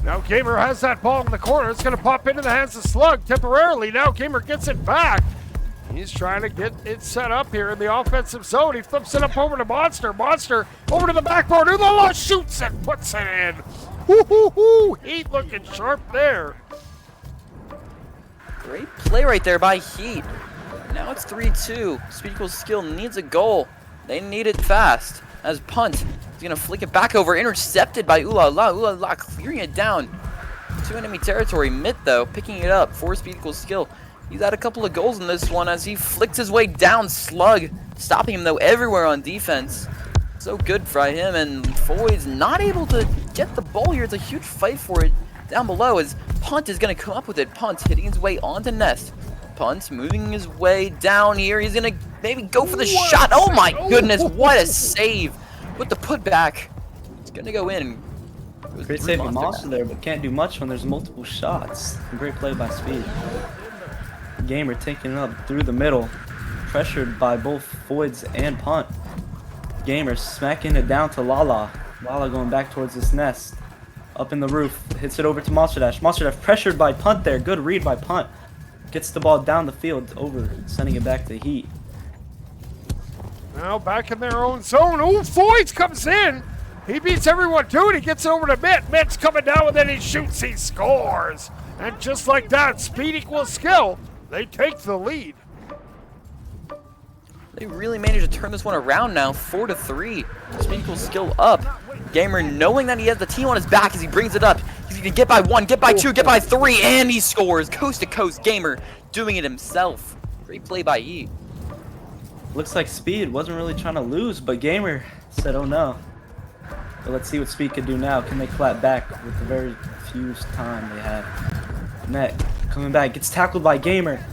Now Gamer has that ball in the corner. It's going to pop into the hands of Slug temporarily. Now Gamer gets it back. He's trying to get it set up here in the offensive zone. He flips it up over to Monster. Monster over to the backboard. Ooh La La shoots it, puts it in. Woo-hoo-hoo! Heat looking sharp there. Great play right there by Heat. Now it's 3-2. Speed Equals Skill needs a goal. They need it fast. as punt. He's gonna flick it back over, intercepted by Ooh La La. Ooh La La clearing it down to enemy territory. Mitt though, picking it up. 4 speed equals skill. He's had a couple of goals in this one as he flicks his way down. Slug stopping him though everywhere on defense. So good for him, and Foy's not able to get the ball here. It's a huge fight for it down below as Punt is gonna come up with it. Punt hitting his way onto Nest. Punt moving his way down here. He's gonna maybe go for the shot. Oh my goodness, what a save with the putback. It's gonna go in. Great save by Monster there, but can't do much when there's multiple shots. Great play by Speed. Gamer taking it up through the middle, pressured by both Foyds and Punt. Gamer smacking it down to Lala. Lala going back towards this Nest. Up in the roof, hits it over to Monster Dash. Monster Dash pressured by Punt there. Good read by Punt. Gets the ball down the field, over, sending it back to Heat. Now back in their own zone. Oh, Foyt comes in. He beats everyone too, and he gets it over to Mitt. Mitt's coming down with it. He shoots. He scores. And just like that, speed equals skill. They take the lead. They really managed to turn this one around now. 4-3. Speed equals skill up. Gamer knowing that he has the team on his back as he brings it up. He's going to get by 1, get by 2, get by 3, and he scores. Coast to coast. Gamer doing it himself. Great play by E. Looks like Speed wasn't really trying to lose, but Gamer said, oh no. But let's see what Speed can do now. Can they clap back with the very few time they have? Net coming back, gets tackled by Gamer.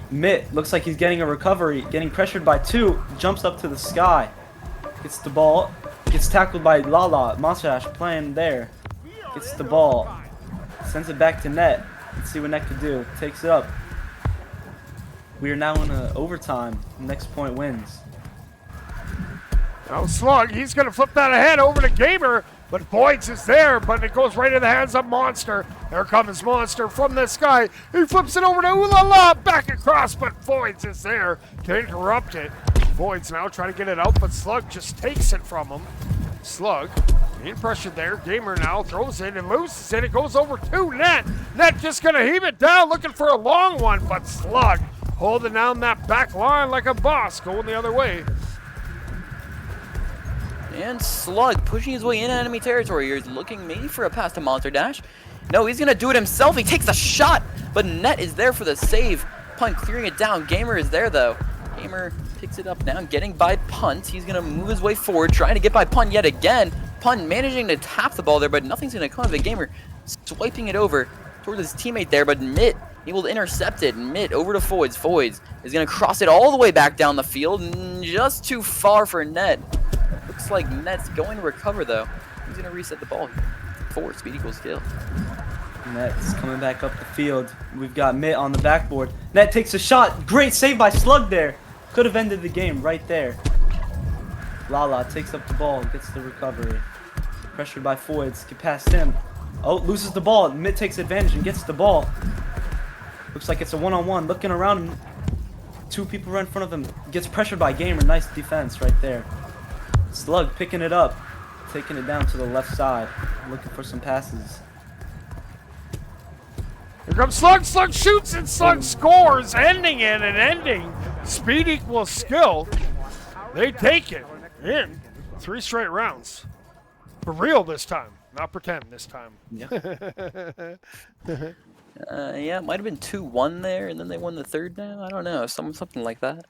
Mitt looks like he's getting a recovery, getting pressured by 2, jumps up to the sky. Gets the ball, gets tackled by Lala. Monster Dash playing there. Gets the ball, sends it back to Net. Let's see what Net can do. Takes it up. We are now in overtime. Next point wins. Now Slug, he's going to flip that ahead over to Gamer, but Boyds is there, but it goes right in the hands of Monster. There comes Monster from the sky. He flips it over to Ooh La La, back across, but Boyds is there to interrupt it. Boyds now trying to get it out, but Slug just takes it from him. Slug being pressured there. Gamer now throws it and loses it. It goes over to Net. Net just going to heave it down, looking for a long one, but Slug holding down that back line like a boss, going the other way. And Slug pushing his way into enemy territory here. He's looking maybe for a pass to Monster Dash. No, he's going to do it himself. He takes a shot, but Net is there for the save. Punt clearing it down. Gamer is there, though. Gamer picks it up now, getting by Punt. He's going to move his way forward, trying to get by Punt yet again. Punt managing to tap the ball there, but nothing's going to come of it. Gamer swiping it over towards his teammate there, but Mitt able to intercept it. Mitt over to Foyds. Foyds is going to cross it all the way back down the field, just too far for Net. Looks like Net's going to recover, though. He's going to reset the ball here. 4, speed equals skill. Net's coming back up the field. We've got Mitt on the backboard. Net takes a shot. Great save by Slug there. Could have ended the game right there. Lala takes up the ball, gets the recovery. Pressured by Foyds. Get past him. Oh, loses the ball. Mitt takes advantage and gets the ball. Looks like it's a one-on-one. Looking around. 2 people right in front of him. Gets pressured by Gamer. Nice defense right there. Slug picking it up, taking it down to the left side, looking for some passes. Here comes Slug. Slug shoots and Slug scores, ending it and ending. Speed equals skill. They take it in 3 straight rounds. For real this time, not pretend this time. Yeah. Yeah, it might have been 2-1 there, and then they won the third now. I don't know, something like that.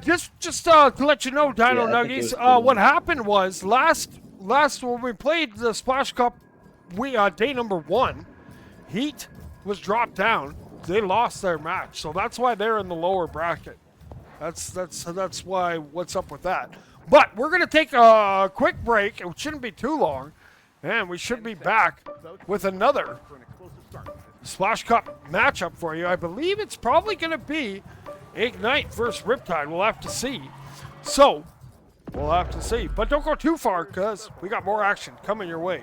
Just to let you know, Dino Yeah, Nuggies, what happened was last when we played the Splash Cup, day number 1, Heat was dropped down. They lost their match, so that's why they're in the lower bracket. That's why. What's up with that? But we're gonna take a quick break. It shouldn't be too long, and we should be back with another Splash Cup matchup for you. I believe it's probably going to be Ignite versus Riptide. We'll have to see. So, we'll have to see. But don't go too far because we got more action coming your way.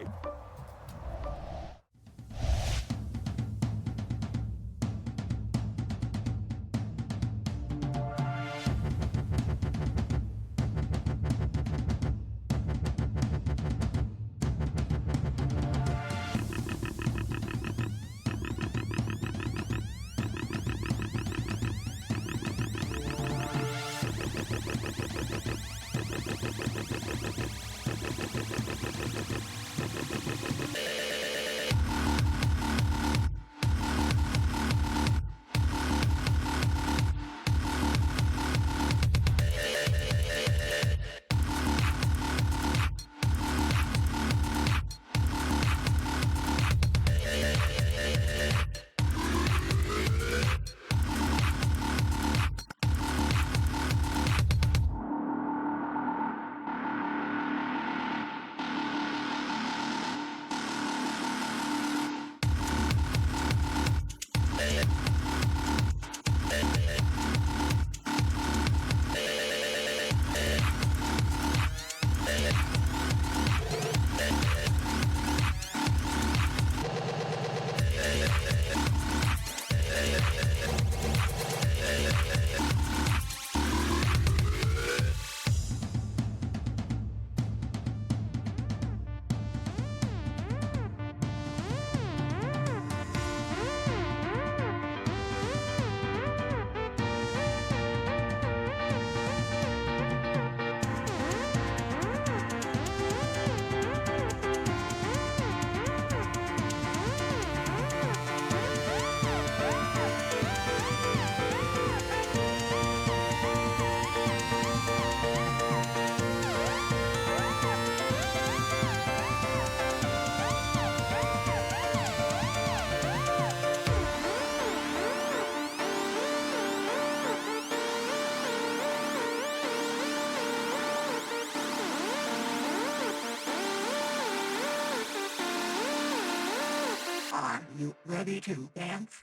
Are you ready to dance?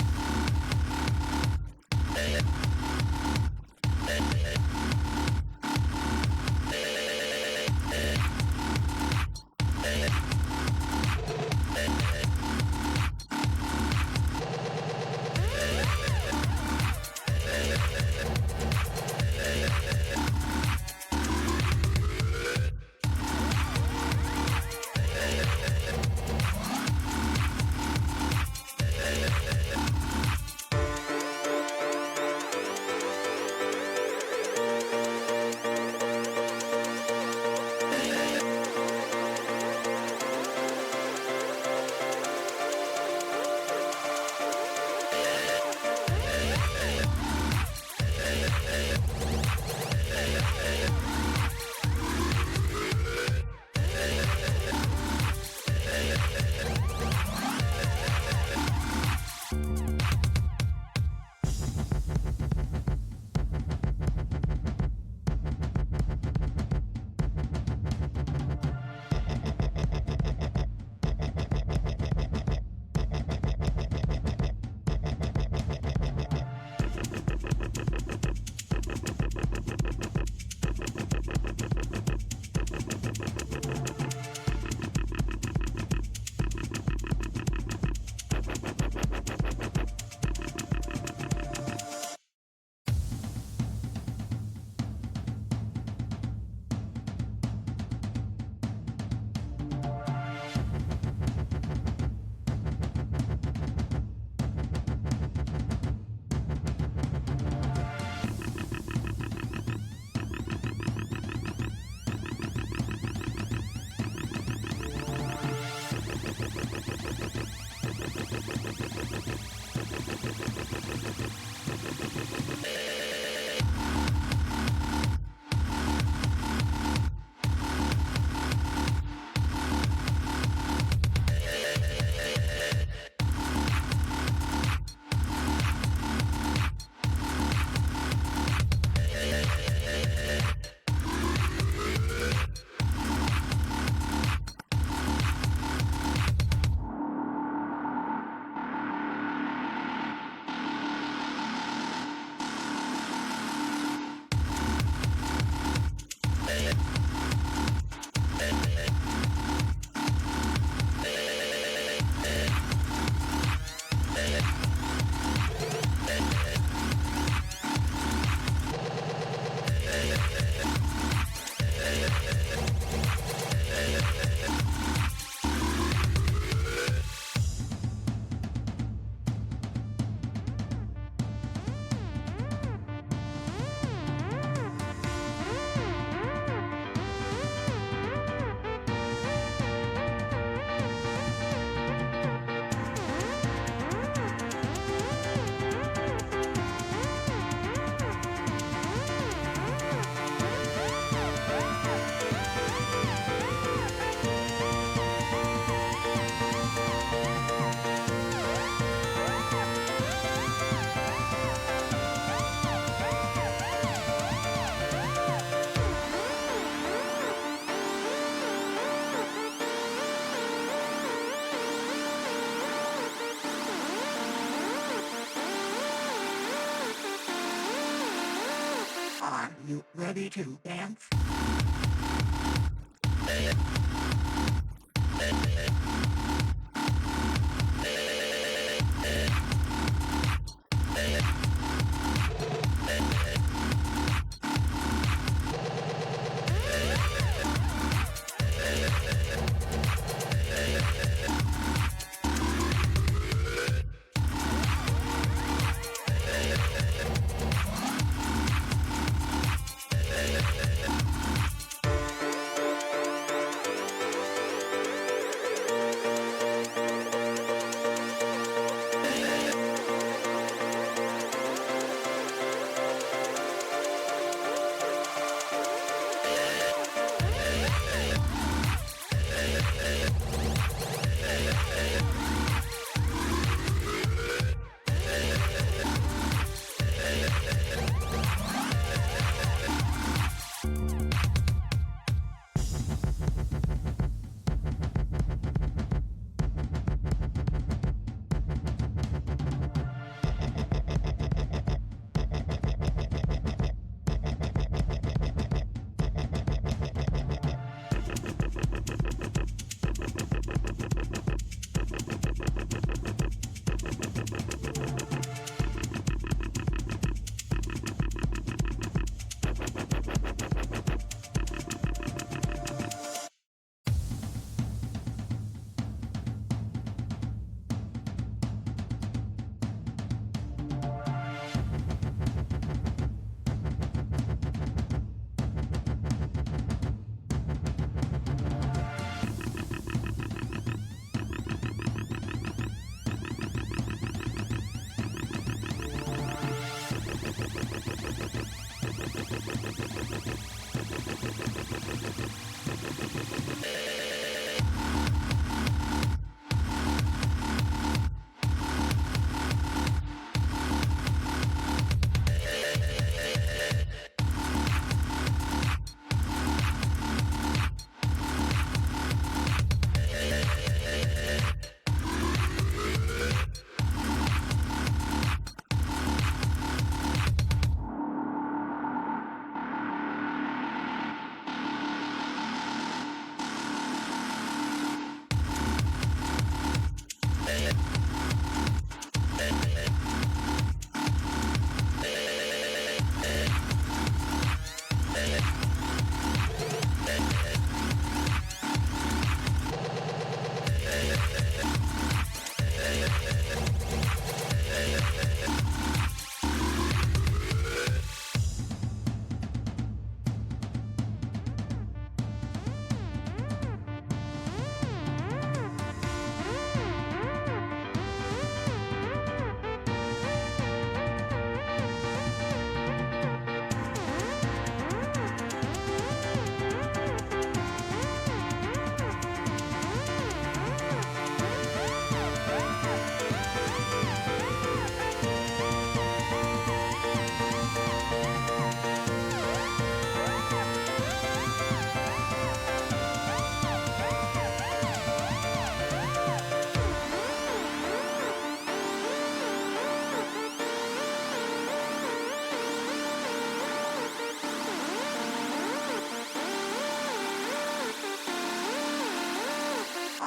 Are you ready to dance?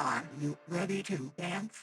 Are you ready to dance?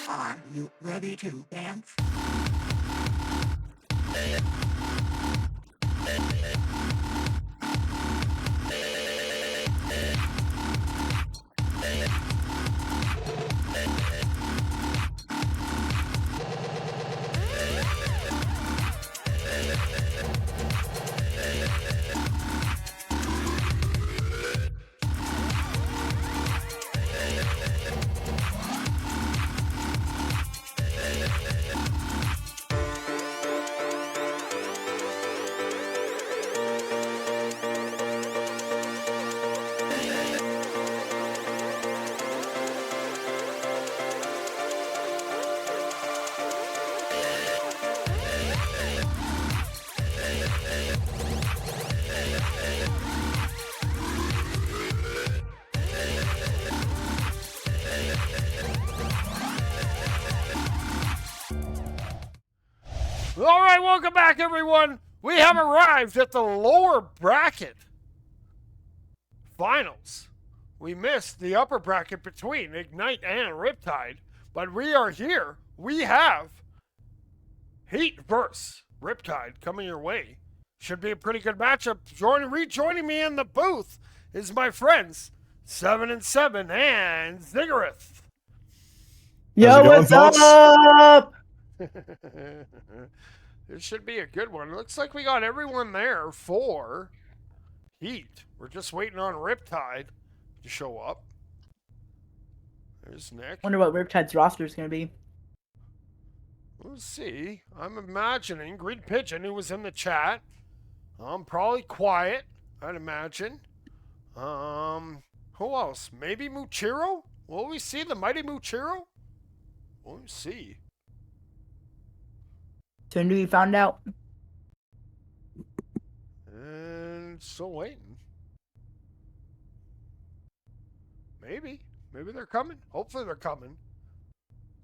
Are you ready to dance? All right, welcome back, everyone. We have arrived at the lower bracket finals. We missed the upper bracket between Ignite and Riptide, but we are here. We have Heat versus Riptide coming your way. Should be a pretty good matchup. Rejoining me in the booth is my friends 7 and 7 and Ziggurat. Yo, what's up? This should be a good one. Looks like we got everyone there for Heat. We're just waiting on Riptide to show up. There's Nick. Wonder what Riptide's roster is gonna be. We'll see. I'm imagining Green Pigeon, who was in the chat. Probably quiet, I'd imagine. Who else? Maybe Muchiro? Will we see the mighty Muchiro? We'll see. Soon to be found out. And still waiting. Maybe. Maybe they're coming. Hopefully they're coming.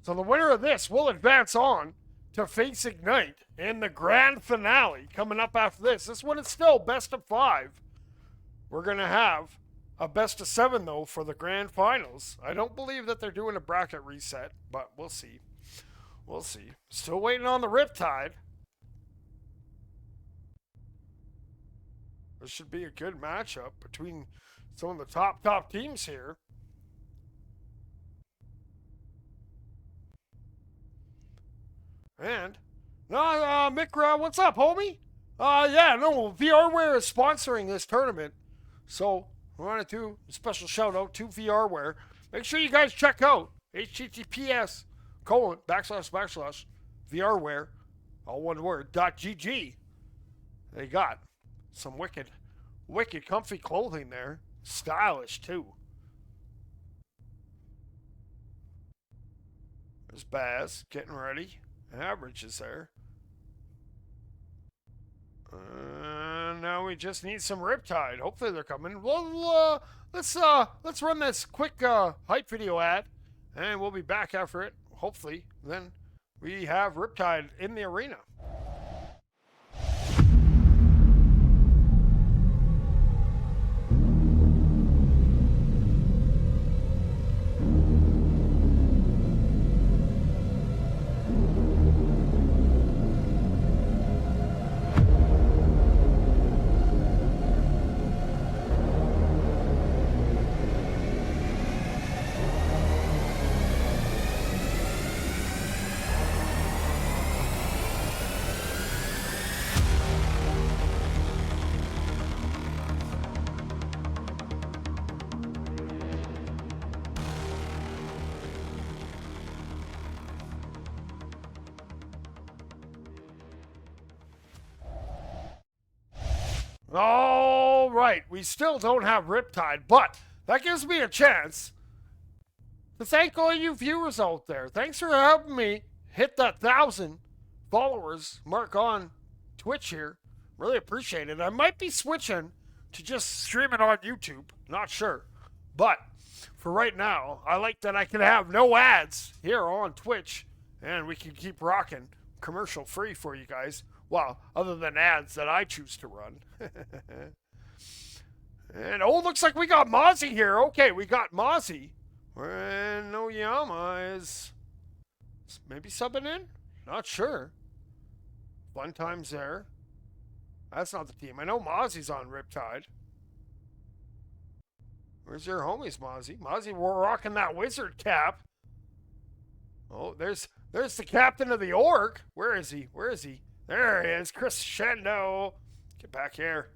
So the winner of this will advance on to face Ignite in the grand finale coming up after this. This one is still best of 5. We're going to have a best of 7, though, for the grand finals. I don't believe that they're doing a bracket reset, but we'll see. We'll see. Still waiting on the Riptide. This should be a good matchup between some of the top teams here. And, Mikra, what's up, homie? Yeah, no, VRware is sponsoring this tournament. So, we want to do a special shout out to VRware. Make sure you guys check out https://VRware, all one word, .gg. They got some wicked comfy clothing there. Stylish, too. There's Baz getting ready. Average is there. Now we just need some Riptide. Hopefully they're coming. Well, let's run this quick hype video ad, and we'll be back after it. Hopefully, then we have Riptide in the arena. All right, we still don't have Riptide, but that gives me a chance to thank all you viewers out there. Thanks for helping me hit that 1,000 followers mark on Twitch here. Really appreciate it. I might be switching to just streaming on YouTube. Not sure. But for right now, I like that I can have no ads here on Twitch, and we can keep rocking commercial free for you guys. Well, other than ads that I choose to run. And, looks like we got Mozzie here. Okay, we got Mozzie. And Noyama is maybe subbing in? Not sure. Fun times there. That's not the team. I know Mozzie's on Riptide. Where's your homies, Mozzie? Mozzie, we're rocking that wizard cap. Oh, there's the captain of the orc. Where is he? Where is he? There he is, Crescendo. Get back here.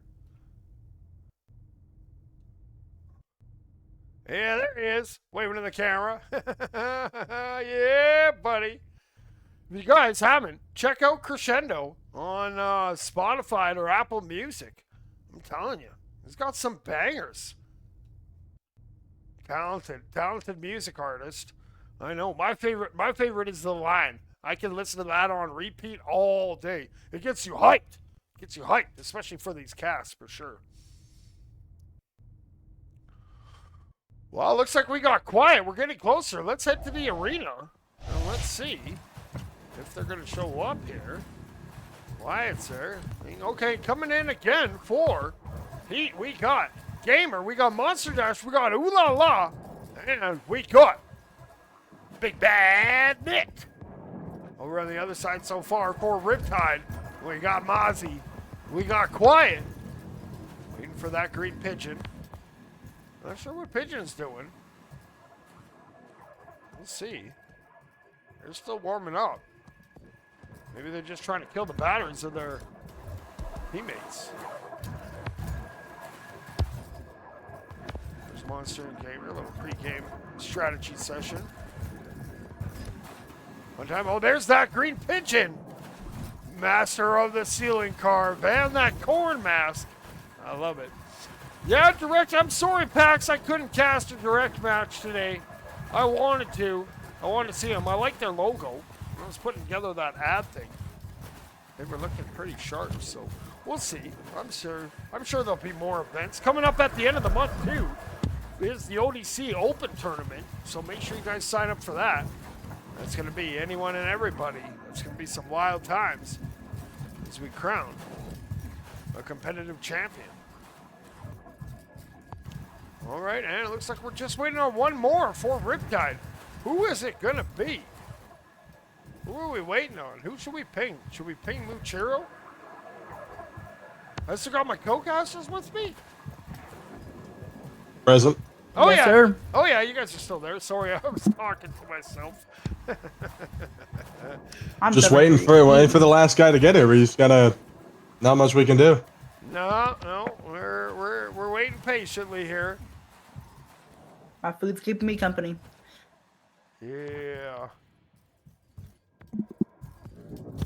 Yeah, there he is, waving to the camera. Yeah, buddy. If you guys haven't, check out Crescendo on Spotify or Apple Music. I'm telling you, he's got some bangers. Talented music artist. I know. My favorite is The Line. I can listen to that on repeat all day. It gets you hyped. Especially for these casts, for sure. Well, looks like we got quiet. We're getting closer. Let's head to the arena. And let's see if they're going to show up here. Quiet's there. Okay, coming in again for Heat. We got Gamer, we got Monster Dash, we got Ooh La La, and we got Big Bad Nick. Over on the other side so far for Riptide, we got Mozzie, we got Quiet. Waiting for that green pigeon. Not sure what Pigeon's doing. We'll see. They're still warming up. Maybe they're just trying to kill the batteries of their teammates. There's Monster and Gamer, a little pre-game strategy session. One time, oh, there's that green pigeon. Master of the ceiling carve and that corn mask. I love it. Yeah, direct. I'm sorry, Pax. I couldn't cast a direct match today. I wanted to. I wanted to see them. I like their logo. I was putting together that ad thing. They were looking pretty sharp, so we'll see. I'm sure there'll be more events coming up at the end of the month too. Is the ODC Open Tournament, so make sure you guys sign up for that. That's going to be anyone and everybody. It's going to be some wild times as we crown a competitive champion. All right, and it looks like we're just waiting on one more for Riptide. Who is it going to be? Who are we waiting on? Who should we ping? Should we ping Muchiro? I still got my co-casters with me? Present. Oh, Yes, yeah. sir. Oh, yeah, you guys are still there. Sorry, I was talking to myself. I'm Just seven. waiting for the last guy to get here. We just gotta. Not much we can do. No, we're waiting patiently here. My food's keeping me company. Yeah.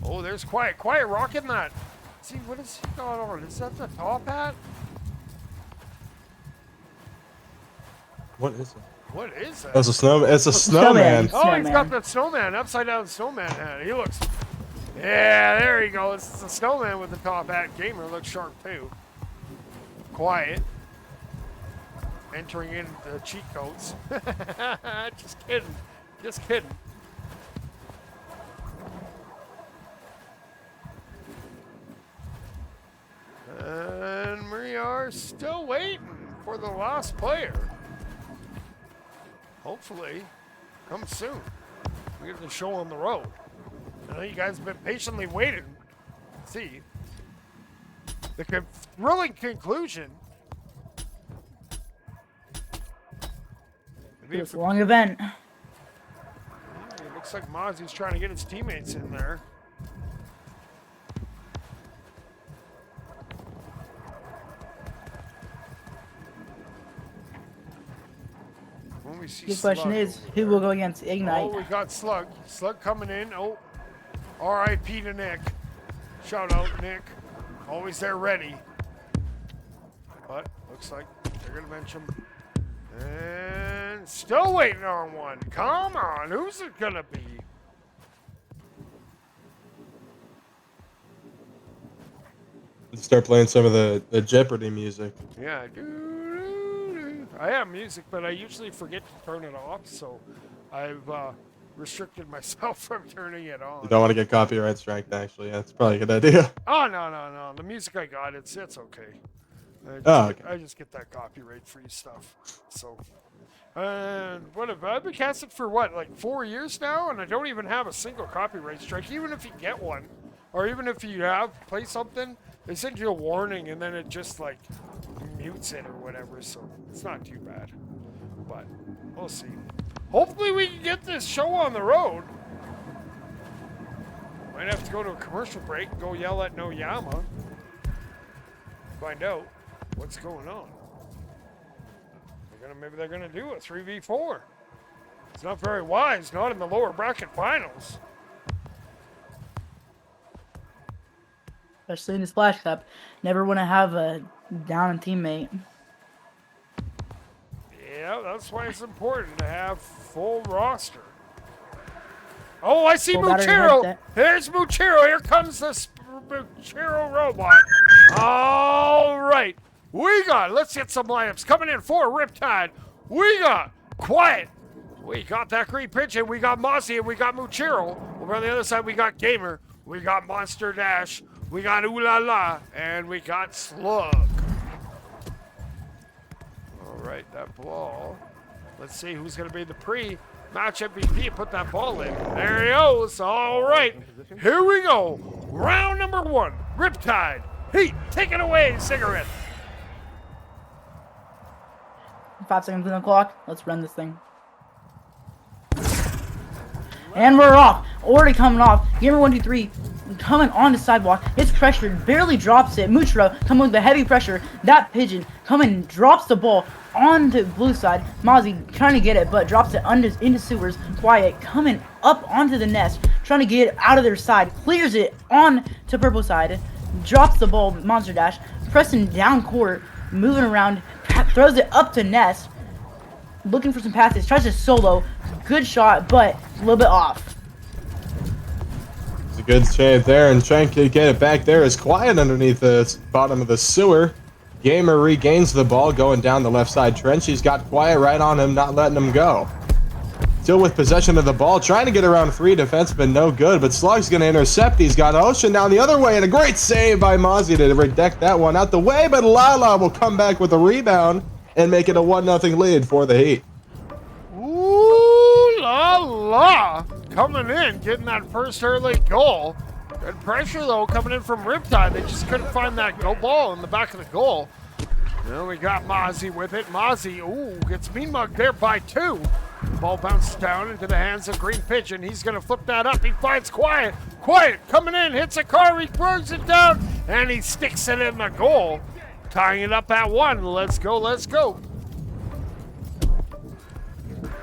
Oh, there's Quiet rocking that. See, what is he got on? Is that the top hat? What is it? What is that? It's a snowman. It's a snowman. snowman. Oh, he's Snowman. got that snowman, upside down snowman hat. He looks. Yeah, there he goes. It's a snowman with the top hat. Gamer looks sharp too. Quiet. Entering into the cheat codes. Just kidding. Just kidding. And we are still waiting for the last player. Hopefully, come soon. We get the show on the road. I know you guys have been patiently waiting to see the thrilling conclusion. Maybe It's a long event. it looks like Mozzie's trying to get his teammates in there. When we see The question Slug is, over who there. will go against Ignite? Oh, we got Slug. Slug coming in. Oh, R.I.P. to Nick. Shout out, Nick. Always there ready. But looks like they're going to mention. And still waiting on one. Come on. Who's it going to be? Start playing some of the Jeopardy music. Yeah. I have music, but I usually forget to turn it off, so I've restricted myself from turning it on. You don't want to get copyright striked, actually. Yeah, that's probably a good idea. Oh, no. The music I got, it's okay. Okay. I just get that copyright-free stuff. So, and what have I been casting for what, like 4 years now, and I don't even have a single copyright strike. Even if you get one, or even if you have play something, they send you a warning, and then it just like mutes it or whatever. So it's not too bad, but we'll see. Hopefully, we can get this show on the road. Might have to go to a commercial break and go yell at Noyama. Find out what's going on. Maybe they're gonna do a 3v4. It's not very wise, not in the lower bracket finals. Especially in the Splash Cup. Never want to have a down teammate. Yeah, that's why it's important to have full roster. Oh, I see Full battery Muchiro. headset. There's Muchiro. Here comes the Muchiro robot. All right. We got, let's get some lineups. Coming in for Riptide. We got Quiet. We got that green pigeon. We got Mossy and we got Muchiro. Over on the other side, we got Gamer. We got Monster Dash. We got Ooh La La. And we got Slug. right, that ball. Let's see who's going to be the pre-match MVP. Put that ball in. There he goes. All right, here we go. Round number 1. Riptide. Heat, take it away, Cigarette. 5 seconds on the clock. Let's run this thing. And we're off. Already coming off. Gamer123 coming on the sidewalk. It's pressured. Barely drops it. Muchiro coming with the heavy pressure. That pigeon coming drops the ball onto blue side. Mozzie trying to get it, but drops it into sewers. Quiet coming up onto the nest. Trying to get it out of their side. Clears it on to purple side. Drops the ball. Monster Dash. Pressing down court. Moving around. Throws it up to nest. Looking for some passes. Tries to solo. Good shot, but a little bit off. It's a good chance there, and trying to get it back there is Quiet underneath the bottom of the sewer. Gamer regains the ball going down the left side trench. He's got Quiet right on him, not letting him go. Still with possession of the ball, trying to get around 3 defensemen, no good, but Slug's going to intercept. He's got Ocean down the other way, and a great save by Mozzie to redeck that one out the way, but Lala will come back with a rebound and make it a 1-0 lead for the Heat. Ooh la la! Coming in, getting that first early goal. Good pressure though, coming in from Riptide. They just couldn't find that go ball in the back of the goal. Now we got Mozzie with it. Mozzie, ooh, gets mean mugged there by 2. Ball bounces down into the hands of Green Pigeon. He's gonna flip that up. He finds Quiet. Quiet coming in, hits a car, he throws it down, and he sticks it in the goal. Tying it up at 1. Let's go, let's go.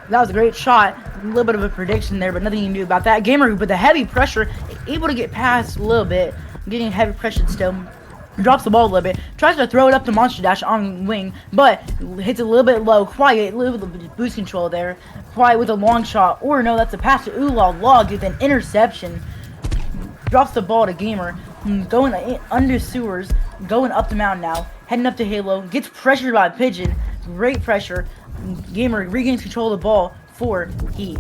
That was a great shot. A little bit of a prediction there, but nothing you can do about that. Gamer with the heavy pressure, able to get past a little bit. Getting heavy pressured still. Drops the ball a little bit. Tries to throw it up to Monster Dash on wing, but hits a little bit low. Quiet, a little bit of boost control there. Quiet with a long shot. Or no, that's a pass to Oola Log with an interception. Drops the ball to Gamer. Going under sewers. Going up the mountain now. Heading up to Halo. Gets pressured by Pigeon. Great pressure. Gamer regains control of the ball for Heat.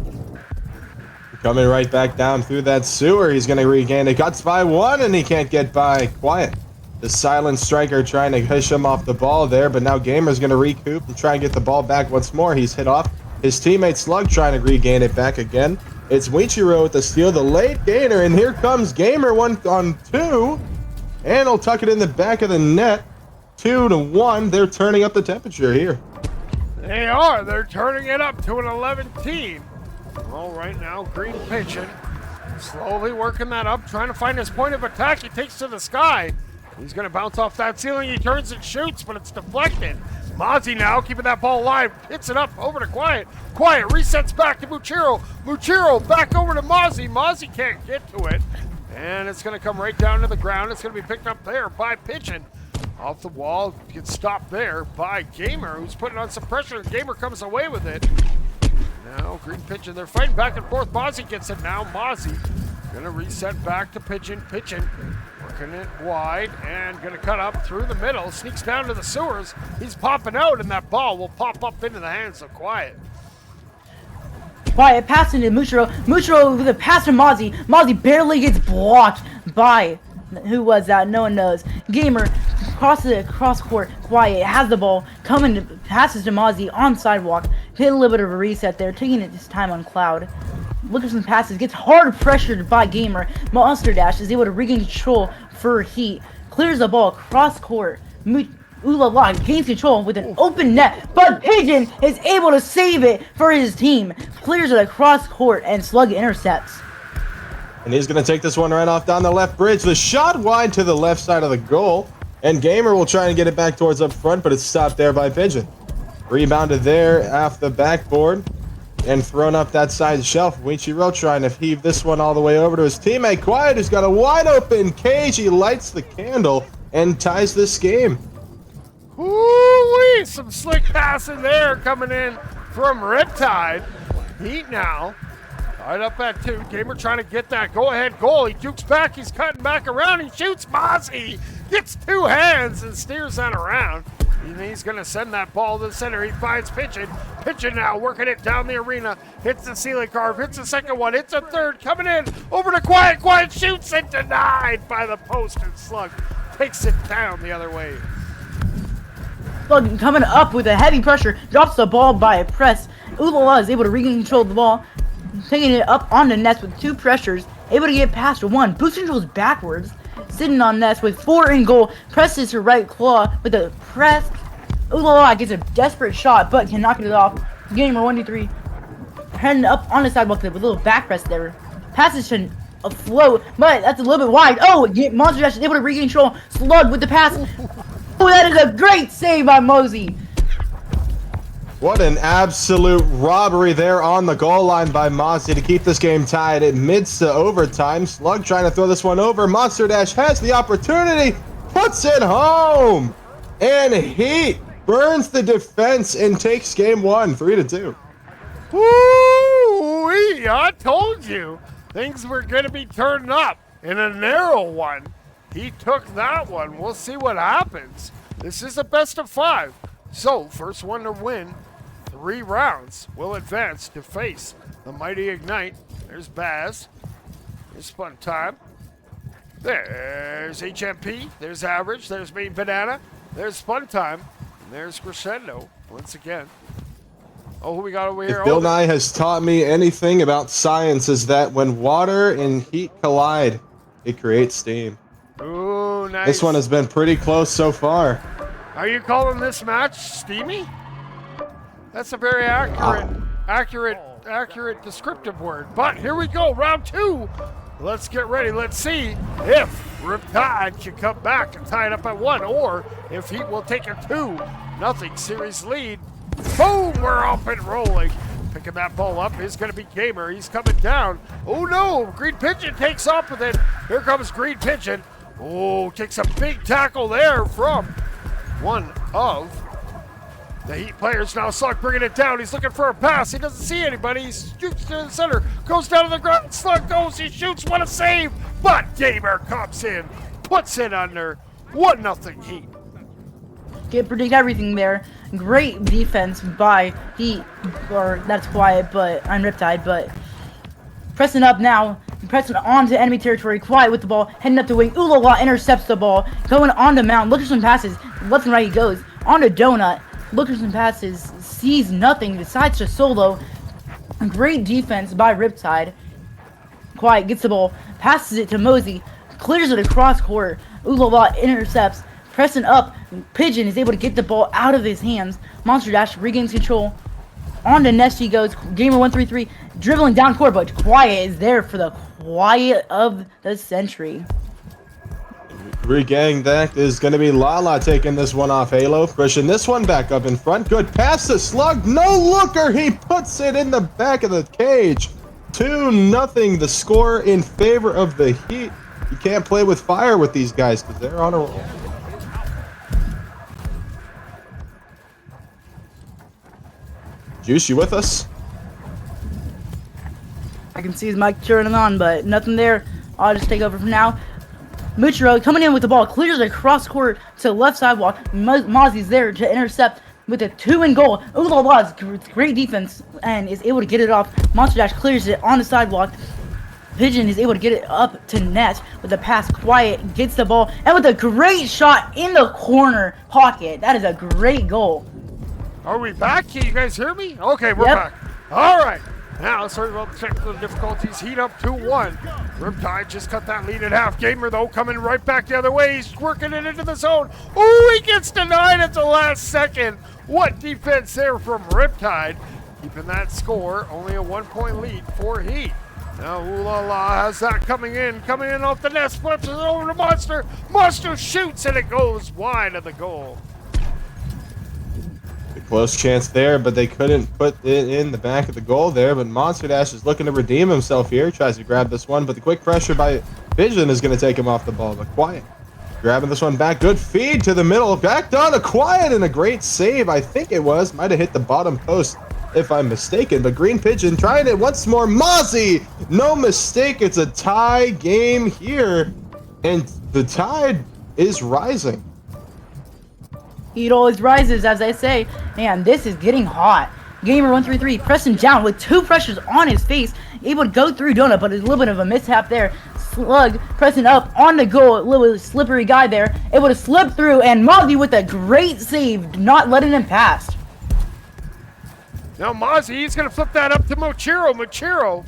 Coming right back down through that sewer. He's going to regain it. Cuts by 1, and he can't get by Quiet. The silent striker trying to push him off the ball there, but now Gamer's going to recoup and try and get the ball back once more. He's hit off. His teammate Slug trying to regain it back again. It's Muichiro with the steal, the late gainer, and here comes Gamer 1-on-2. And he'll tuck it in the back of the net. 2-1. They're turning up the temperature here. They are. They're turning it up to an 11-team. All right now, Green Pigeon slowly working that up, trying to find his point of attack. He takes to the sky. He's going to bounce off that ceiling. He turns and shoots, but it's deflected. Mozzie now keeping that ball alive. Hits it up over to Quiet. Quiet resets back to Muchiro. Muchiro back over to Mozzie. Mozzie can't get to it. And it's going to come right down to the ground. It's going to be picked up there by Pigeon. Off the wall, gets stopped there by Gamer, who's putting on some pressure. Gamer comes away with it. Now, Green Pigeon, they're fighting back and forth. Mozzie gets it now. Mozzie gonna reset back to Pigeon. Pigeon working it wide and gonna cut up through the middle. Sneaks down to the sewers. He's popping out, and that ball will pop up into the hands of Quiet. Quiet passing to Muchiro. Muchiro with a pass to Mozzie. Mozzie barely gets blocked by, who was that? No one knows. Gamer crosses it across court. Quiet has the ball. Coming to, passes to Mozzie on sidewalk. Hit a little bit of a reset there. Taking it this time on Cloud. Looking for some passes. Gets hard pressured by Gamer. Monster Dash is able to regain control for Heat. Clears the ball across court. Oola La gains control with an open net, but Pigeon is able to save it for his team. Clears it across court, and Slug intercepts. And he's going to take this one right off down the left bridge. The shot wide to the left side of the goal. And Gamer will try and get it back towards up front, but it's stopped there by Pigeon. Rebounded there off the backboard and thrown up that side shelf. Muichiro trying to heave this one all the way over to his teammate Quiet, who's got a wide open cage. He lights the candle and ties this game. Woo-wee! Some slick passing there coming in from Riptide. Heat now. Right up at 2. Gamer trying to get that go-ahead goal. He jukes back. He's cutting back around. He shoots. Mozzie gets 2 hands and steers that around. He's going to send that ball to the center. He finds Pigeon. Pigeon now working it down the arena. Hits the ceiling carve. Hits the second one. Hits a third. Coming in. Over to Quiet. Quiet shoots and denied by the post. And Slug takes it down the other way. Slug coming up with a heavy pressure, drops the ball by a press. Ulala is able to regain control of the ball, taking it up on the Nets with 2 pressures, able to get past 1. Boost controls backwards, sitting on Nets with 4 in goal, presses her right claw with a press. Ulala gets a desperate shot, but cannot get it off. Gamer 1-3, heading up on the sidewalk with a little back press there. Passes to a float, but that's a little bit wide. Oh, Monster Dash is able to regain control. Slug with the pass. Oh, that is a great save by Mosey. What an absolute robbery there on the goal line by Mozzie to keep this game tied amidst the overtime. Slug trying to throw this one over. Monster Dash has the opportunity, puts it home, and Heat burns the defense and takes game 1, 3-2. Woo-wee, I told you things were going to be turned up in a narrow one. He took that one. We'll see what happens. This is a best of 5. So, first one to win 3 rounds will advance to face the mighty Ignite. There's Baz. There's Fun Time. There's HMP. There's Average. There's Main Banana. There's Fun Time. And there's Crescendo once again. Oh, who we got over here? If Bill Nye has taught me anything about science, is that when water and heat collide, it creates steam. Ooh, nice. This one has been pretty close so far. Are you calling this match steamy? That's a very accurate descriptive word. But here we go, round 2. Let's get ready. Let's see if Riptide can come back and tie it up at 1, or if Heat will take a 2-0 series lead. Boom, we're up and rolling. Picking that ball up is going to be Gamer. He's coming down. Oh no, Green Pigeon takes off with it. Here comes Green Pigeon. Oh, takes a big tackle there from one of the Heat players. Now Slug bringing it down. He's looking for a pass. He doesn't see anybody. He shoots to the center. Goes down to the ground. Slug goes. He shoots. What a save. But Gamer comes in. Puts it under. 1-0 Heat. Can't predict everything there. Great defense by Heat. Or that's quiet, but I'm Riptide. But pressing up now. Pressing onto enemy territory. Quiet with the ball. Heading up the wing. Ulala intercepts the ball. Going on the mound. Looking for some passes. Left and right he goes. On to Donut. Looking for some passes. Sees nothing. Decides to solo. Great defense by Riptide. Quiet gets the ball. Passes it to Mosey. Clears it across court. Ulala intercepts. Pressing up. Pigeon is able to get the ball out of his hands. Monster Dash regains control. On to Nest he goes. Gamer 1-3-3. Dribbling down court, but Quiet is there for the quiet of the century. Regang that is going to be Lala taking this one off Halo. Pushing this one back up in front. Good pass to Slug. No looker. He puts it in the back of the cage. 2-0 the score in favor of the Heat. You can't play with fire with these guys because they're on a roll. Juice, you with us? I can see his mic turning on, but nothing there. I'll just take over from now. Muchiro coming in with the ball, clears it across court to the left sidewalk. Mozzie's there to intercept with a 2-goal. Ulala's great defense and is able to get it off. Monster Dash clears it on the sidewalk. Pigeon is able to get it up to net with a pass. Quiet gets the ball and with a great shot in the corner pocket. That is a great goal. Are we back? Can you guys hear me? Okay, we're back. All right. Now, sorry about the technical difficulties. Heat up 2-1. Riptide just cut that lead at half. Gamer, though, coming right back the other way. He's working it into the zone. Oh, he gets denied at the last second. What defense there from Riptide. Keeping that score. Only a 1-point lead for Heat. Now, Ulala has that coming in off the nest. Flips it over to Monster. Monster shoots, and it goes wide of the goal. Close chance there, but they couldn't put it in the back of the goal there. But Monster Dash is looking to redeem himself here. Tries to grab this one, but the quick pressure by Vision is going to take him off the ball. But Quiet grabbing this one back. Good feed to the middle. Back down to Quiet and a great save. I think it was. Might have hit the bottom post if I'm mistaken. But Green Pigeon trying it once more. Mozzie! No mistake. It's a tie game here. And the tide is rising. Heat always rises, as I say. Man, this is getting hot. Gamer 1-3-3 pressing down with 2 pressures on his face. Able to go through Donut, but a little bit of a mishap there. Slug pressing up on the goal. A little slippery guy there. Able to slip through, and Mozzie with a great save, not letting him pass. Now Mozzie, he's going to flip that up to Mochiro. Mochiro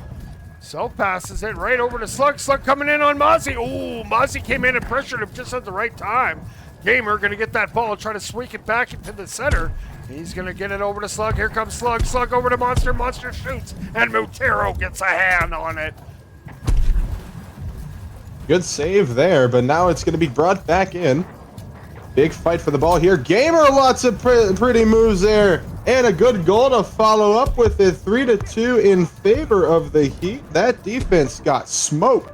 self-passes it right over to Slug. Slug coming in on Mozzie. Oh, Mozzie came in and pressured him just at the right time. Gamer going to get that ball, try to sweep it back into the center. He's going to get it over to Slug. Here comes Slug. Slug over to Monster. Monster shoots, and Mochiro gets a hand on it. Good save there, but now it's going to be brought back in. Big fight for the ball here. Gamer, lots of pretty moves there. And a good goal to follow up with it. 3-2 in favor of the Heat. That defense got smoked.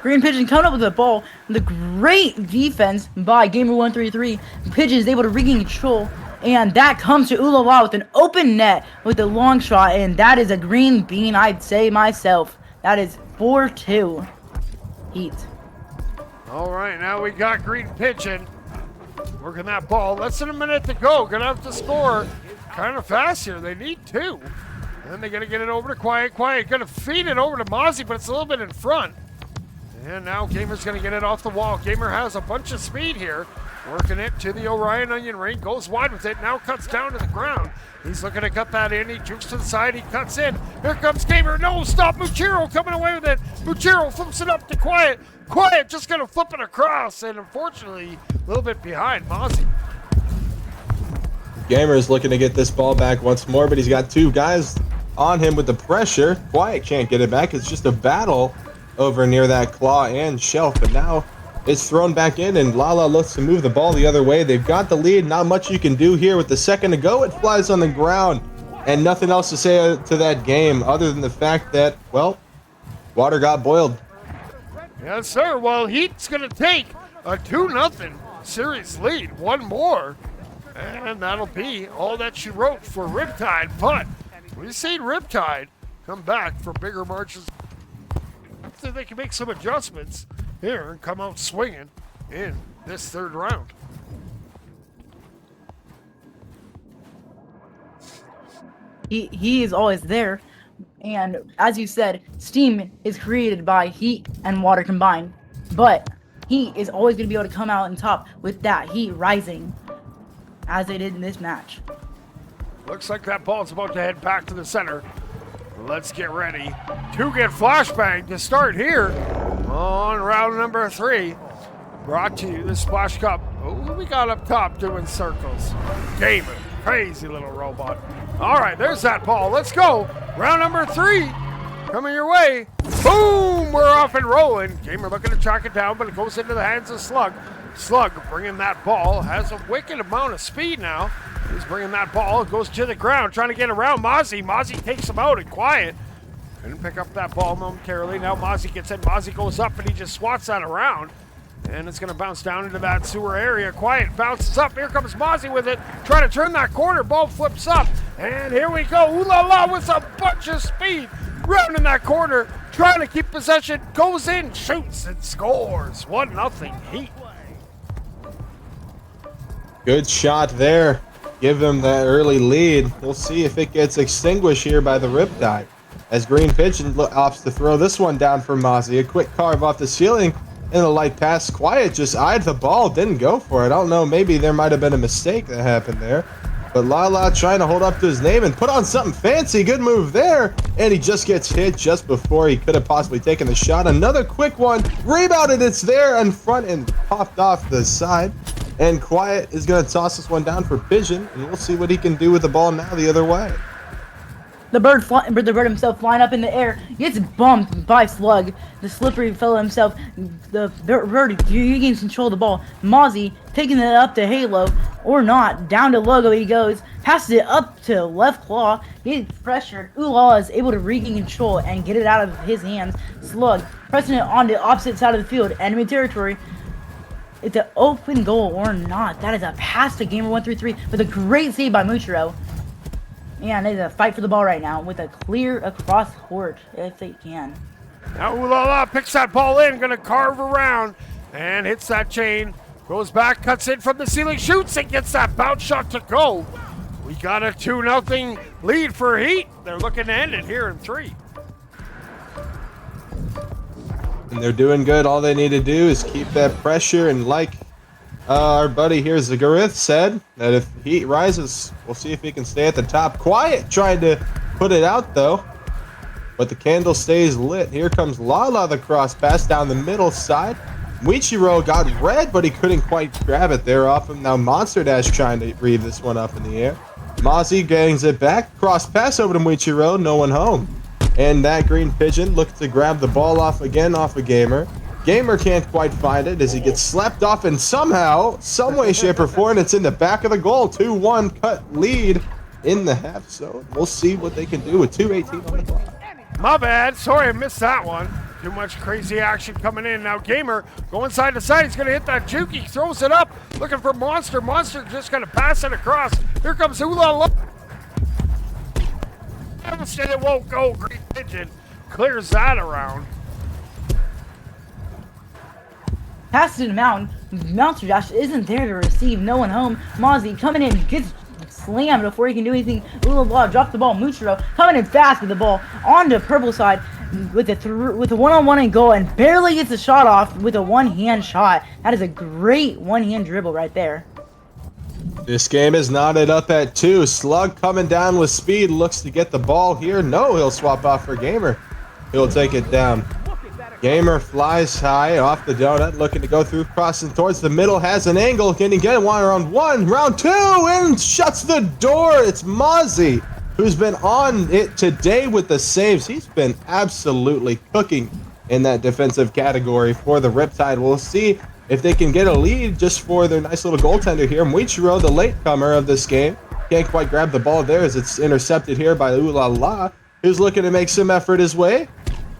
Green Pigeon coming up with the ball. The great defense by Gamer133. Pigeon is able to regain control. And that comes to Ulala with an open net with a long shot. And that is a green bean, I'd say myself. That is 4-2 Heat. All right, now we got Green Pigeon working that ball. Less than a minute to go. Gonna have to score kind of fast here. They need 2. And they're gonna get it over to Quiet. Quiet gonna feed it over to Mozzie, but it's a little bit in front. And now Gamer's gonna get it off the wall. Gamer has a bunch of speed here. Working it to the Orion onion ring. Goes wide with it. Now cuts down to the ground. He's looking to cut that in. He jukes to the side. He cuts in. Here comes Gamer. No, stop. Muchiro coming away with it. Muchiro flips it up to Quiet. Quiet just going to flip it across. And unfortunately, a little bit behind Mozzie. Gamer is looking to get this ball back once more, but he's got 2 guys on him with the pressure. Quiet can't get it back. It's just a battle over near that claw and shelf. But now it's thrown back in, and Lala looks to move the ball the other way. They've got the lead. Not much you can do here with the second to go. It flies on the ground, and nothing else to say to that game other than the fact that, well, water got boiled. Yes, sir. Well, Heat's going to take a 2-0 series lead. One more, and that'll be all that she wrote for Riptide. But we've seen Riptide come back for bigger marches. So they can make some adjustments here and come out swinging in this 3rd round. He is always there, and as you said, steam is created by heat and water combined, but Heat is always going to be able to come out on top with that heat rising, as they did in this match. Looks like that ball's about to head back to the center. Let's get ready to get flashbang to start here on round number 3. Brought to you the Splash Cup. Oh, we got up top doing circles. Gamer, crazy little robot. All right, there's that ball. Let's go. Round number 3 coming your way. Boom, we're off and rolling. Gamer looking to track it down, but it goes into the hands of Slug. Slug bringing that ball, has a wicked amount of speed now. He's bringing that ball, it goes to the ground, trying to get around Mozzie. Mozzie takes him out and Quiet. Couldn't pick up that ball momentarily. Now Mozzie gets in, Mozzie goes up and he just swats that around. And it's gonna bounce down into that sewer area. Quiet bounces up, here comes Mozzie with it. Trying to turn that corner, ball flips up. And here we go, ooh la la with a bunch of speed. Rounding that corner, trying to keep possession, goes in, shoots and scores. 1-0 Heat. Good shot there. Give them that early lead. We'll see if it gets extinguished here by the Riptide. As Green Pigeon opts to throw this one down for Mozzie. A quick carve off the ceiling and a light pass. Quiet just eyed the ball, didn't go for it. I don't know, maybe there might have been a mistake that happened there. But Lala trying to hold up to his name and put on something fancy. Good move there. And he just gets hit just before he could have possibly taken the shot. Another quick one. Rebounded. It's there in front and popped off the side. And Quiet is going to toss this one down for Pigeon. And we'll see what he can do with the ball now the other way. The bird himself flying up in the air gets bumped by Slug. The slippery fellow himself, the bird regains control of the ball. Mozzie taking it up to Halo, or not. Down to Logo he goes, passes it up to left claw. He gets pressured. Ulala is able to regain control and get it out of his hands. Slug pressing it on the opposite side of the field, enemy territory. It's an open goal or not. That is a pass to Gamer133 with a great save by Muchiro. And there's a fight for the ball right now with a clear across court if they can. Now Ulala picks that ball in, gonna carve around and hits that chain. Goes back, cuts in from the ceiling, shoots and gets that bounce shot to go. We got a 2-0 lead for Heat. They're looking to end it here in 3. and they're doing good. All they need to do is keep that pressure, and like our buddy here, Zagarith, said, that if Heat rises, we'll see if he can stay at the top. Quiet trying to put it out, though, but the candle stays lit. Here comes Lala, the cross pass down the middle side. Muichiro got red, but he couldn't quite grab it there off him. Now Monster Dash trying to read this one up in the air. Mozzie gains it back. Cross pass over to Muichiro. No one home. And that green pigeon looked to grab the ball off again off of Gamer. Gamer can't quite find it as he gets slapped off, and somehow, some way, shape, or form, it's in the back of the goal. 2-1 cut lead in the half zone. We'll see what they can do with 2:18 on the clock. My bad. Sorry, I missed that one. Too much crazy action coming in. Now Gamer going side to side. He's going to hit that juke. He throws it up. Looking for Monster. Monster just going to pass it across. Here comes Ooh La La. Instead it won't go. Green Pigeon clears that around. Passes to the mountain. Monster Dash isn't there to receive. No one home. Mozzie coming in, gets slammed before he can do anything. Ooh La La drops the ball. Muichiro coming in fast with the ball on the purple side with a one-on-one and goal, and barely gets a shot off with a one-hand shot. That is a great one-hand dribble right there. This game is knotted up at 2. Slug coming down with speed, looks to get the ball here. No, he'll swap off for Gamer. He'll take it down. Gamer flies high off the donut, looking to go through, crossing towards the middle, has an angle. Can he get it? Round 1, round 2, and shuts the door. It's Mozzie, who's been on it today with the saves. He's been absolutely cooking in that defensive category for the Riptide. We'll see if they can get a lead just for their nice little goaltender here. Muichiro, the latecomer of this game, can't quite grab the ball there as it's intercepted here by Ooh La La, who's looking to make some effort his way.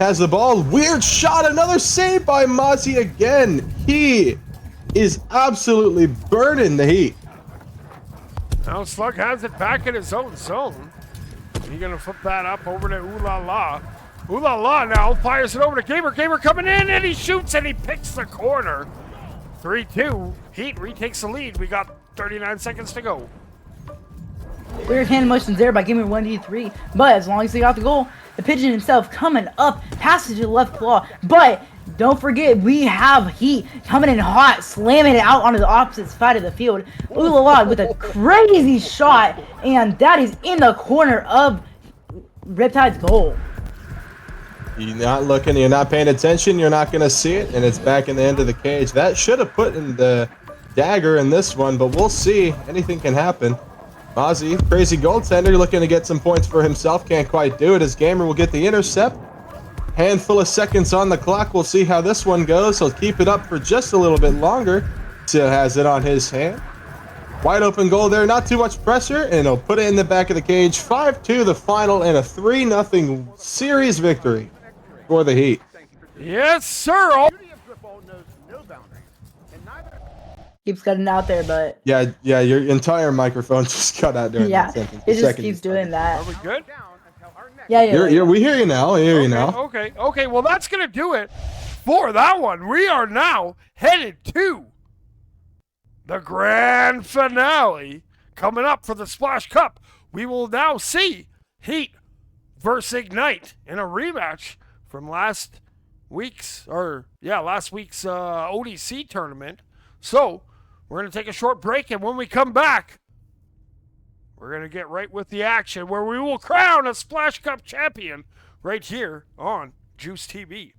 Has the ball. Weird shot. Another save by Mozzie again. He is absolutely burning the Heat. Now Slug has it back in his own zone. He's going to flip that up over to Ooh La La. Ooh La La now fires it over to Gamer. Gamer coming in, and he shoots, and he picks the corner. 3-2. Heat retakes the lead. We got 39 seconds to go. Weird hand motions there by Gamer 1-3, but as long as they got the goal, the Pigeon himself coming up, passes to the left claw, but don't forget, we have Heat coming in hot, slamming it out onto the opposite side of the field. Ooh La La with a crazy shot, and that is in the corner of Riptide's goal. You're not looking, you're not paying attention, you're not going to see it, and it's back in the end of the cage. That should have put in the dagger in this one, but we'll see. Anything can happen. Mozzie, crazy goaltender, looking to get some points for himself. Can't quite do it as Gamer will get the intercept. Handful of seconds on the clock. We'll see how this one goes. He'll keep it up for just a little bit longer. Still has it on his hand. Wide open goal there. Not too much pressure, and he'll put it in the back of the cage. 5-2 the final, and a 3-0 series victory for the Heat. Yes, sir. Keeps cutting out there, but Yeah, your entire microphone just cut out during yeah, that sentence. it The just second keeps you doing that. Are we good? Yeah. We hear you now. I hear you now. Okay. Well, that's going to do it for that one. We are now headed to the grand finale coming up for the Splash Cup. We will now see Heat versus Ignite in a rematch from last week's ODC tournament. So we're going to take a short break, and when we come back, we're going to get right with the action where we will crown a Splash Cup champion right here on JUICETV.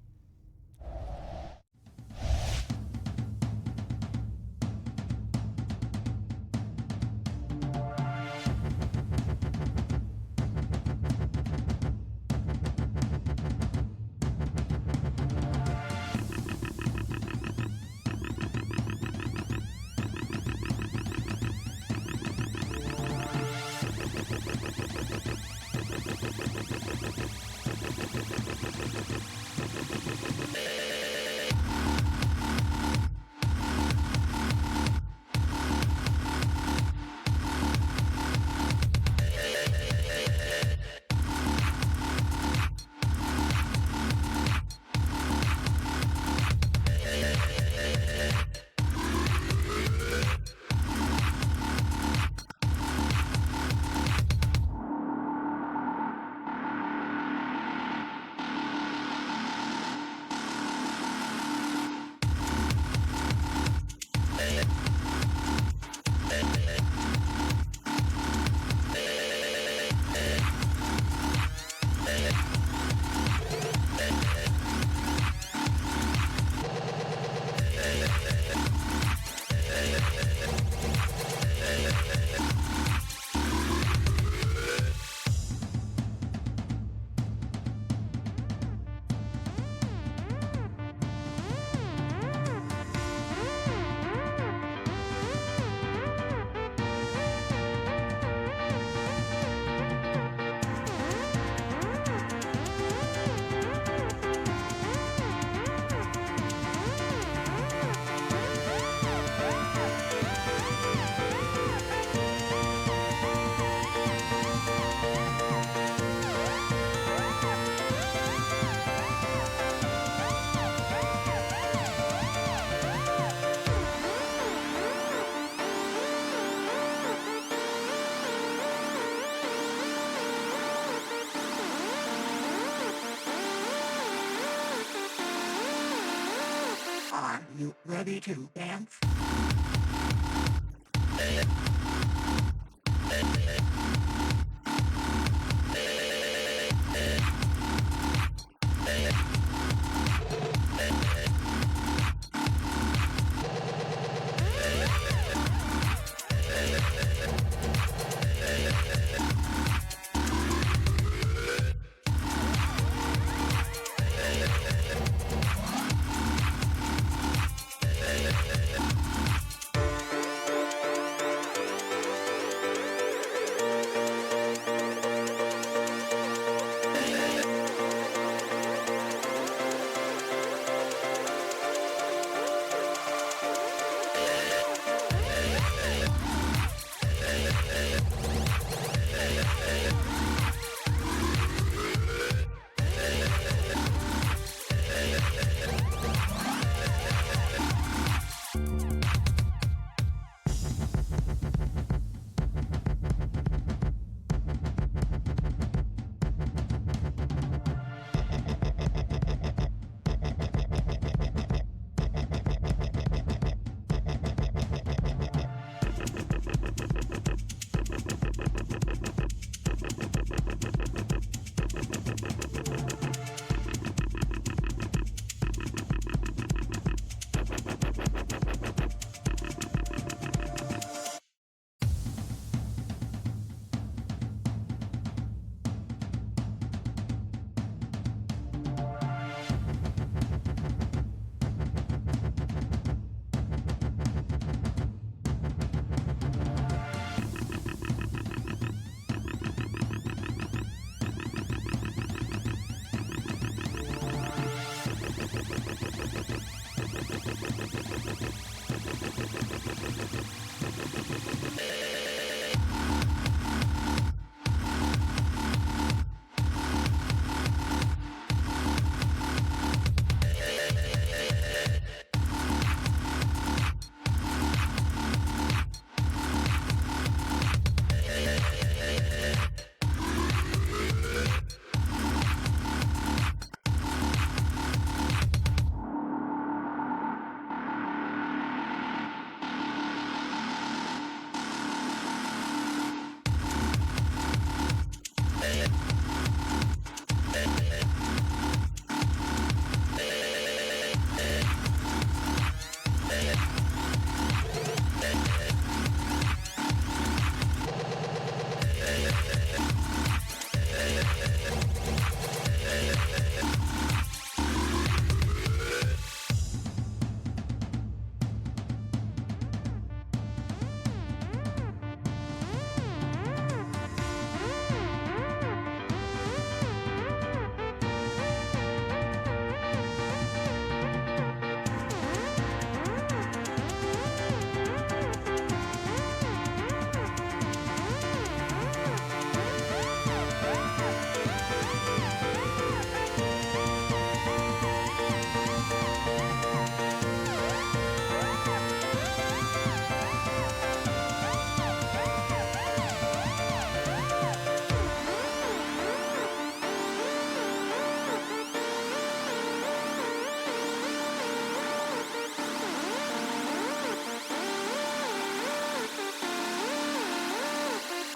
Are you ready to dance?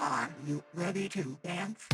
Are you ready to dance?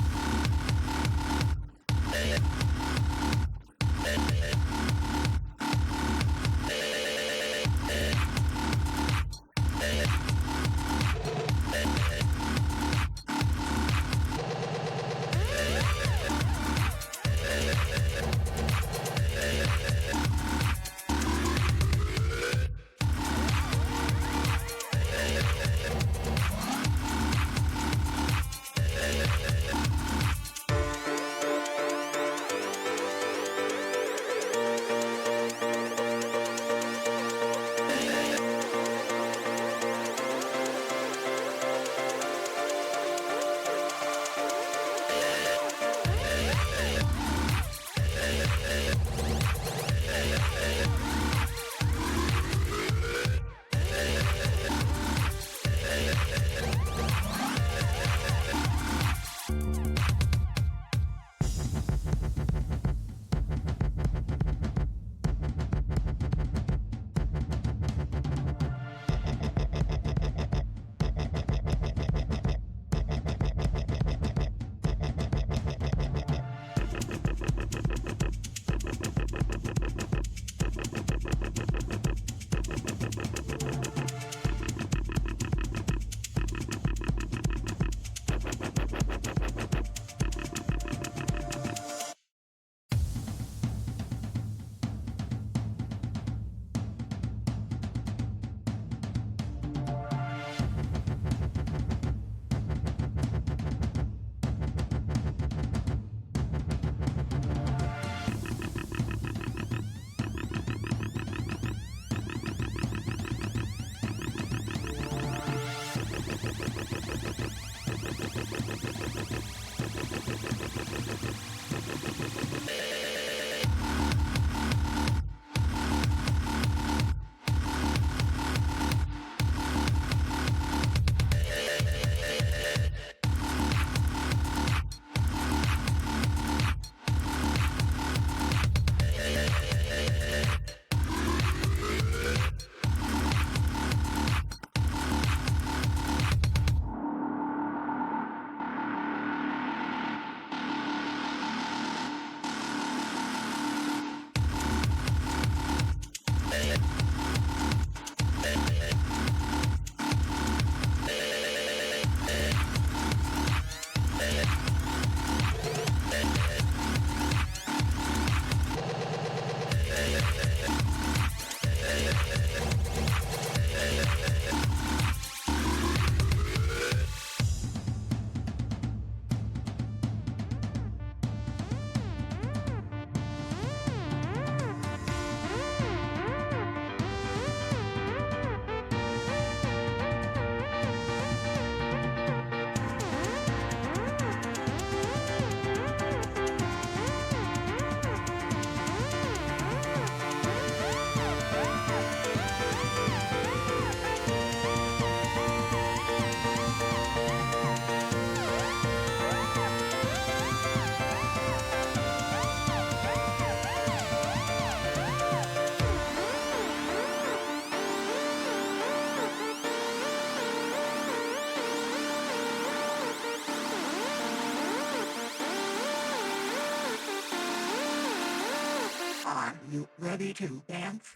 Are you ready to dance?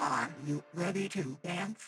Are you ready to dance?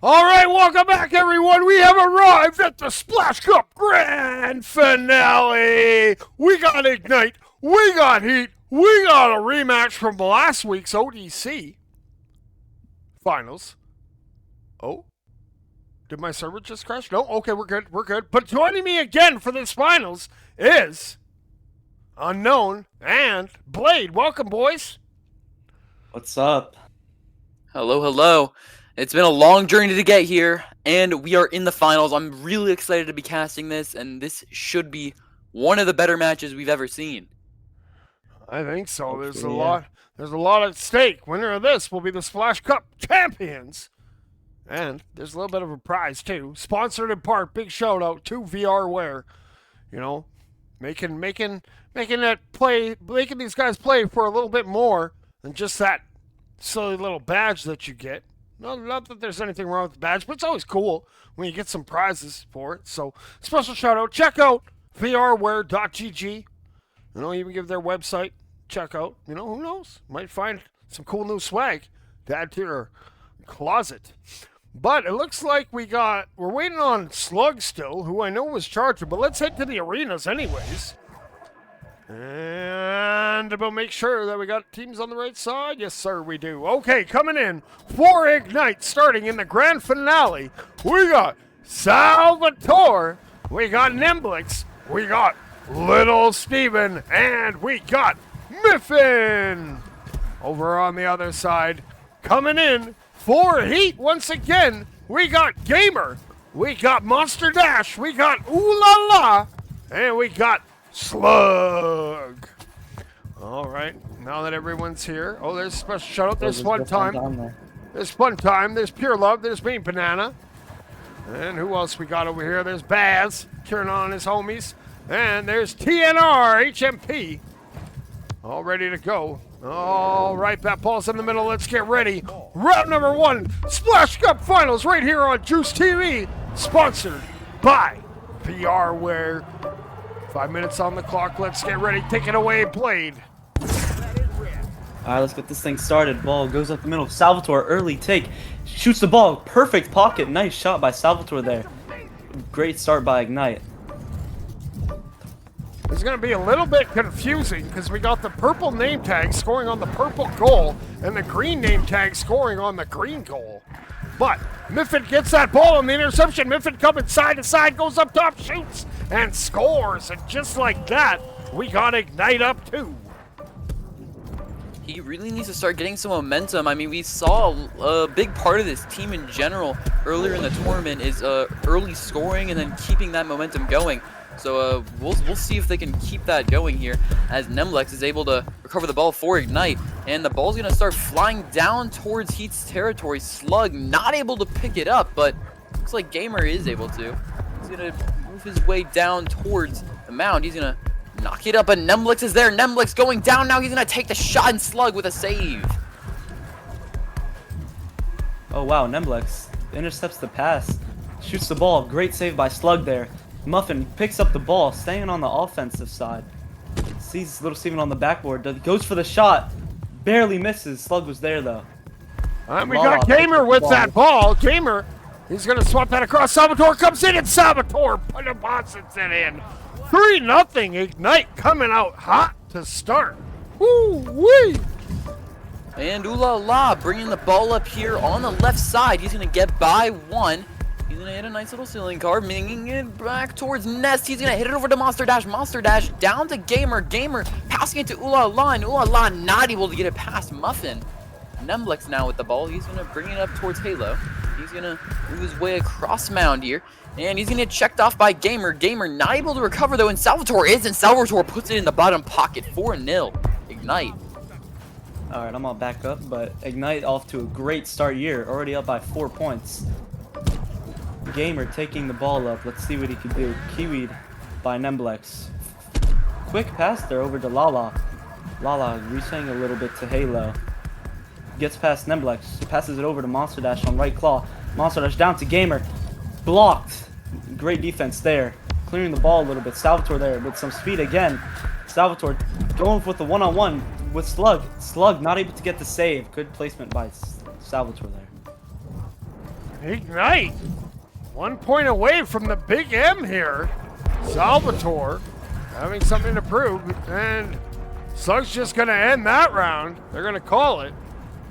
All right, welcome back, everyone. We have arrived at the Splash Cup Grand Finale. We got Ignite. We got Heat. We got a rematch from last week's ODC Finals. Oh, did my server just crash? No? Okay, we're good. We're good. But joining me again for this Finals is Unknown and Blade. Welcome, boys. What's up? Hello, hello. It's been a long journey to get here, and we are in the finals. I'm really excited to be casting this, and this should be one of the better matches we've ever seen. I think so. Hopefully, There's a lot at stake. Winner of this will be the Splash Cup champions. And there's a little bit of a prize too. Sponsored in part, big shout out to VRware. You know, making these guys play for a little bit more than just that silly little badge that you get. Not that there's anything wrong with the badge, but it's always cool when you get some prizes for it. So, special shout out. Check out vrware.gg. You know, even give their website check out. You know, who knows? Might find some cool new swag to add to your closet. But it looks like we're waiting on Slug still, who I know was charged, but let's head to the arenas anyways. And we'll make sure that we got teams on the right side. Yes, sir, we do. Okay, coming in for Ignite, starting in the grand finale. We got Salvatore, we got Nemblix, we got Little Steven, and we got Miffin. Over on the other side, coming in for Heat once again, we got Gamer, we got Monster Dash, we got Ooh La La, and we got Slug. All right, now that everyone's here. Oh, there's a special shout out. There's Fun Time. There's Fun Time. There's Pure Love. There's Mean Banana. And who else we got over here? There's Baz cheering on his homies. And there's TNR HMP. All ready to go. All right, that ball's in the middle. Let's get ready. Round number 1, Splash Cup Finals right here on JUICETV. Sponsored by VRware. 5 minutes on the clock. Let's get ready. Take it away, Blade. All right, let's get this thing started. Ball goes up the middle. Salvatore, early take. Shoots the ball. Perfect pocket. Nice shot by Salvatore there. Great start by Ignite. It's going to be a little bit confusing because we got the purple name tag scoring on the purple goal and the green name tag scoring on the green goal. But Miffin gets that ball on the interception. Miffin coming side to side, goes up top, shoots, and scores. And just like that, we got Ignite up too. He really needs to start getting some momentum. I mean, we saw a big part of this team in general earlier in the tournament is early scoring and then keeping that momentum going. So we'll see if they can keep that going here as Nemlex is able to recover the ball for Ignite. And the ball's going to start flying down towards Heat's territory. Slug not able to pick it up, but looks like Gamer is able to. He's going to move his way down towards the mound. He's going to knock it up, and Nemlex is there. Nemlex going down now. He's going to take the shot, and Slug with a save. Oh, wow. Nemlex intercepts the pass. Shoots the ball. Great save by Slug there. Muffin picks up the ball, staying on the offensive side. Sees Little Steven on the backboard. Goes for the shot. Barely misses. Slug was there, though. And we got Gamer with that ball. Gamer, he's going to swap that across. Salvatore comes in, and Salvatore deposits it in. 3-0 Ignite coming out hot to start. Woo-wee! And Ooh La La bringing the ball up here on the left side. He's going to get by one. He's going to hit a nice little ceiling card, bringing it back towards Nest. He's going to hit it over to Monster Dash. Monster Dash down to Gamer. Gamer passing it to Ooh La La, and Ooh La La not able to get it past Muffin. Nemlex now with the ball. He's going to bring it up towards Halo. He's going to move his way across mound here. And he's going to get checked off by Gamer. Gamer not able to recover, though, and Salvatore is, and Salvatore puts it in the bottom pocket. 4-0. Ignite. All right, I'm all back up, but Ignite off to a great start here. Already up by 4 points. Gamer taking the ball up. Let's see what he can do. Kiwi'd by Nemblex. Quick pass there over to Lala. Lala reaching a little bit to Halo. Gets past Nemblex. Passes it over to Monster Dash on right claw. Monster Dash down to Gamer. Blocked. Great defense there. Clearing the ball a little bit. Salvatore there with some speed again. Salvatore going with the one-on-one with Slug. Slug not able to get the save. Good placement by Salvatore there. Ignite. 1 point away from the big M here. Salvatore having something to prove. And Slug's just going to end that round. They're going to call it.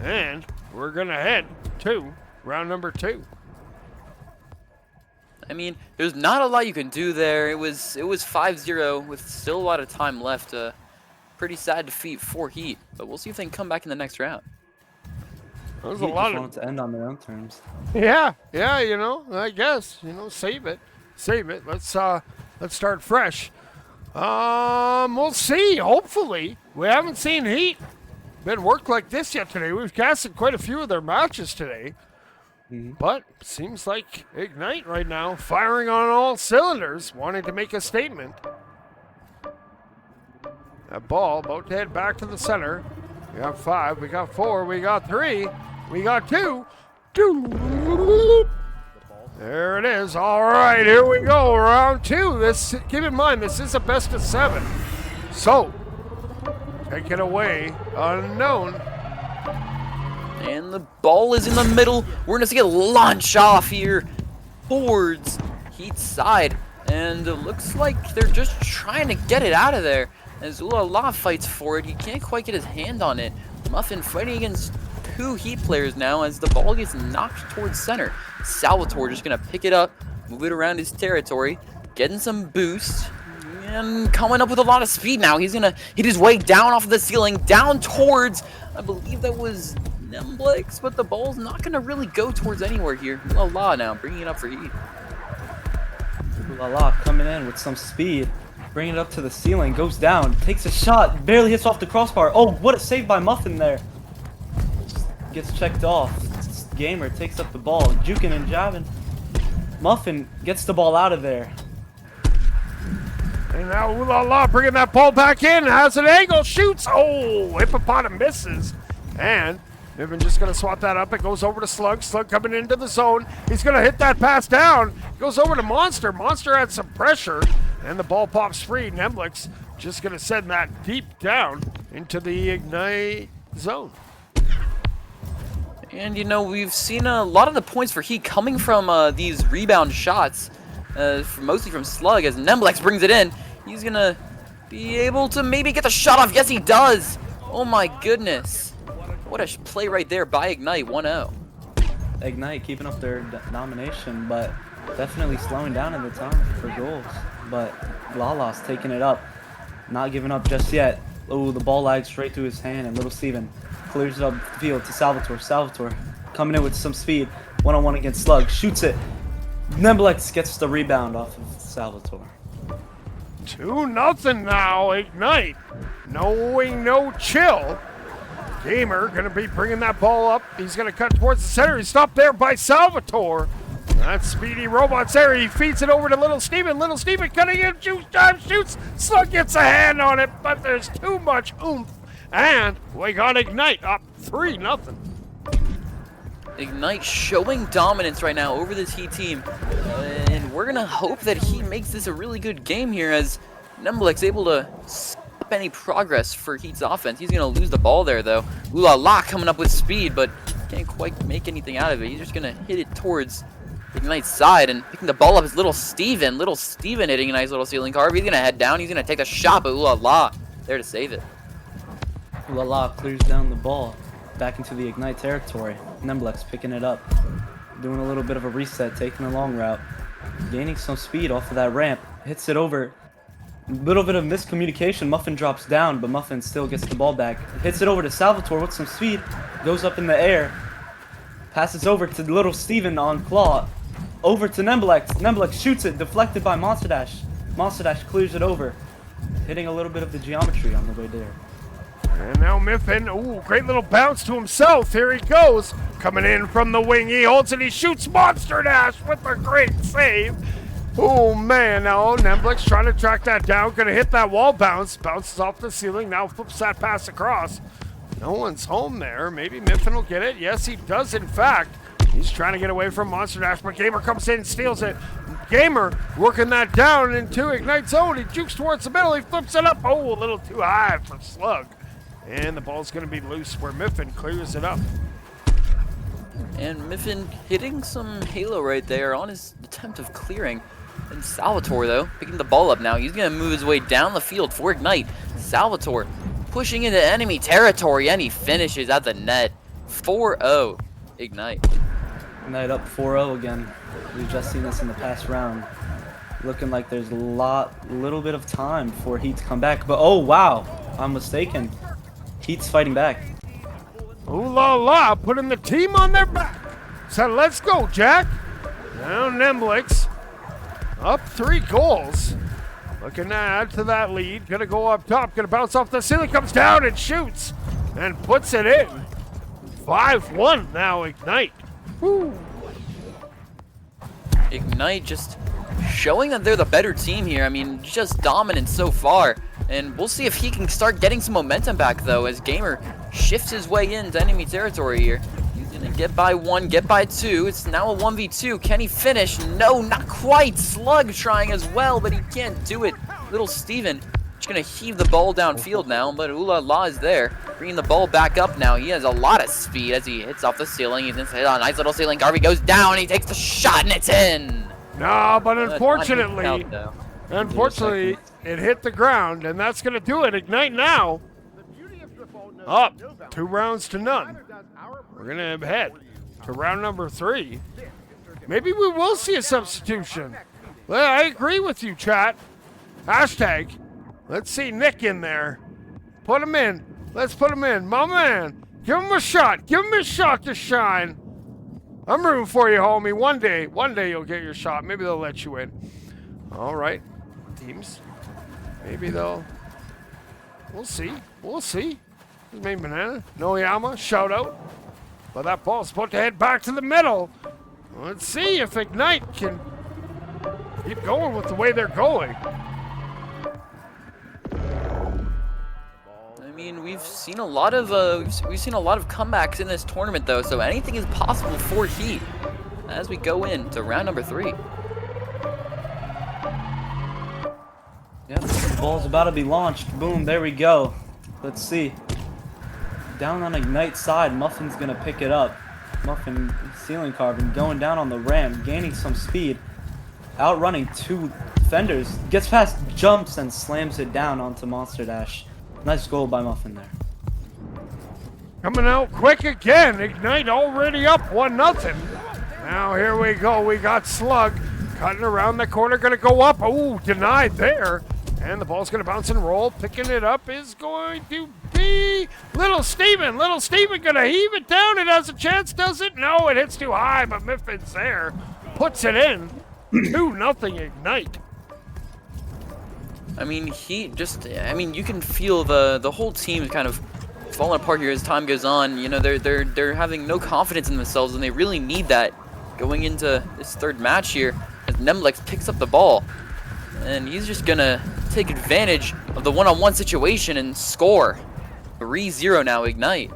And we're going to head to round number 2. I mean, there's not a lot you can do there. It was 5-0 with still a lot of time left. Pretty sad defeat for Heat, but we'll see if they can come back in the next round. There's Heat a lot just of wanted to end on their own terms. yeah, you know, I guess, you know, save it. Let's start fresh. We'll see. Hopefully, we haven't seen Heat been worked like this yet today. We've casted quite a few of their matches today, but seems like Ignite right now firing on all cylinders, wanting to make a statement. That ball about to head back to the center. We got 5, we got 4, we got 3, we got 2. There it is. All right, here we go. Round 2. Keep in mind, this is a best of 7. So, take it away, Unknown. And the ball is in the middle. We're going to see a launch off here towards Heat's side. And it looks like they're just trying to get it out of there. As Ulala fights for it, he can't quite get his hand on it. Muffin fighting against 2 Heat players now as the ball gets knocked towards center. Salvatore just going to pick it up, move it around his territory, getting some boost, and coming up with a lot of speed now. He's going to hit his way down off of the ceiling, down towards, I believe that was Nemblix, but the ball's not going to really go towards anywhere here. Ulala now bringing it up for Heat. Ulala coming in with some speed. Bringing it up to the ceiling, goes down, takes a shot, barely hits off the crossbar. Oh, what a save by Muffin there. Just gets checked off. Gamer takes up the ball, juking and jabbing. Muffin gets the ball out of there. And now Ulala bringing that ball back in, has an angle, shoots. Oh, Hippopotam misses. And Niven just going to swat that up. It goes over to Slug. Slug coming into the zone. He's going to hit that pass down. Goes over to Monster. Monster had some pressure. And the ball pops free. Nemblix just going to send that deep down into the Ignite zone. And, you know, we've seen a lot of the points for Heat coming from these rebound shots, mostly from Slug, as Nemblix brings it in. He's going to be able to maybe get the shot off. Yes, he does. Oh, my goodness. What a play right there by Ignite, 1-0. Ignite keeping up their domination, but definitely slowing down in the time for goals. But Lala's taking it up, not giving up just yet. Oh, the ball lags straight through his hand, and Little Steven clears it up the field to Salvatore. Salvatore coming in with some speed, one-on-one against Slug, shoots it. Nemblix gets the rebound off of Salvatore. 2-0 now, Ignite. Knowing no chill. Gamer going to be bringing that ball up. He's going to cut towards the center. He's stopped there by Salvatore. That speedy robot's there. He feeds it over to Little Steven. Little Steven cutting in, shoots. Slug gets a hand on it, but there's too much oomph. And we got Ignite up 3-0. Ignite showing dominance right now over this Heat team. And we're going to hope that he makes this a really good game here as Nemblix able to stop any progress for Heat's offense. He's going to lose the ball there, though. Ulala coming up with speed, but can't quite make anything out of it. He's just going to hit it towards Ignite's side, and picking the ball up is Little Steven. Little Steven hitting a nice little ceiling carve. He's going to head down. He's going to take a shot, but Ulala there to save it. Ulala clears down the ball back into the Ignite territory. Nemblix picking it up, doing a little bit of a reset, taking a long route, gaining some speed off of that ramp, hits it over. Little bit of miscommunication. Muffin drops down, but Muffin still gets the ball back. Hits it over to Salvatore with some speed, goes up in the air, passes over to Little Steven on Claw. Over to Nemblix. Nemblix shoots it, deflected by Monster Dash. Monster Dash clears it over, hitting a little bit of the geometry on the way there. And now Miffin, ooh, great little bounce to himself. Here he goes. Coming in from the wing. He holds it. He shoots Monster Dash with a great save. Oh, man. Now Nemblix trying to track that down. Going to hit that wall bounce. Bounces off the ceiling. Now flips that pass across. No one's home there. Maybe Miffin will get it. Yes, he does, in fact. He's trying to get away from Monster Dash, but Gamer comes in and steals it. Gamer working that down into Ignite zone. He jukes towards the middle. He flips it up. Oh, a little too high for Slug. And the ball's going to be loose where Miffin clears it up. And Miffin hitting some halo right there on his attempt of clearing. And Salvatore, though, picking the ball up now. He's going to move his way down the field for Ignite. Salvatore pushing into enemy territory, and he finishes at the net. 4-0, Ignite. Ignite up 4-0 again. We've just seen this in the past round. Looking like there's a little bit of time for Heat to come back. But oh wow, I'm mistaken. Heat's fighting back. Ooh la la, putting the team on their back. So let's go, Jack. Now Nemblix up 3 goals. Looking to add to that lead. Gonna go up top, gonna bounce off the ceiling, comes down and shoots and puts it in. 5-1 now, Ignite. Woo. Ignite just showing that they're the better team here. I mean, just dominant so far. And we'll see if he can start getting some momentum back, though, as Gamer shifts his way into enemy territory here. He's going to get by 1, get by 2. It's now a 1v2. Can he finish? No, not quite. Slug trying as well, but he can't do it. Little Steven just going to heave the ball downfield now, but Ooh La La is there. Bringing the ball back up now. He has a lot of speed as he hits off the ceiling. He's inside on a nice little ceiling. Garvey goes down. He takes the shot, and it's in. No, but unfortunately, it hit the ground, and that's going to do it. Ignite now. Up 2 rounds to none. We're going to head to round number 3. Maybe we will see a substitution. Well, I agree with you, chat. Hashtag. Let's see Nick in there. Put him in. Let's put him in. My man. Give him a shot. Give him a shot to shine. I'm rooting for you, homie. One day you'll get your shot. Maybe they'll let you in. All right. Teams. Maybe they'll. We'll see. We'll see. His main banana. Noyama. Shout out. But that ball's supposed to head back to the middle. Let's see if Ignite can keep going with the way they're going. I mean, we've seen a lot of comebacks in this tournament, though, so anything is possible for Heat as we go into round number 3. Yep, the ball's about to be launched. Boom, there we go. Let's see. Down on Ignite's side, Muffin's gonna pick it up. Muffin ceiling carving, going down on the ramp, gaining some speed, outrunning 2 defenders, gets past, jumps, and slams it down onto Monster Dash. Nice goal by Muffin there. Coming out quick again. Ignite already up 1-0. Now here we go. We got Slug cutting around the corner. Going to go up. Oh, denied there. And the ball's going to bounce and roll. Picking it up is going to be Little Steven. Little Steven going to heave it down. It has a chance, does it? No, it hits too high, but Miffin's there. Puts it in. 2-0 Ignite. I mean, you can feel the whole team kind of falling apart here as time goes on. You know, they're having no confidence in themselves, and they really need that going into this 3rd match here as Nemlex picks up the ball. And he's just gonna take advantage of the one-on-one situation and score. 3-0 now, Ignite.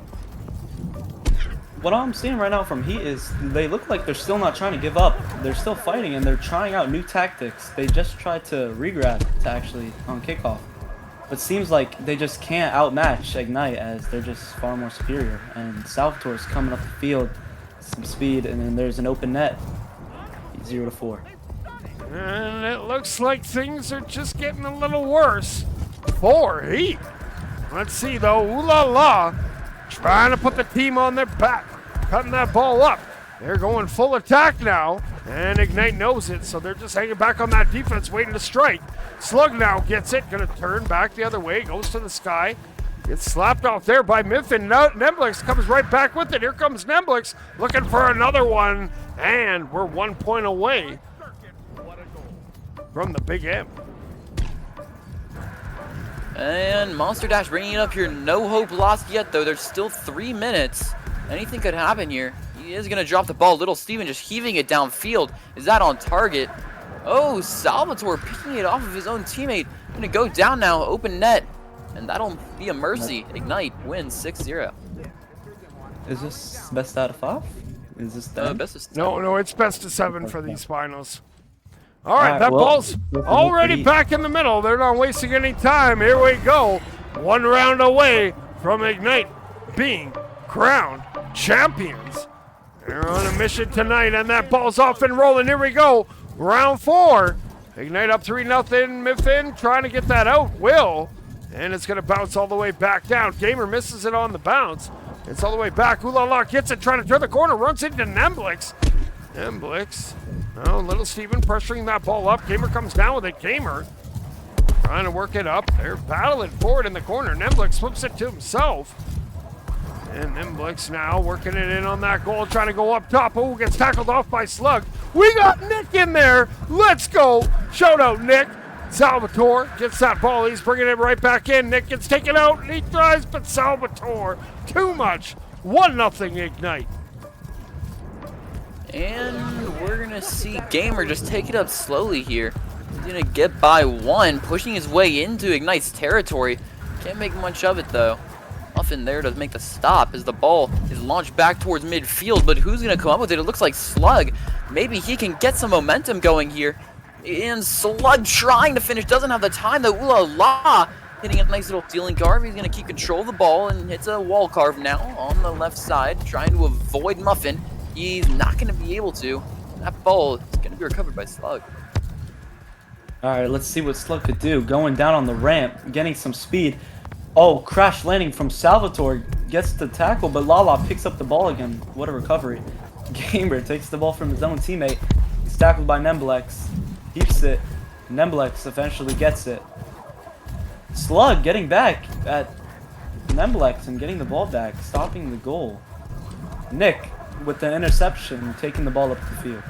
What I'm seeing right now from Heat is they look like they're still not trying to give up. They're still fighting, and they're trying out new tactics. They just tried to regrab to actually on kickoff. But seems like they just can't outmatch Ignite, as they're just far more superior. And Salvatore's coming up the field, some speed, and then there's an open net. 0-4. And it looks like things are just getting a little worse for Heat. Let's see though. Ooh la la. Trying to put the team on their back. Cutting that ball up. They're going full attack now. And Ignite knows it, so they're just hanging back on that defense, waiting to strike. Slug now gets it. Gonna turn back the other way. Goes to the sky. Gets slapped off there by Miffin. Nemblix comes right back with it. Here comes Nemblix looking for another one. And we're 1 point away from the Big M. And Monster Dash bringing it up here. No hope lost yet, though. There's still 3 minutes. Anything could happen here. He is going to drop the ball. Little Steven just heaving it downfield. Is that on target? Oh, Salvatore picking it off of his own teammate. Going to go down now. Open net. And that'll be a mercy. Ignite wins 6-0. Is this best out of 5? Is this best of No, it's best of 7 for these finals. All right, that ball's already back in the middle. They're not wasting any time. Here we go. 1 round away from Ignite being crowned champions. They're on a mission tonight, and that ball's off and rolling. Here we go. Round 4. Ignite up 3-0. Miffin trying to get that out. Will. And it's going to bounce all the way back down. Gamer misses it on the bounce. It's all the way back. Ooh La La gets it, trying to turn the corner. Runs into Nemblix. Nemblix. Oh, little Steven pressuring that ball up. Gamer comes down with it. Gamer trying to work it up. They're battling forward in the corner. Nemblix flips it to himself. And Nemblix now working it in on that goal, trying to go up top. Oh, gets tackled off by Slug. We got Nick in there. Let's go. Shout out, Nick. Salvatore gets that ball. He's bringing it right back in. Nick gets taken out. He tries, but Salvatore, too much. 1-0 Ignite. And we're going to see Gamer just take it up slowly here. He's going to get by 1, pushing his way into Ignite's territory. Can't make much of it, though. Muffin there to make the stop as the ball is launched back towards midfield, but who's going to come up with it? It looks like Slug. Maybe he can get some momentum going here. And Slug trying to finish, doesn't have the time though. Ooh La La hitting a nice little ceiling carve. He's going to keep control of the ball and hits a wall carve now on the left side, trying to avoid Muffin. He's not going to be able to. That ball is going to be recovered by Slug. Alright, let's see what Slug could do. Going down on the ramp, getting some speed. Oh, crash landing from Salvatore. Gets the tackle, but Lala picks up the ball again. What a recovery. Gamer takes the ball from his own teammate. He's tackled by Nemblex. Keeps it. Nemblex eventually gets it. Slug getting back at Nemblex and getting the ball back, stopping the goal. Nick with the interception, taking the ball up the field.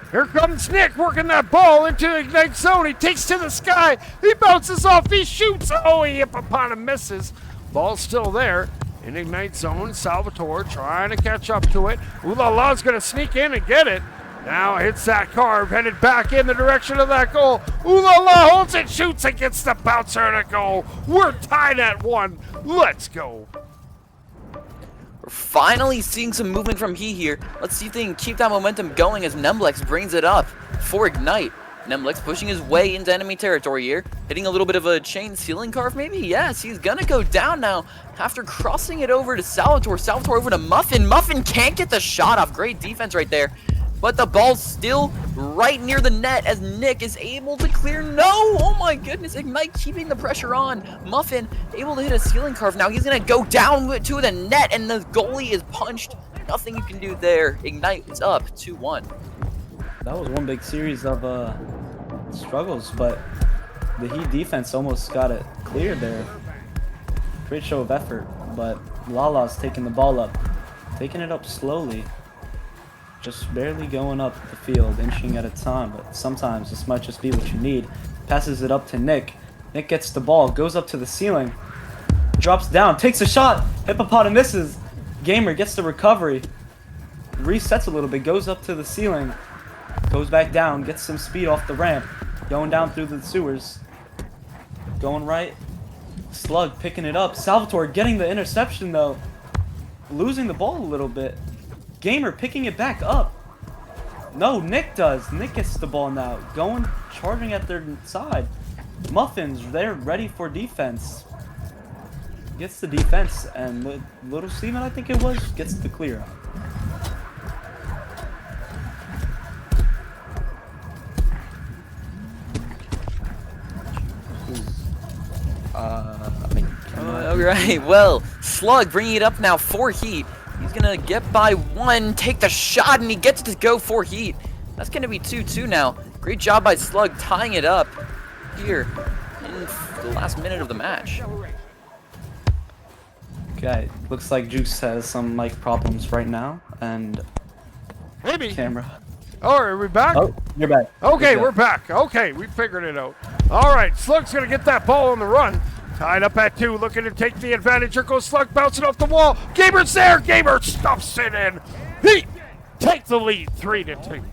Here comes Nick working that ball into Ignite zone. He takes to the sky. He bounces off. He shoots. Oh, he hip upon him, misses. Ball's still there in Ignite zone. Salvatore trying to catch up to it. Ooh La La's going to sneak in and get it. Now hits that carve, headed back in the direction of that goal. Ooh La La holds it, shoots, and gets the bouncer to go. We're tied at 1. Let's go. We're finally seeing some movement from He here. Let's see if they can keep that momentum going as Nemblex brings it up for Ignite. Nemblex pushing his way into enemy territory here. Hitting a little bit of a chain ceiling carve maybe? Yes, he's gonna go down now after crossing it over to Salvatore. Salvatore over to Muffin. Muffin can't get the shot off. Great defense right there. But the ball's still right near the net as Nick is able to clear. No! Oh my goodness, Ignite keeping the pressure on. Muffin able to hit a ceiling carve. Now he's gonna go down to the net and the goalie is punched. Nothing you can do there. Ignite is up 2-1. That was one big series of struggles, but the Heat defense almost got it cleared there. Great show of effort, but Lala's taking the ball up, taking it up slowly. Just barely going up the field, inching at a time, but sometimes this might just be what you need. Passes it up to Nick. Nick gets the ball, goes up to the ceiling, drops down, takes a shot, Hippopot misses. Gamer gets the recovery, resets a little bit, goes up to the ceiling, goes back down, gets some speed off the ramp, going down through the sewers, going right. Slug picking it up. Salvatore getting the interception though, losing the ball a little bit. Gamer picking it back up. No, Nick does. Nick gets the ball now. Going, charging at their side. Muffins, they're ready for defense. Gets the defense, and Little Steven, I think it was, gets the clear out. Alright, well, Slug bringing it up now for Heat. He's gonna get by 1, take the shot, and he gets it to go for Heat. That's gonna be 2-2 now. Great job by Slug tying it up here in the last minute of the match. Okay, looks like Juice has some mic problems right now, and Maybe. camera. Oh, are we back? Oh, you're back. Okay, You're we're back. Okay, we figured it out. All right, Slug's going to get that ball on the run. Tied up at 2, looking to take the advantage. Here goes Slug, bouncing off the wall. Gamer's there. Gamer stuffs it in. Heat take the lead, 3-2.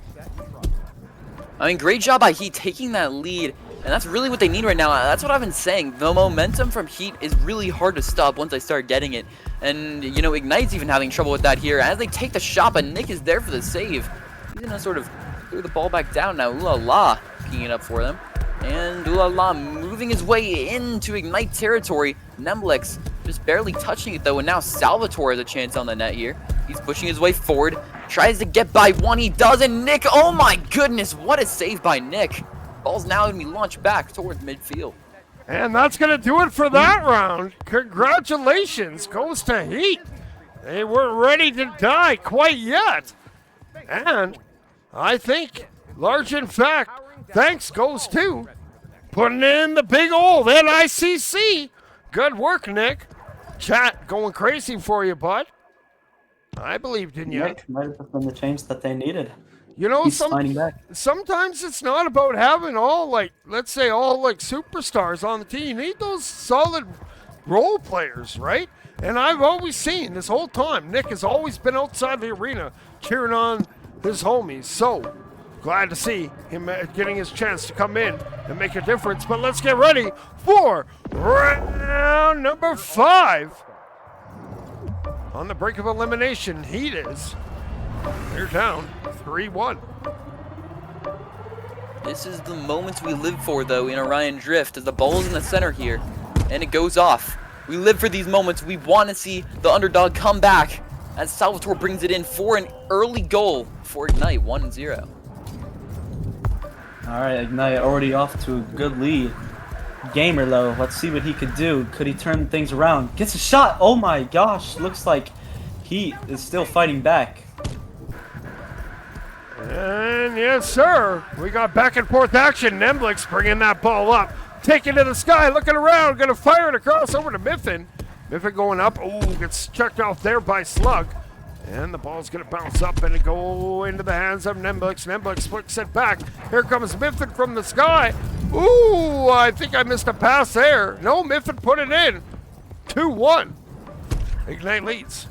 I mean, great job by Heat taking that lead, and that's really what they need right now. That's what I've been saying. The momentum from Heat is really hard to stop once they start getting it. And, you know, Ignite's even having trouble with that here as they take the shot, but Nick is there for the save. He's going to sort of clear the ball back down now. Ooh La La picking it up for them. And Ooh La La moving his way into Ignite territory. Nemblex just barely touching it though, and now Salvatore has a chance on the net here. He's pushing his way forward, Tries to get by one, he does, and Nick, oh my goodness, what a save by Nick. Ball's now gonna be launched back towards midfield. And that's going to do it for that round. Congratulations goes to Heat. They weren't ready to die quite yet. And I think, large in fact, thanks goes to putting in the big old NICC. Good work, Nick. Chat going crazy for you, bud. I believed in you. Nick might have been the change that they needed. You know, He's fighting back. sometimes it's not about having all, like, let's say all, like, superstars on the team. You need those solid role players, right? And I've always seen this whole time, Nick has always been outside the arena cheering on his homies. So, glad to see him getting his chance to come in and make a difference. But let's get ready for round number 5. On the brink of elimination, Heat is. They're down 3-1. This is the moments we live for, though, in Orion Drift, as the ball's in the center here, and it goes off. We live for these moments. We want to see the underdog come back, as Salvatore brings it in for an early goal for Ignite, 1-0. All right, Ignite already off to a good lead. Gamer, though, let's see what he could do. Could he turn things around? Gets a shot. Oh my gosh, looks like Heat is still fighting back. And yes, sir, we got back and forth action. Nemblix bringing that ball up, taking to the sky, looking around, gonna fire it across over to Miffin. Miffin going up, oh, gets checked off there by Slug. And the ball's gonna bounce up and go into the hands of Nemblix. Nemblix flicks it back. Here comes Miffin from the sky. Ooh, I think I missed a pass there. No, Miffin put it in. 2-1. Ignite leads.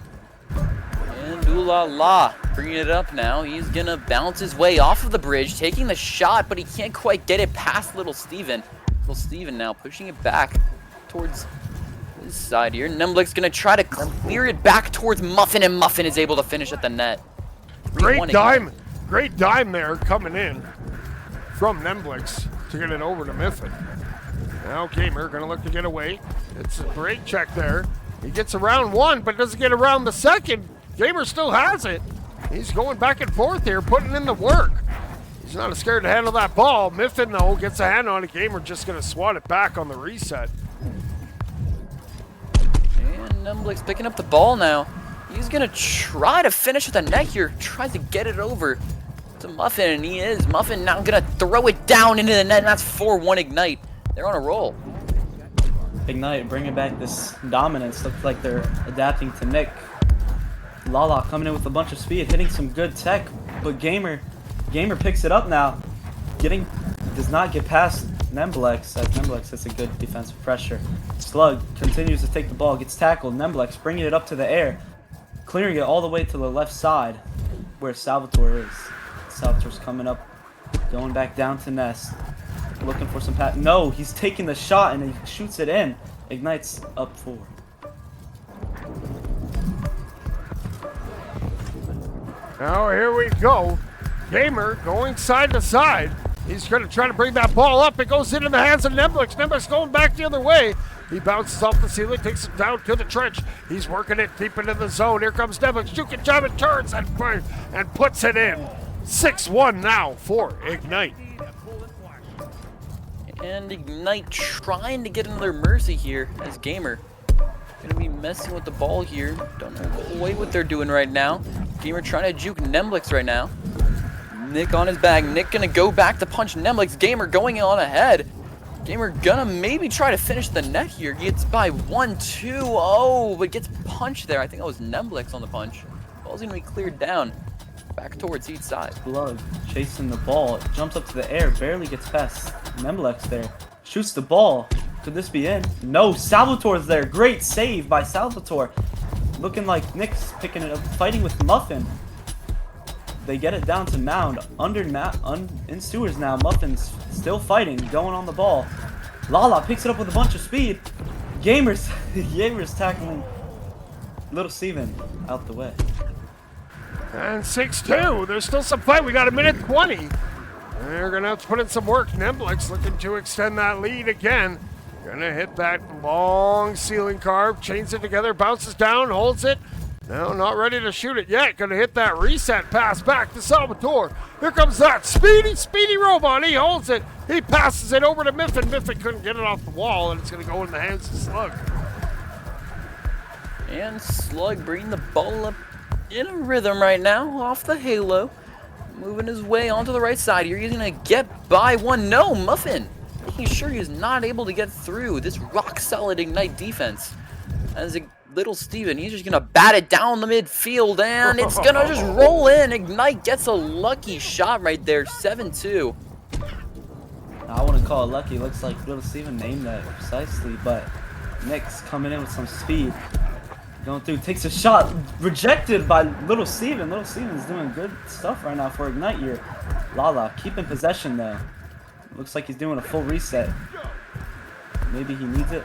And ooh la la, bringing it up now. He's gonna bounce his way off of the bridge, taking the shot, but he can't quite get it past Little Steven. Little Steven now pushing it back towards this side here. Nemblix gonna try to clear it back towards Muffin, and Muffin is able to finish at the net. Great 3-1 dime. Great dime there coming in from Nemblix to get it over to Miffin. Now Gamer gonna look to get away. It's a great check there. He gets around one, but doesn't get around the second. Gamer still has it. He's going back and forth here, putting in the work. He's not scared to handle that ball. Miffin, though, gets a hand on it. Gamer just going to swat it back on the reset. And Nemblix picking up the ball now. He's going to try to finish at the net here. Tries to get it over to Muffin, and he is. Muffin now going to throw it down into the net, and that's 4-1 Ignite. They're on a roll. Ignite bringing back this dominance. Looks like they're adapting to Nick. Lala coming in with a bunch of speed, hitting some good tech, but Gamer picks it up now. Does not get past Nemblix, as Nemblix hits a good defensive pressure. Slug continues to take the ball, gets tackled. Nemblix bringing it up to the air, clearing it all the way to the left side, where Salvatore is. Salvatore's coming up, going back down to Nest, looking for some pass. No, he's taking the shot and he shoots it in. Ignite's up 4. Now here we go. Gamer going side to side. He's going to try to bring that ball up. It goes into the hands of Nemblix. Nemblix going back the other way. He bounces off the ceiling, takes it down to the trench. He's working it deep into the zone. Here comes Nemblix. Juke jab and turns and puts it in. 6-1 now for Ignite. And Ignite trying to get another mercy here as Gamer. Gonna be messing with the ball here. Don't know quite what they're doing right now. Gamer trying to juke Nemblix right now. Nick on his bag. Nick gonna go back to punch Nemblix. Gamer going on ahead. Gamer gonna maybe try to finish the net here. Gets by 1-2. Oh, but gets punched there. I think that was Nemblix on the punch. Ball's gonna be cleared down. Back towards each side. Slug chasing the ball. It jumps up to the air. Barely gets past Nemblix there. Shoots the ball. Could this be in? No, Salvatore's there. Great save by Salvatore. Looking like Nick's picking it up, fighting with Muffin. They get it down to Mound. In sewers now. Muffin's still fighting, going on the ball. Lala picks it up with a bunch of speed. Gamer's tackling Little Steven out the way. And 6-2. There's still some fight. We got a minute 20. They're going to have to put in some work. Nemblix looking to extend that lead again. Gonna hit that long ceiling carve, chains it together, bounces down, holds it, No, not ready to shoot it yet. Gonna hit that reset pass back to Salvatore. Here comes that speedy robot. He holds it. He passes it over to Miffin. Miffin couldn't get it off the wall, and it's gonna go in the hands of Slug. And Slug bringing the ball up in a rhythm right now off the halo. Moving his way onto the right side here. He's gonna get by one. No, Muffin making sure he's not able to get through this rock solid Ignite defense. As little Steven, he's just gonna bat it down the midfield, and it's gonna just roll in. Ignite gets a lucky shot right there, 7-2. I wouldn't call it lucky. Looks like little Steven named that precisely, but Nick's coming in with some speed. Going through, takes a shot, rejected by little Steven. Little Steven's doing good stuff right now for Ignite here. Lala keeping possession though. Looks like he's doing a full reset. Maybe he needs it.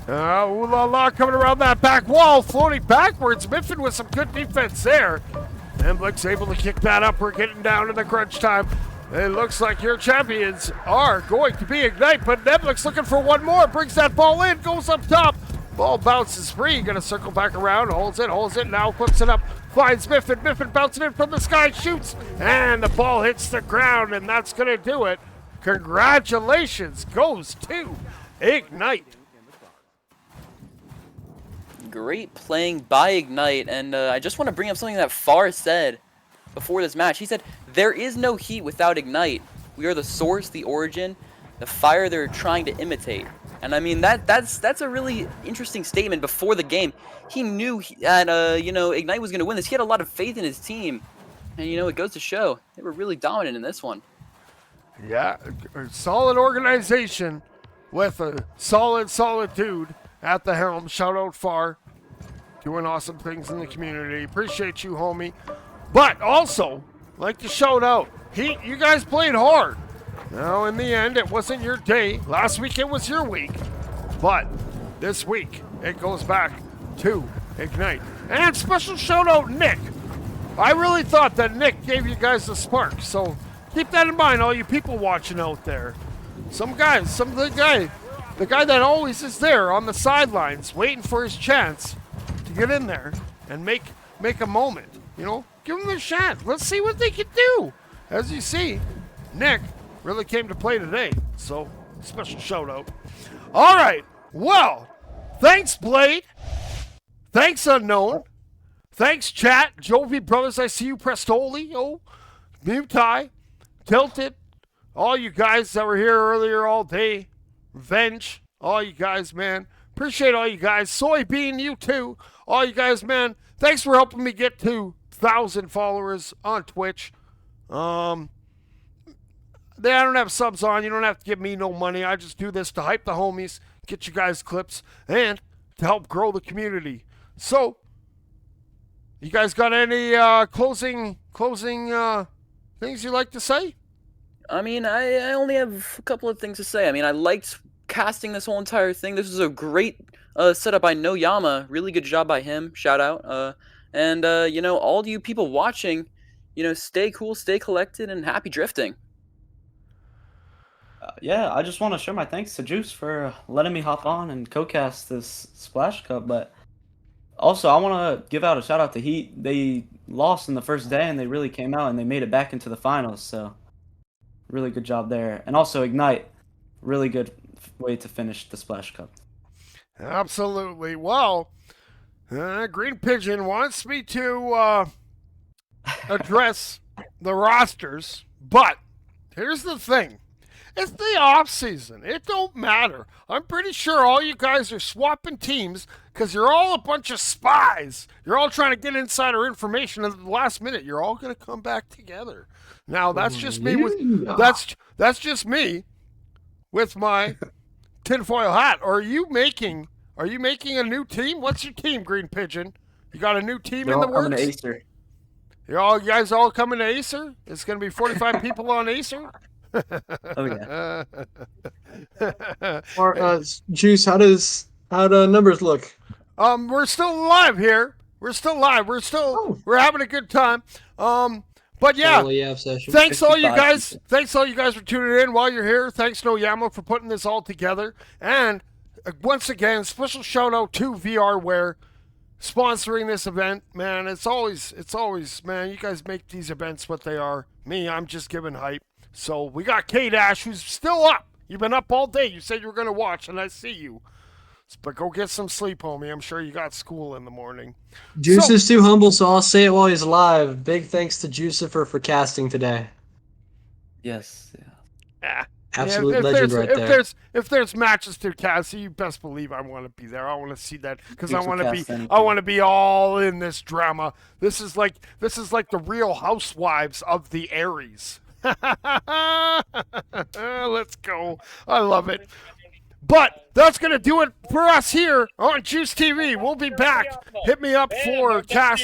Ooh la la, coming around that back wall, floating backwards. Miffin with some good defense there. And Blick's able to kick that up. We're getting down to the crunch time. It looks like your champions are going to be Ignite, but Neblik's looking for one more. Brings that ball in, goes up top. Ball bounces free. Gonna circle back around, holds it, now puts it up. Finds Miffin. Miffin bouncing it from the sky, shoots, and the ball hits the ground, and that's gonna do it. Congratulations goes to Ignite. Great playing by Ignite, and I just want to bring up something that Far said before this match. He said, there is no heat without Ignite. We are the source, the origin, the fire they're trying to imitate. And I mean, that's a really interesting statement before the game. He knew that, you know, Ignite was going to win this. He had a lot of faith in his team. And, you know, it goes to show they were really dominant in this one. Yeah, a solid organization with a solid dude at the helm. Shout out Far. Doing awesome things in the community. Appreciate you, homie. But also, like to shout out, Heat, you guys played hard. Now, in the end, it wasn't your day. Last week, it was your week. But this week, it goes back to Ignite. And special shout out, Nick. I really thought that Nick gave you guys the spark. So keep that in mind, all you people watching out there. The guy that always is there on the sidelines, waiting for his chance to get in there and make a moment. You know, give him a shot. Let's see what they can do. As you see, Nick really came to play today. So, special shout out. All right. Well, thanks, Blade. Thanks, Unknown. Thanks, chat. Jovi Brothers, I see you. Prestoli. Oh, Mutai. Tilted. All you guys that were here earlier all day. Revenge. All you guys, man. Appreciate all you guys. Soybean, you too. All you guys, man. Thanks for helping me get to 1,000 followers on Twitch. I don't have subs on. You don't have to give me no money. I just do this to hype the homies, get you guys clips, and to help grow the community. So, you guys got any closing things you'd like to say? I mean, I only have a couple of things to say. I mean, I liked casting this whole entire thing. This was a great setup by Noyama. Really good job by him. Shout out. And, you know, all you people watching, you know, stay cool, stay collected, and happy drifting. Yeah, I just want to show my thanks to Juice for letting me hop on and co-cast this Splash Cup, but also I want to give out a shout out to Heat. They lost in the first day and they really came out and they made it back into the finals, so really good job there. And also Ignite, really good way to finish the Splash Cup. Absolutely. Well, Green Pigeon wants me to address the rosters, but here's the thing. It's the off season. It don't matter. I'm pretty sure all you guys are swapping teams because you're all a bunch of spies. You're all trying to get insider information at the last minute. You're all going to come back together. Now that's just me with that's just me with my tinfoil hat. Or are you making a new team? What's your team, Green Pigeon? You got a new team in the works? Coming to Acer. You guys all coming to Acer? It's going to be 45 people on Acer? Oh yeah. Or, Juice, how do numbers look? We're still alive here. We're still live. We're having a good time. But yeah, thanks all you guys. Thanks all you guys for tuning in while you're here. Thanks Noyama for putting this all together. And once again, special shout out to VRware sponsoring this event. Man, it's always, man, you guys make these events what they are. Me, I'm just giving hype. So we got K-Dash, who's still up. You've been up all day. You said you were going to watch, and I see you. But go get some sleep, homie. I'm sure you got school in the morning. Juice is too humble, so I'll say it while he's live. Big thanks to Juicifer for casting today. Yes. Yeah. Absolute if legend there's, right there. If there's matches to cast, you best believe I want to be there. I want to see that because I Thanks for want to be casting. I want to be all in this drama. This is like the Real Housewives of the Aries. Let's go. I love it. But that's going to do it for us here on Juice TV. We'll be back. Hit me up for cast.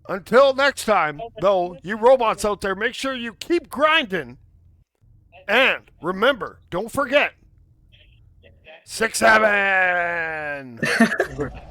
Until next time, though, you robots out there, make sure you keep grinding. And remember, don't forget, 6-7.